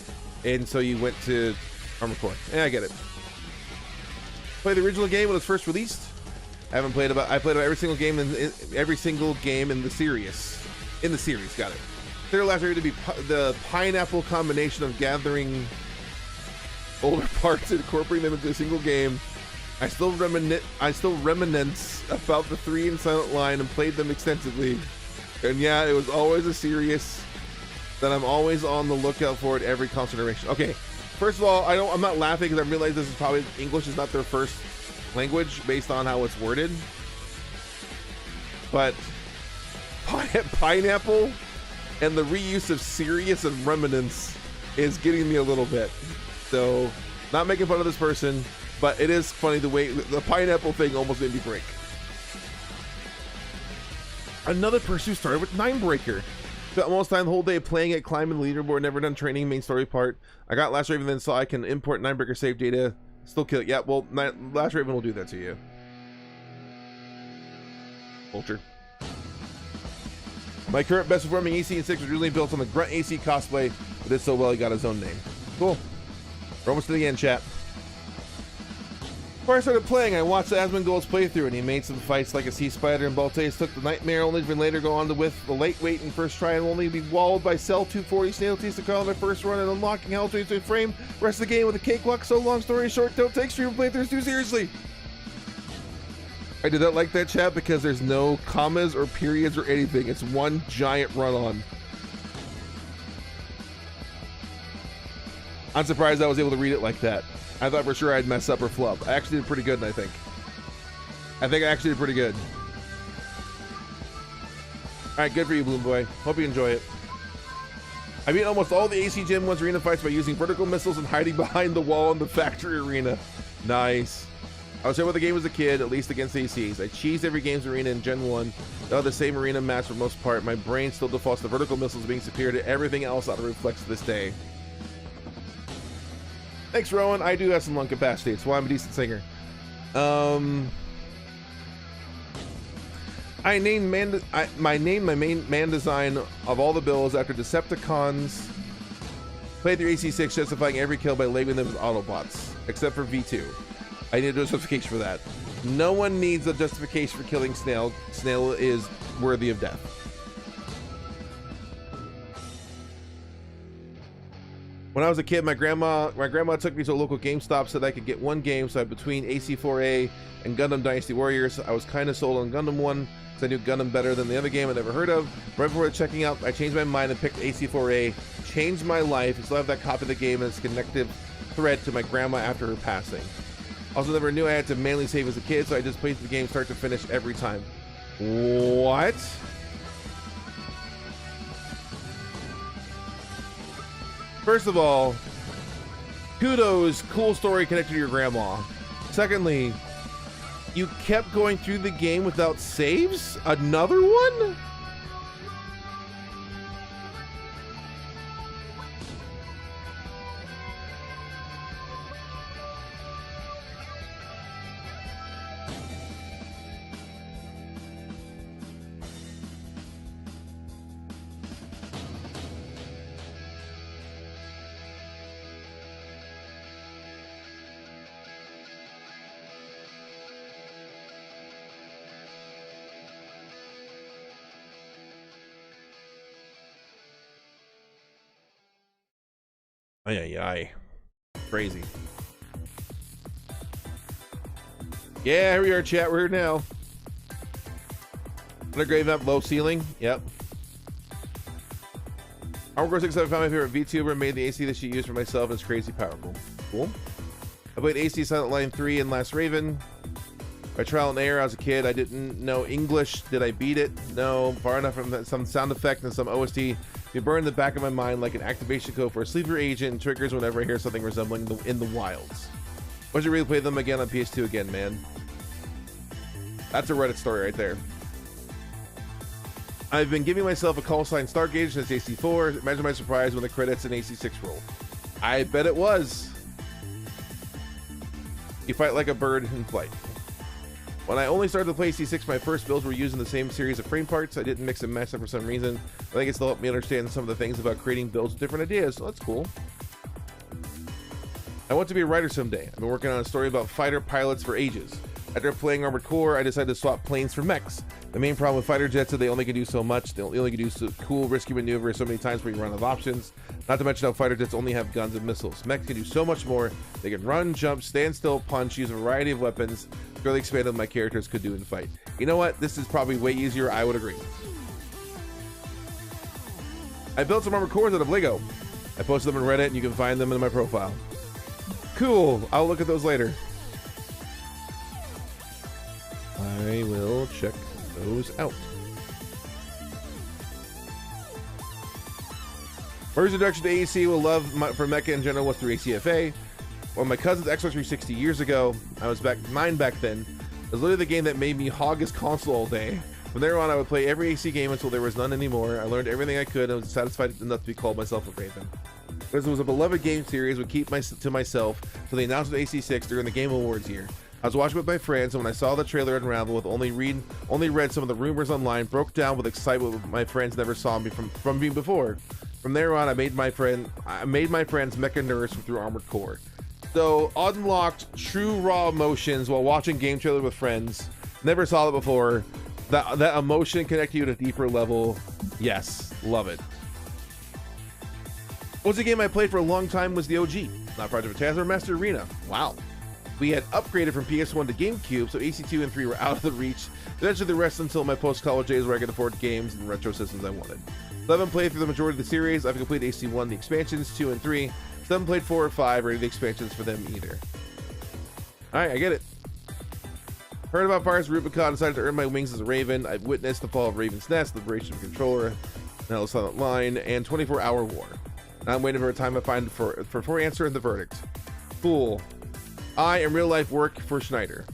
and so you went to Armor Core. Yeah, I get it. Play the original game when it was first released. I played about every single game in the series. Got it. Their last area to be the pineapple combination of gathering older parts and incorporating them into a single game. I still reminisce about the 3 in Silent Line and played them extensively. And yeah, it was always a serious that I'm always on the lookout for it every consideration. Okay, first of all, I'm not laughing because I realize this is probably English is not their first language based on how it's worded. But pineapple and the reuse of serious and reminiscence is getting me a little bit. So, not making fun of this person, but it is funny the way the pineapple thing almost made me break. Another person who started with Ninebreaker. Spent almost time the whole day playing it, climbing the leaderboard, never done training, main story part. I got Last Raven, then saw I can import Ninebreaker save data. Still kill it. Yeah, well, Last Raven will do that to you. Vulture. My current best performing AC in 6 was originally built on the Grunt AC cosplay, but did so well he got his own name. Cool. We're almost to the end, chat. Before I started playing, I watched Asmongold's playthrough, and he made some fights like a sea spider, and Baltes took the nightmare, only to later go on to with the lightweight and first try and only be walled by Cell 240 Snailteeth to call my first run and unlocking Hell to a frame. Rest of the game with a cakewalk, so long story short, don't take stream playthroughs too seriously. I did not like that, chat, because there's no commas or periods or anything. It's one giant run-on. I'm surprised I was able to read it like that. I thought for sure I'd mess up or flub. I actually did pretty good, I think. I actually did pretty good. right, good for you, Bloom Boy. Hope you enjoy it. I beat almost all the AC Gen 1's arena fights by using vertical missiles and hiding behind the wall in the factory arena. Nice. I was here with the game as a kid, at least against ACs. I cheesed every game's arena in Gen 1. They all the same arena match for the most part. My brain still defaults to vertical missiles being superior to everything else out of reflex to this day. Thanks, Rowan. I do have some lung capacity. It's why I'm a decent singer. I named my main man design of all the builds after Decepticons. Played through AC6, justifying every kill by labeling them as Autobots, except for V2. I need a justification for that. No one needs a justification for killing Snail. Snail is worthy of death. When I was a kid, my grandma took me to a local GameStop so that I could get one game. So between AC4A and Gundam Dynasty Warriors, I was kind of sold on Gundam 1 because I knew Gundam better than the other game I'd never heard of. Right before checking out, I changed my mind and picked AC4A. Changed my life. I still have that copy of the game as a connective thread to my grandma after her passing. Also never knew I had to manually save as a kid, so I just played the game start to finish every time. What? First of all, kudos, cool story connected to your grandma. Secondly, you kept going through the game without saves? Another one? Ay, ay, ay. Crazy. Yeah, here we are, chat. We're here now. Undergrave map, low ceiling. Yep. Armor Core 6 I found my favorite VTuber, made the AC that she used for myself, and it's crazy powerful. Cool. I played AC Silent Line 3 and Last Raven. By trial and error, I was a kid. I didn't know English. Did I beat it? No. Far enough from some sound effect and some OST. It burned in the back of my mind like an activation code for a sleeper agent and triggers whenever I hear something resembling In the Wilds. Why should replay them again on PS2 again, man? That's a Reddit story right there. I've been giving myself a call sign Stargate since AC4. Imagine my surprise when the credits in AC6 rolled. I bet it was. You fight like a bird in flight. When I only started to play AC6, my first builds were using the same series of frame parts. I didn't mix and match them for some reason. I think it still helped me understand some of the things about creating builds with different ideas, so that's cool. I want to be a writer someday. I've been working on a story about fighter pilots for ages. After playing Armored Core, I decided to swap planes for mechs. The main problem with fighter jets is they only can do so much. They only can do so cool, risky maneuvers so many times where you run out of options. Not to mention how fighter jets only have guns and missiles. Mechs can do so much more. They can run, jump, stand still, punch, use a variety of weapons. Really expanded what my characters could do in the fight. You know what? This is probably way easier. I would agree. I built some Armored Cores out of Lego. I posted them on Reddit and you can find them in my profile. Cool. I'll look at those later. I will check those out. First introduction to AC will love for mecha in general was through ACFA. Well, my cousin's Xbox 360 years ago, I was nine back then. It was literally the game that made me hog his console all day. From there on, I would play every AC game until there was none anymore. I learned everything I could and was satisfied enough to be called myself a Raven. Because it was a beloved game series, would keep to myself till they announced AC6 during the Game Awards year. I was watching with my friends, and when I saw the trailer unravel with only read some of the rumors online, broke down with excitement my friends never saw me from me before. From there on, I made my friends mecha nerds through Armored Core. So unlocked true raw emotions while watching game trailer with friends. Never saw it before. That emotion connected you at a deeper level. Yes, love it. What's a game I played for a long time was the OG, not Project Bataza or Master Arena. Wow. We had upgraded from PS1 to GameCube, so AC2 and 3 were out of the reach. Eventually the rest until my post-college days where I could afford games and retro systems I wanted. So I haven't played through the majority of the series. I've completed AC1, the expansions, 2 and 3. So I haven't played 4 or 5 or any of the expansions for them either. Alright, I get it. Heard about Fire's Rubicon, decided to earn my wings as a Raven. I've witnessed the fall of Raven's Nest, the liberation of Controller, Now Silent Line, and 24-Hour War. Now I'm waiting for a time to find for answer in the verdict. Cool. I in real life work for Schneider.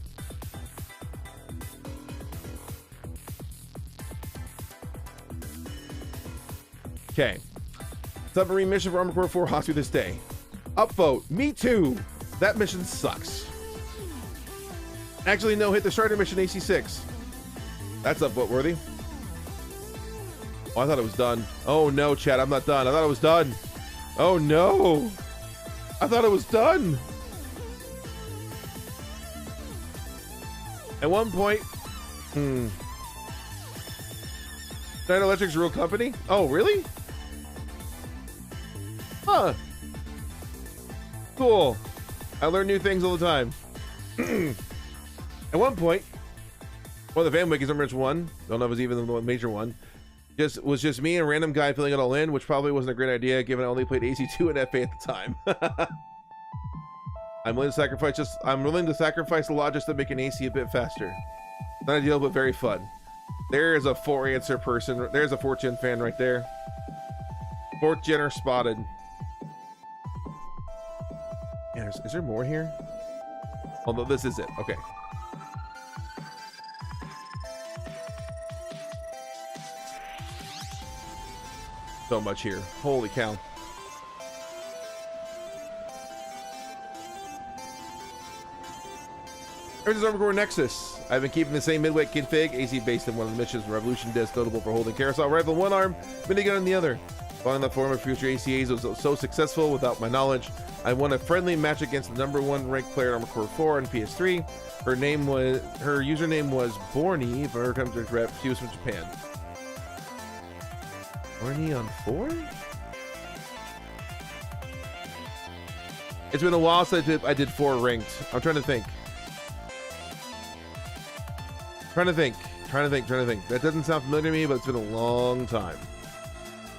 Okay. Submarine mission for Armored Core 4 haunts me this day. Upvote. Me too. That mission sucks. Actually, no, hit the Strider mission AC6. That's upvote worthy. Oh, I thought it was done. Oh no, chat, I'm not done. I thought it was done. Oh no. I thought it was done. At one point, Schneider Electric's a real company? Oh, really? Huh. Cool. I learn new things all the time. At one point, one of the Van Wikis, number 1, don't know if it was even the major one, was just me and a random guy filling it all in, which probably wasn't a great idea given I only played AC2 and FA at the time. I'm willing to sacrifice a lot just to make an AC a bit faster. Not ideal, but very fun. There is a 4-answer person. There's a 4gen fan right there. 4th gener spotted. Yeah, is there more here? Although this is it. Okay. So much here. Holy cow. Here's Armored Core Nexus. I've been keeping the same midweight config, AC based in one of the missions, Revolution Disc, notable for holding carousel rifle in one arm, minigun in the other. Finding the form of future ACAs was so successful without my knowledge. I won a friendly match against the #1 ranked player in Armored Core 4 on PS3. Her username was Borny, but her country rep, she was from Japan. Borny on 4? It's been a while since I did 4 ranked. I'm trying to think. Trying to think. That doesn't sound familiar to me, but it's been a long time.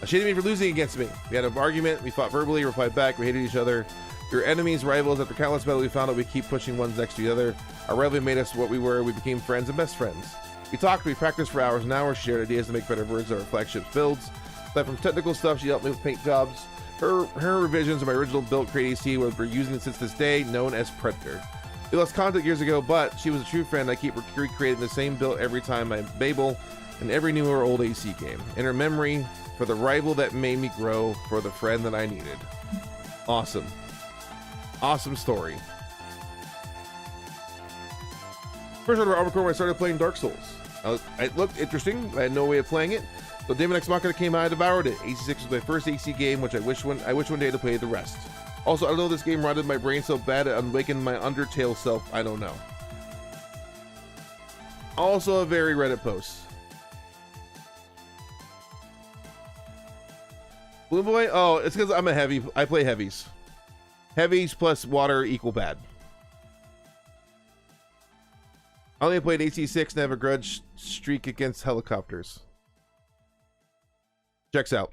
She hated me for losing against me. We had an argument, we fought verbally, replied back, we hated each other. We were enemies, rivals. After countless battles, we found out we keep pushing ones next to the other. Our rivalry made us what we were. We became friends and best friends. We talked, we practiced for hours and hours, shared ideas to make better versions of our flagship builds. Aside from technical stuff, she helped me with paint jobs. Her revisions of my original built Crate AC, we're using it since this day, known as Predator. We lost contact years ago, but she was a true friend. I keep recreating the same build every time I Babel in every new or old AC game. In her memory, for the rival that made me grow, for the friend that I needed. Awesome. Awesome story. First order of Armored Core when I started playing Dark Souls. It looked interesting. I had no way of playing it. So Demon X Machina came out, I devoured it. AC6 was my first AC game, which I wish one day to play the rest. Also, I don't know, this game rotted my brain so bad it awakened my Undertale self. I don't know. Also a very Reddit post. Blue Boy? Oh, it's because I'm a heavy. I play heavies. Heavies plus water equal bad. I only played AC6 and have a grudge streak against helicopters. Checks out.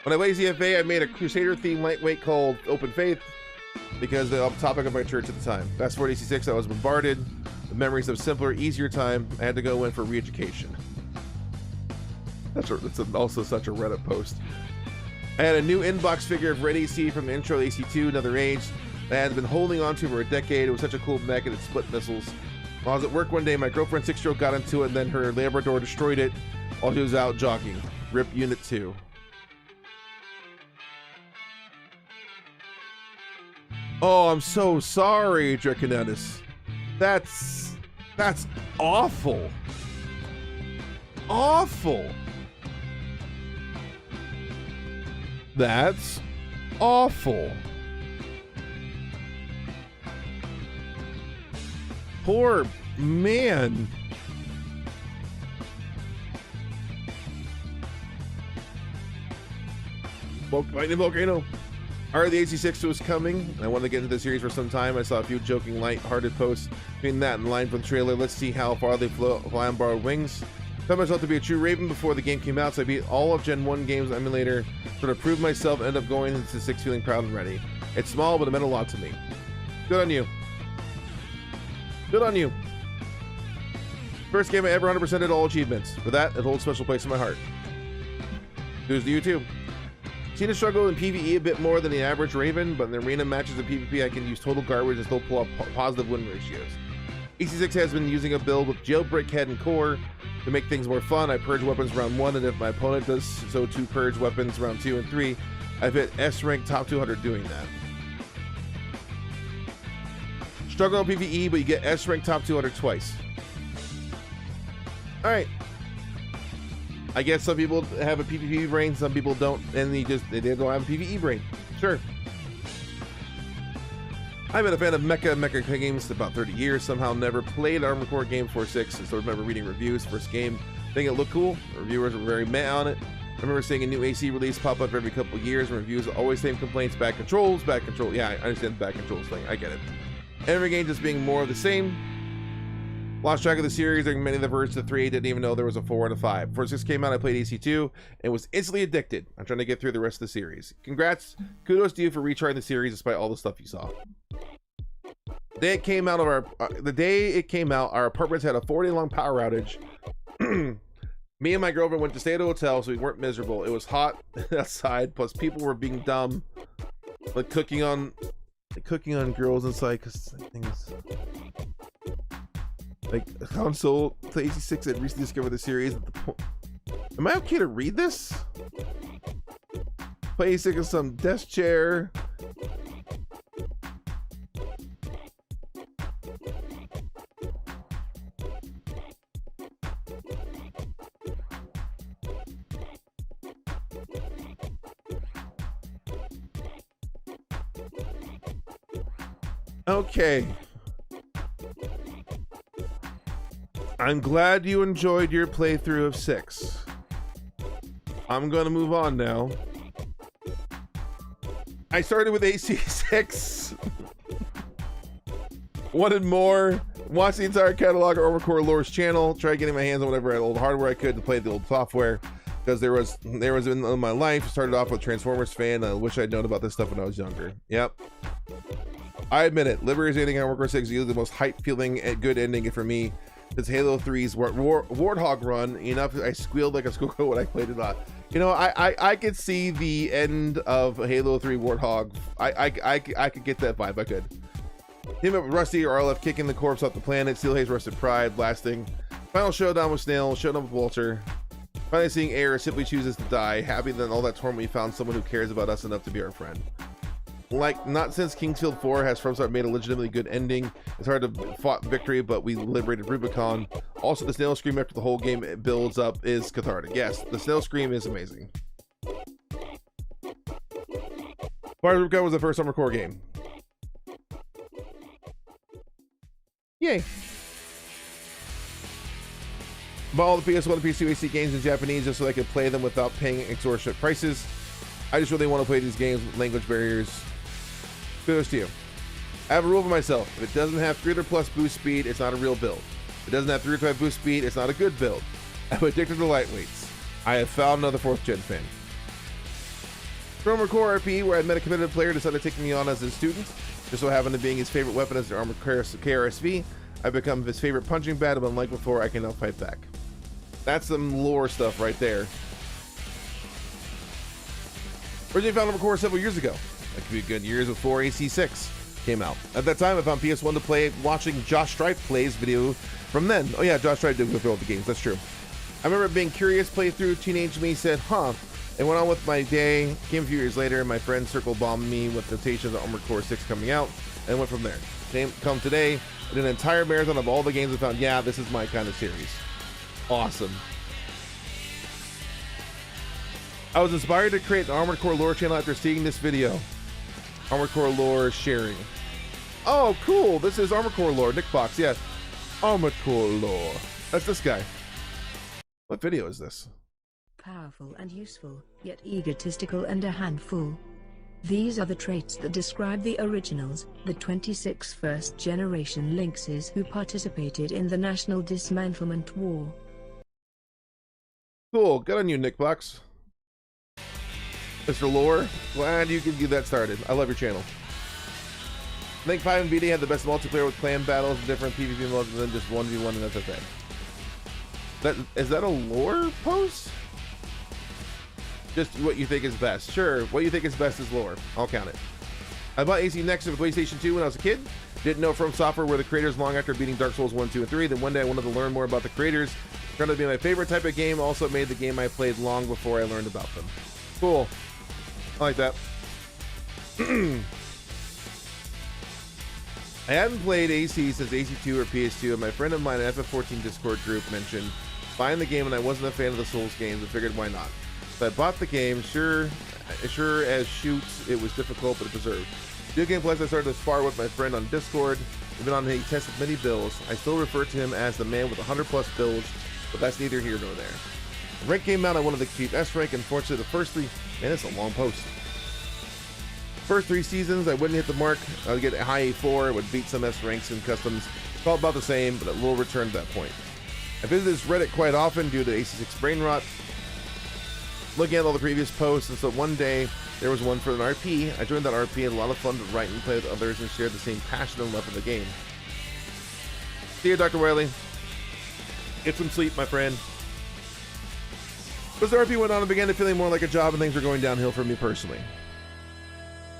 When I played CFA, I made a Crusader themed lightweight called Open Faith because the topic of my church at the time. Fast forward AC6, I was bombarded with memories of simpler, easier time. I had to go in for re-education. That's also such a Reddit post. I had a new inbox figure of Red AC from the intro to AC2, Another Age, that I had been holding on to for a decade. It was such a cool mech and it split missiles. While I was at work one day, my girlfriend 6-year-old got into it and then her Labrador destroyed it while she was out jogging. RIP Unit 2. Oh, I'm so sorry, Draconatus. That's awful. Awful. That's awful. Poor man. Volcano. I heard the AC6 was coming. I wanted to get into the series for some time. I saw a few joking, light-hearted posts between that and line from the trailer. Let's see how far they fly on borrowed wings. I found myself to be a true Raven before the game came out, so I beat all of Gen 1 games emulator, sort of proved myself, and ended up going into 6 feeling proud and ready. It's small, but it meant a lot to me. Good on you. Good on you. First game I ever 100%ed all achievements. For that, it holds a special place in my heart. Here's to you too. Seen a struggle in PvE a bit more than the average Raven, but in the arena matches and PvP I can use total garbage and still pull up positive win ratios. EC6 has been using a build with jailbreak head and core to make things more fun. I purge weapons round 1, and if my opponent does so to purge weapons round 2 and 3, I've hit S rank top 200 doing that. Struggle on PvE, but you get S rank top 200 twice. Alright. I guess some people have a PvP brain, some people don't, and they don't have a PvE brain. Sure. I've been a fan of mecha games about 30 years. Somehow never played an Armored Core game 4.6, and so I remember reading reviews. First game, thinking it looked cool. Reviewers were very meh on it. I remember seeing a new AC release pop up every couple of years, and reviews always same complaints: bad controls, bad control. Yeah, I understand the bad controls thing. I get it. Every game just being more of the same. Lost track of the series during many of the versions of 3. Didn't even know there was a 4 and a 5. Before 6 came out, I played AC2 and was instantly addicted. I'm trying to get through the rest of the series. Congrats. Kudos to you for retrying the series despite all the stuff you saw. The day it came out, our apartments had a 40-day long power outage. Me and my girlfriend went to stay at a hotel, so we weren't miserable. It was hot outside, plus people were being dumb, like cooking on girls inside, because things like console play AC6 had recently discovered the series. Am I okay to read this? Play AC6 in some desk chair. Okay. I'm glad you enjoyed your playthrough of 6. I'm gonna move on now. I started with AC6. Wanted more. Watched the entire catalog of Armored Core Lore's channel. Tried getting my hands on whatever old hardware I could to play the old software. Because there was in my life. Started off with Transformers fan. I wish I'd known about this stuff when I was younger. Yep. I admit it. Liberating Armored Core 6 is usually the most hype feeling and good ending for me. Since Halo 3's Warthog run, I squealed like a schoolgirl when I played it a lot. I could see the end of Halo 3 Warthog. I could get that vibe. I could. Him up with Rusty or RLF kicking the corpse off the planet. Steel Haze Rusted Pride blasting. Final showdown with Snail. Showdown with Walter. Finally seeing Air simply chooses to die. Happy that in all that torment we found someone who cares about us enough to be our friend. Like, not since Kingsfield 4 has FromSoft made a legitimately good ending. It's hard to fought victory, but we liberated Rubicon. Also, the Snail Scream after the whole game builds up is cathartic. Yes, the Snail Scream is amazing. Fire Rubicon was the first Armored Core game. Yay. Bought all the PS1 and PS2 AC games in Japanese just so I could play them without paying exorbitant prices. I just really want to play these games with language barriers. Kudos to you. I have a rule for myself. If it doesn't have 300 plus boost speed, it's not a real build. If it doesn't have 305 boost speed, it's not a good build. I'm addicted to lightweights. I have found another 4th gen fan. From Armored Core RP, where I met a competitive player, decided to take me on as a student. Just so happened to being his favorite weapon as the Armored KRSV. I've become his favorite punching bag, and unlike before, I can now fight back. That's some lore stuff right there. Originally found Armored Core several years ago. That could be good years before AC6 came out. At that time, I found PS1 to play watching Josh Stripe plays video from then. Oh yeah, Josh Stripe did go all the games, that's true. I remember being curious, playthrough, teenage me said, huh, and went on with my day. Came a few years later, my friend circle bombed me with notations of Armored Core 6 coming out, and went from there. Come today, I did an entire marathon of all the games I found. Yeah, this is my kind of series. Awesome. I was inspired to create an Armored Core Lore channel after seeing this video. Armored Core Lore sharing. Oh, cool. This is Armored Core Lore. Nick Fox, yes. Armored Core Lore. That's this guy. What video is this? Powerful and useful, yet egotistical and a handful. These are the traits that describe the originals, the 26 first-generation Lynxes who participated in the National Dismantlement War. Cool. Good on you, Nick Fox. Mr. Lore, glad you could get that started. I love your channel. I think 5 and VD had the best multiplayer with clan battles and different PvP modes than just 1v1 and FFA. Is that a lore post? Just what you think is best. Sure, what you think is best is lore. I'll count it. I bought AC Next for PlayStation 2 when I was a kid. Didn't know From Software were the creators long after beating Dark Souls 1, 2, and 3. Then one day I wanted to learn more about the creators. Turned out to be my favorite type of game. Also made the game I played long before I learned about them. Cool. I like that. I haven't played AC since AC2 or PS2, and my friend of mine in FF14 Discord group mentioned buying the game, and I wasn't a fan of the Souls games, but figured why not. So I bought the game. Sure as shoots, it was difficult, but it deserved. Video Game Plus, I started to spar with my friend on Discord. Even on he tested many builds. I still refer to him as the man with 100+ builds, but that's neither here nor there. When rank came out, I wanted to keep S rank. Unfortunately, the first 3, man, it's a long post. First 3 seasons, I wouldn't hit the mark. I would get a high A4, would beat some S ranks and customs. It's all about the same, but it will return to that point. I visit this Reddit quite often due to AC6 brain rot, looking at all the previous posts, and so one day there was one for an RP. I joined that RP, had a lot of fun to write and play with others, and shared the same passion and love for the game. See you, Dr. Wiley. Get some sleep, my friend. As the RP went on, I began to feeling more like a job, and things were going downhill for me personally.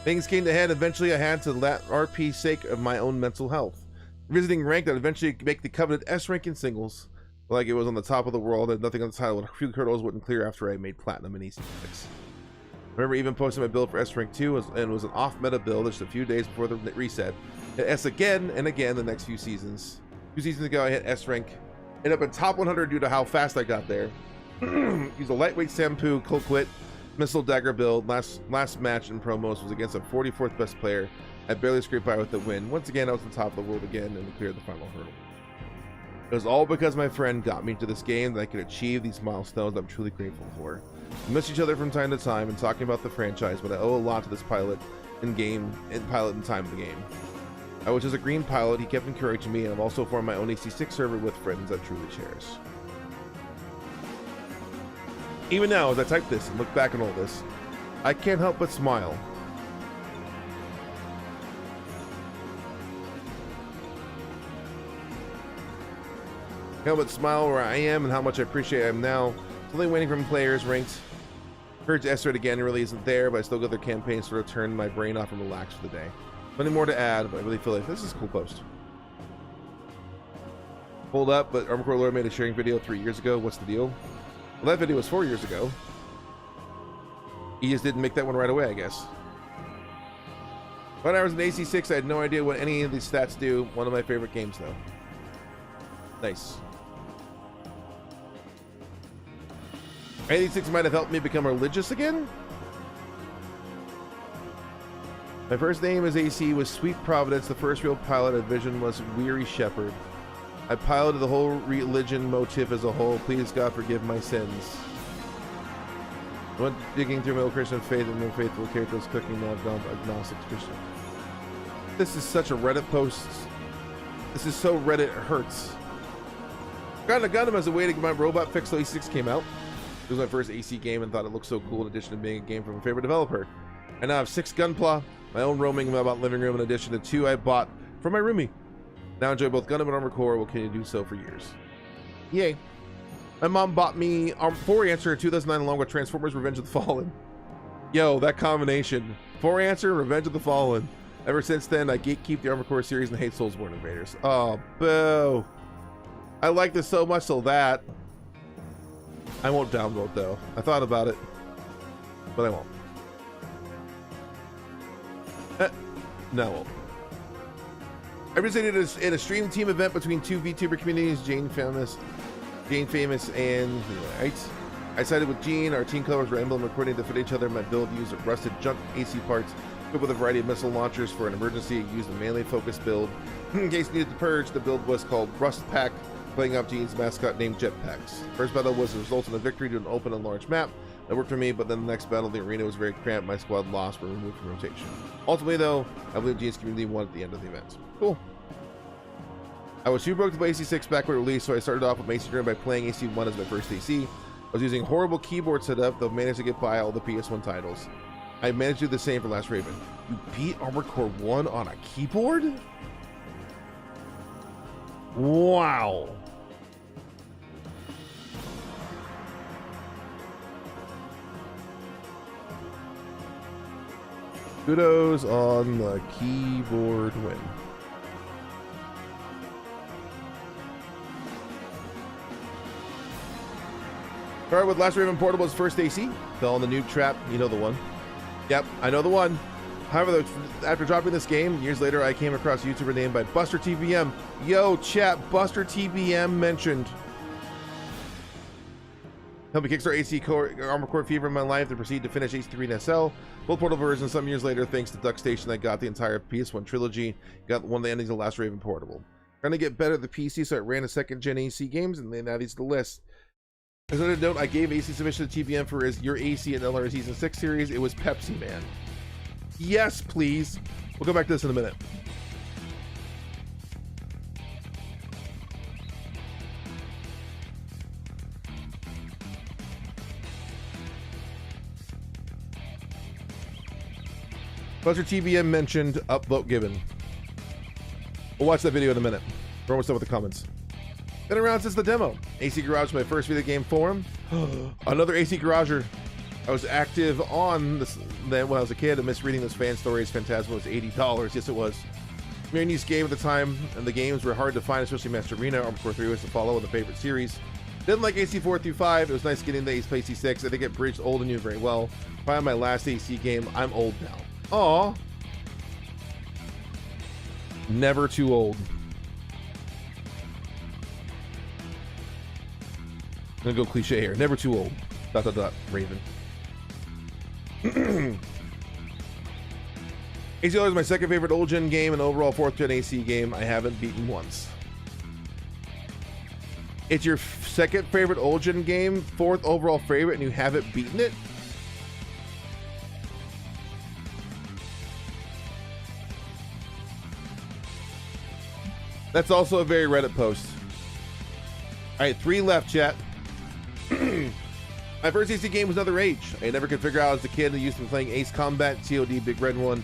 Things came to head. Eventually, I had to let RP sake of my own mental health. Visiting rank that eventually make the coveted S rank in singles, like it was on the top of the world, and nothing on the title, and a few hurdles wouldn't clear after I made platinum in AC6. I remember even posting my build for S rank 2, and it was an off-meta build just a few days before the reset. Hit S again and again the next few seasons. 2 seasons ago, I hit S rank, ended up in top 100 due to how fast I got there. Used a lightweight Sampu, cold quit, missile dagger build. Last match in promos was against a 44th best player. I barely scraped by with the win. Once again, I was on top of the world again and cleared the final hurdle. It was all because my friend got me into this game that I could achieve these milestones I'm truly grateful for. We miss each other from time to time and talking about the franchise, but I owe a lot to this pilot in time of the game. I was just a green pilot. He kept encouraging me, and I've also formed my own AC6 server with friends that truly cherish. Even now, as I type this and look back on all this, I can't help but smile. Can't help but smile where I am and how much I appreciate I am now. It's only waiting for players ranked. Courage to S-Rate again really isn't there, but I still go their campaigns to turn my brain off and relax for the day. Plenty more to add, but I really feel like this is a cool post. Hold up, but Armor Core Lord made a sharing video 3 years ago. What's the deal? Well, that video was 4 years ago. He just didn't make that one right away, I guess. When I was in AC6, I had no idea what any of these stats do. One of my favorite games, though. Nice. AC6 might have helped me become religious again. My first name as AC was Sweet Providence. The first real pilot of Vision was Weary Shepherd. I piloted the whole religion motif as a whole. Please God forgive my sins. I went digging through my old Christian faith and my faithful characters cooking now I've gone agnostic Christian. This is such a Reddit post. This is so Reddit hurts. Got a Gundam as a way to get my robot fixed. AC6 came out. It was my first AC game and thought it looked so cool in addition to being a game from a favorite developer. I now have 6 Gunpla, my own roaming about living room in addition to 2 I bought from my roomie. Now enjoy both Gundam and Armor Core. Will continue to do so for years. Yay. My mom bought me 4 Answer 2009 along with Transformers Revenge of the Fallen. Yo, that combination. 4 Answer, Revenge of the Fallen. Ever since then, I gatekeep the Armor Core series and hate Soulsborne Invaders. Oh, boo. I like this so much, so that. I won't downvote though. I thought about it, but I won't. No, I won't. I participated in a stream team event between 2 VTuber communities, Jane Famous and right. I sided with Gene. Our team colors were emblem according to fit each other. My build used rusted junk AC parts, equipped with a variety of missile launchers for an emergency. I used a melee focused build. In case needed to purge, the build was called Rust Pack, playing up Gene's mascot named Jetpacks. First battle was the result in a victory to an open and large map. That worked for me, but then the next battle, the arena was very cramped. My squad lost, were removed from rotation. Ultimately, though, I believe Gene's community won at the end of the event. Cool. I was too broke to play AC6 back when it released, so I started off with AC Dream by playing AC1 as my first AC. I was using horrible keyboard setup, though managed to get by all the PS1 titles. I managed to do the same for Last Raven. You beat Armored Core 1 on a keyboard? Wow. Kudos on the keyboard win. Started with Last Raven Portable's first AC. Fell in the noob trap. You know the one. Yep, I know the one. However, after dropping this game, years later, I came across a YouTuber named by Buster TBM. Yo, chat, Buster TBM mentioned. Helped me kickstart AC Armored Core Fever in my life to proceed to finish AC3 and SL. Both portable versions. Some years later, thanks to Duck Station, I got the entire PS1 trilogy. Got one of the endings of Last Raven Portable. Trying to get better at the PC, so I ran a second gen AC games, and then add these to the list. As a note, I gave AC submission to TBM for your AC and LR Season 6 series. It was Pepsi Man. Yes, please. We'll go back to this in a minute. Buster TBM mentioned upvote given. We'll watch that video in a minute. We're almost done with the comments. Been around since the demo. AC Garage, my first video game forum. Another AC Garager. I was active on this then when I was a kid. I missed reading those fan stories. Phantasma was $80. Yes, it was. Very niche game at the time, and the games were hard to find, especially Master Arena. Armored Core 3 was the follow in the favorite series. Didn't like AC 4 through 5. It was nice getting the AC 6. I think it bridged old and new very well. Probably my last AC game. I'm old now. Aw. Never too old. I'm gonna go cliche here. Never too old. ... Raven. ACL is my second favorite old gen game and overall 4th gen AC game I haven't beaten once. It's your second favorite old gen game, 4th overall favorite, and you haven't beaten it? That's also a very Reddit post. All right, 3 left, chat. My first AC game was Another Age. I never could figure out as a kid. I used to be playing Ace Combat, COD, Big Red One.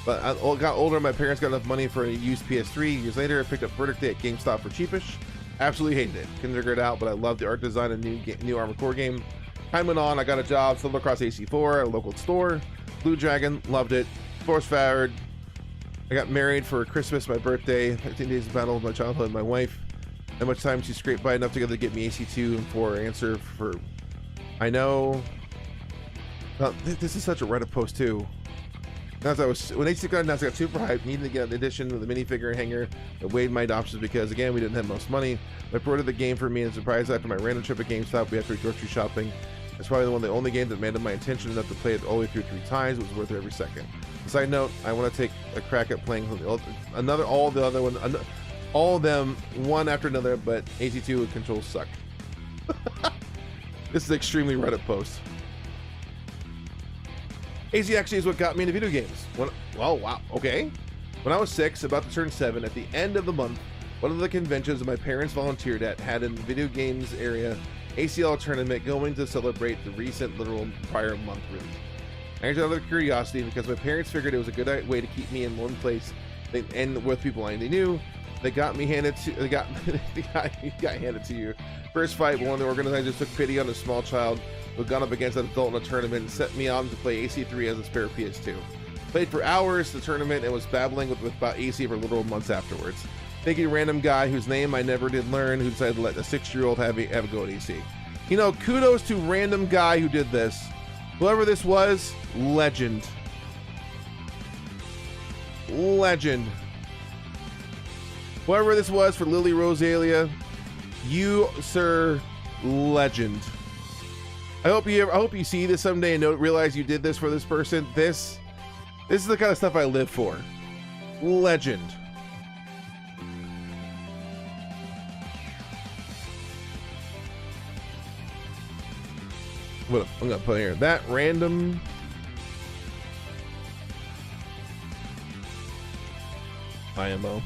But I got older, my parents got enough money for a used PS3. Years later, I picked up Verdict Day at GameStop for cheapish. Absolutely hated it. Couldn't figure it out, but I loved the art design of new Armored Core game. Time went on, I got a job, stumbled across AC4 at a local store. Blue Dragon, loved it. Force Forward. I got married for Christmas, my birthday. 13 days of battle with my childhood and my wife. Not much time to scrape by enough together to get me AC2 and 4 answer for... I know. This is such a Reddit post too. As I was, when AC got announced, I got super hyped. Needed to get an edition with a minifigure hanger. I weighed my options because, again, we didn't have most money. I ordered the game for me and surprised after my random trip at GameStop, we had to go grocery shopping. It's probably one of the only games that demanded my attention enough to play it all the way through 3 times. It was worth it every second. Side note, I want to take a crack at playing all of them one after another, but AC2 controls suck. This is extremely Reddit post. AC actually is what got me into video games. Oh, wow, okay. When I was 6, about to turn 7, at the end of the month, one of the conventions that my parents volunteered at had in the video games area ACL tournament going to celebrate the recent literal prior month release. I entered out of curiosity because my parents figured it was a good way to keep me in one place and with people I knew. They got handed to you. First fight, one of the organizers took pity on a small child who had gone up against an adult in a tournament and set me on to play AC3 as a spare PS2. Played for hours the tournament and was babbling with about AC for literal months afterwards. Thank you, random guy whose name I never did learn, who decided to let a 6-year-old have a go at AC. You know, kudos to random guy who did this. Whoever this was, legend. Legend. Whoever this was for Lily Rosalia, you, sir, legend. I hope you see this someday and realize you did this for this person. This is the kind of stuff I live for. Legend. What I'm gonna put here, that random IMO.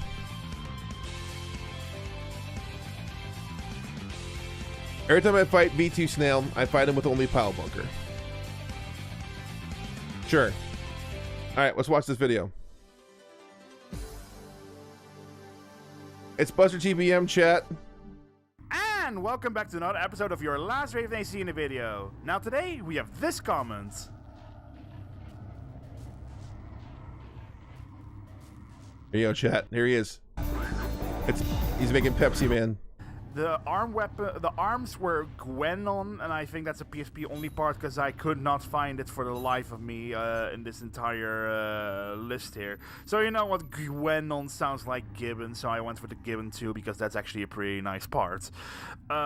Every time I fight V2 Snail, I fight him with only Pile Bunker. Sure. All right, let's watch this video. It's Buster TBM chat. And welcome back to another episode of your last Raven AC in the video. Now today we have this comment. Here you go, chat. Here he is. He's making Pepsi Man. The arms were Gwenon, and I think that's a PSP only part because I could not find it for the life of me in this entire list here. So you know what, Gwenon sounds like Gibbon, so I went for the Gibbon too because that's actually a pretty nice part. What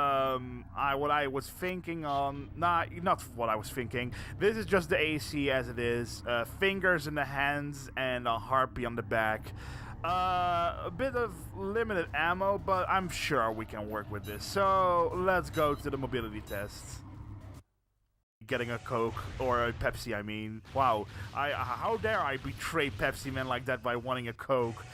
I was thinking on, not what I was thinking. This is just the AC as it is. Fingers in the hands and a harpy on the back. A bit of limited ammo, but I'm sure we can work with this. So let's go to the mobility test. Getting a Coke or a Pepsi, I mean. Wow, how dare I betray Pepsi Man like that by wanting a Coke?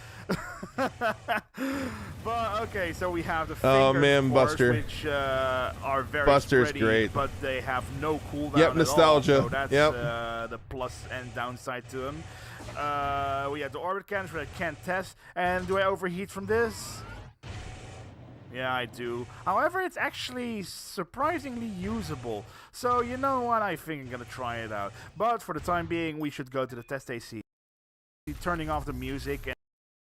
But okay, so we have the fingers, oh man, course, Buster, which are very Buster's spready, great, but they have no cooldown. Yep, at nostalgia. all, so that's yep. The plus and downside to them. We have the orbit cannons that I can't test. And do I overheat from this? Yeah, I do. However, it's actually surprisingly usable. So you know what? I think I'm gonna try it out. But for the time being, we should go to the test AC. Turning off the music and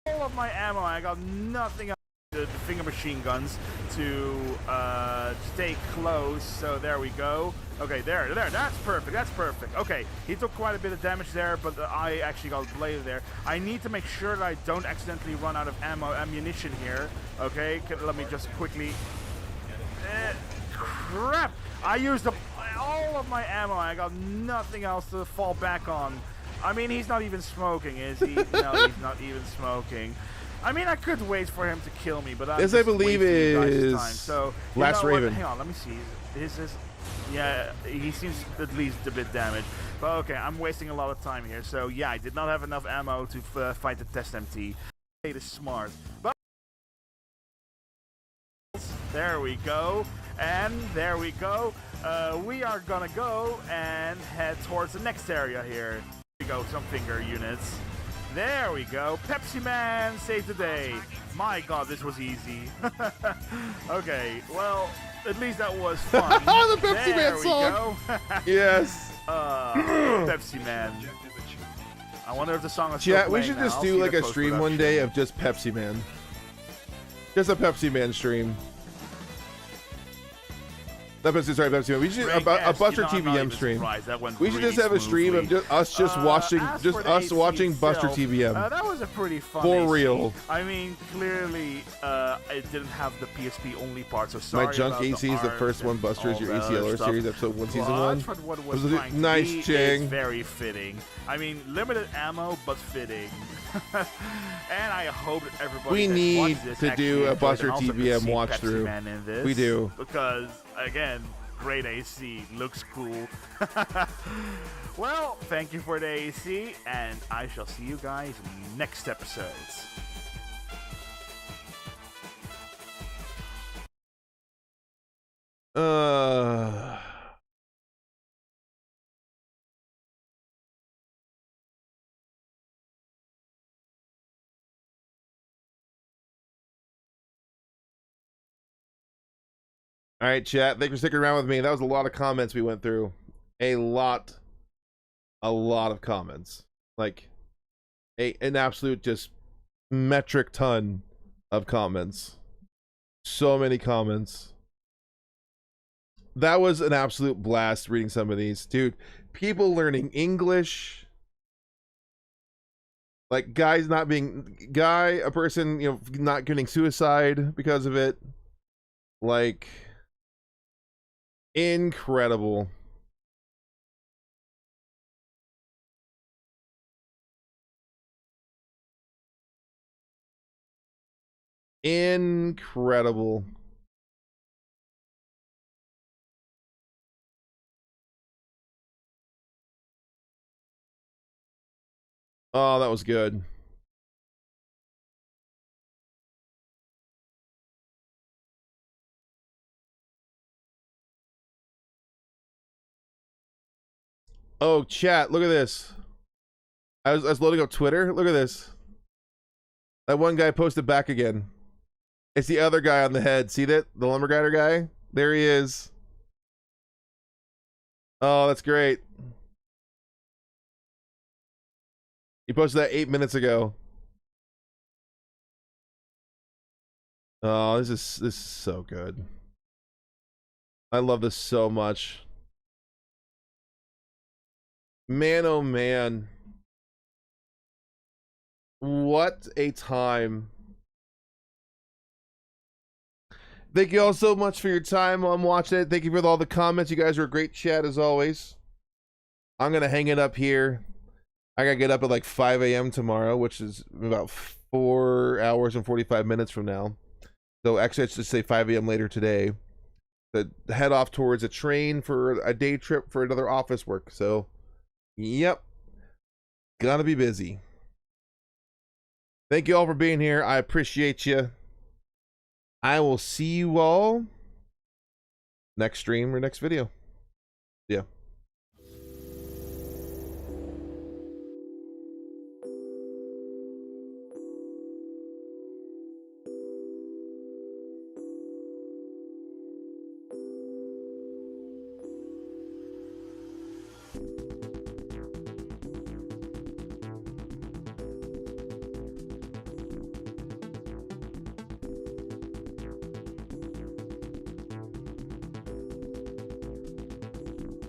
all of my ammo. I got nothing else. The finger machine guns to stay close. So there we go. Okay, there. That's perfect. Okay, he took quite a bit of damage there, but I actually got bladed there. I need to make sure that I don't accidentally run out of ammunition here. Okay, let me just quickly. Crap! I used up all of my ammo. I got nothing else to fall back on. I mean, he's not even smoking, is he? No, he's not even smoking. I mean, I could wait for him to kill me, but this I believe is time. So, Last Raven. Hang on, let me see. Yeah, he seems at least a bit damaged. But okay, I'm wasting a lot of time here. So yeah, I did not have enough ammo to fight the test MT. It is smart. But there we go, and there we go. We are gonna go and head towards the next area here. Here we go, some finger units. There we go. Pepsi Man saved the day. My god, this was easy. Okay, well, at least that was fun. The Pepsi Man song! Yes. Pepsi Man. I wonder if the song is still Chat, we playing should now. just I'll do see like the a stream one day of just Pepsi Man. Just a Pepsi Man stream. Sorry, Pepsi Man. We should a Buster TVM stream. We should just have a stream of just us watching Buster TVM. That was a pretty fun. For AC. real. I mean, clearly, it didn't have the PSP only part. So sorry. My junk about AC is the first one. Buster is your ACLR series, episode 1, season 1. What was trying nice to be ching. is very fitting. I mean, limited ammo, but fitting. And I hope that everybody We that need watches this to actually do a enjoyed Buster and also could TVM see watch Pepsi through. Man in this, We do. because again, great AC, looks cool. Well, thank you for the AC, and I shall see you guys in next episodes. All right, chat. Thanks for sticking around with me. That was a lot of comments we went through. A lot of comments. Like an absolute just metric ton of comments. So many comments. That was an absolute blast reading some of these. Dude, people learning English. Like a person, you know, not getting suicide because of it. Like, incredible. Incredible. Oh, that was good. Oh, chat, look at this. I was loading up Twitter. Look at this. That one guy posted back again. It's the other guy on the head. See that? The Lumberguider guy? There he is. Oh, that's great. He posted that 8 minutes ago. Oh, this is so good. I love this so much. Man, oh man. What a time. Thank you all so much for your time while I'm watching it. Thank you for all the comments. You guys are a great chat as always. I'm going to hang it up here. I got to get up at like 5 a.m. tomorrow, which is about 4 hours and 45 minutes from now. So actually, I should say 5 a.m. later today. To head off towards a train for a day trip for another office work. So, yep. Gonna be busy. Thank you all for being here. I appreciate you. I will see you all next stream or next video.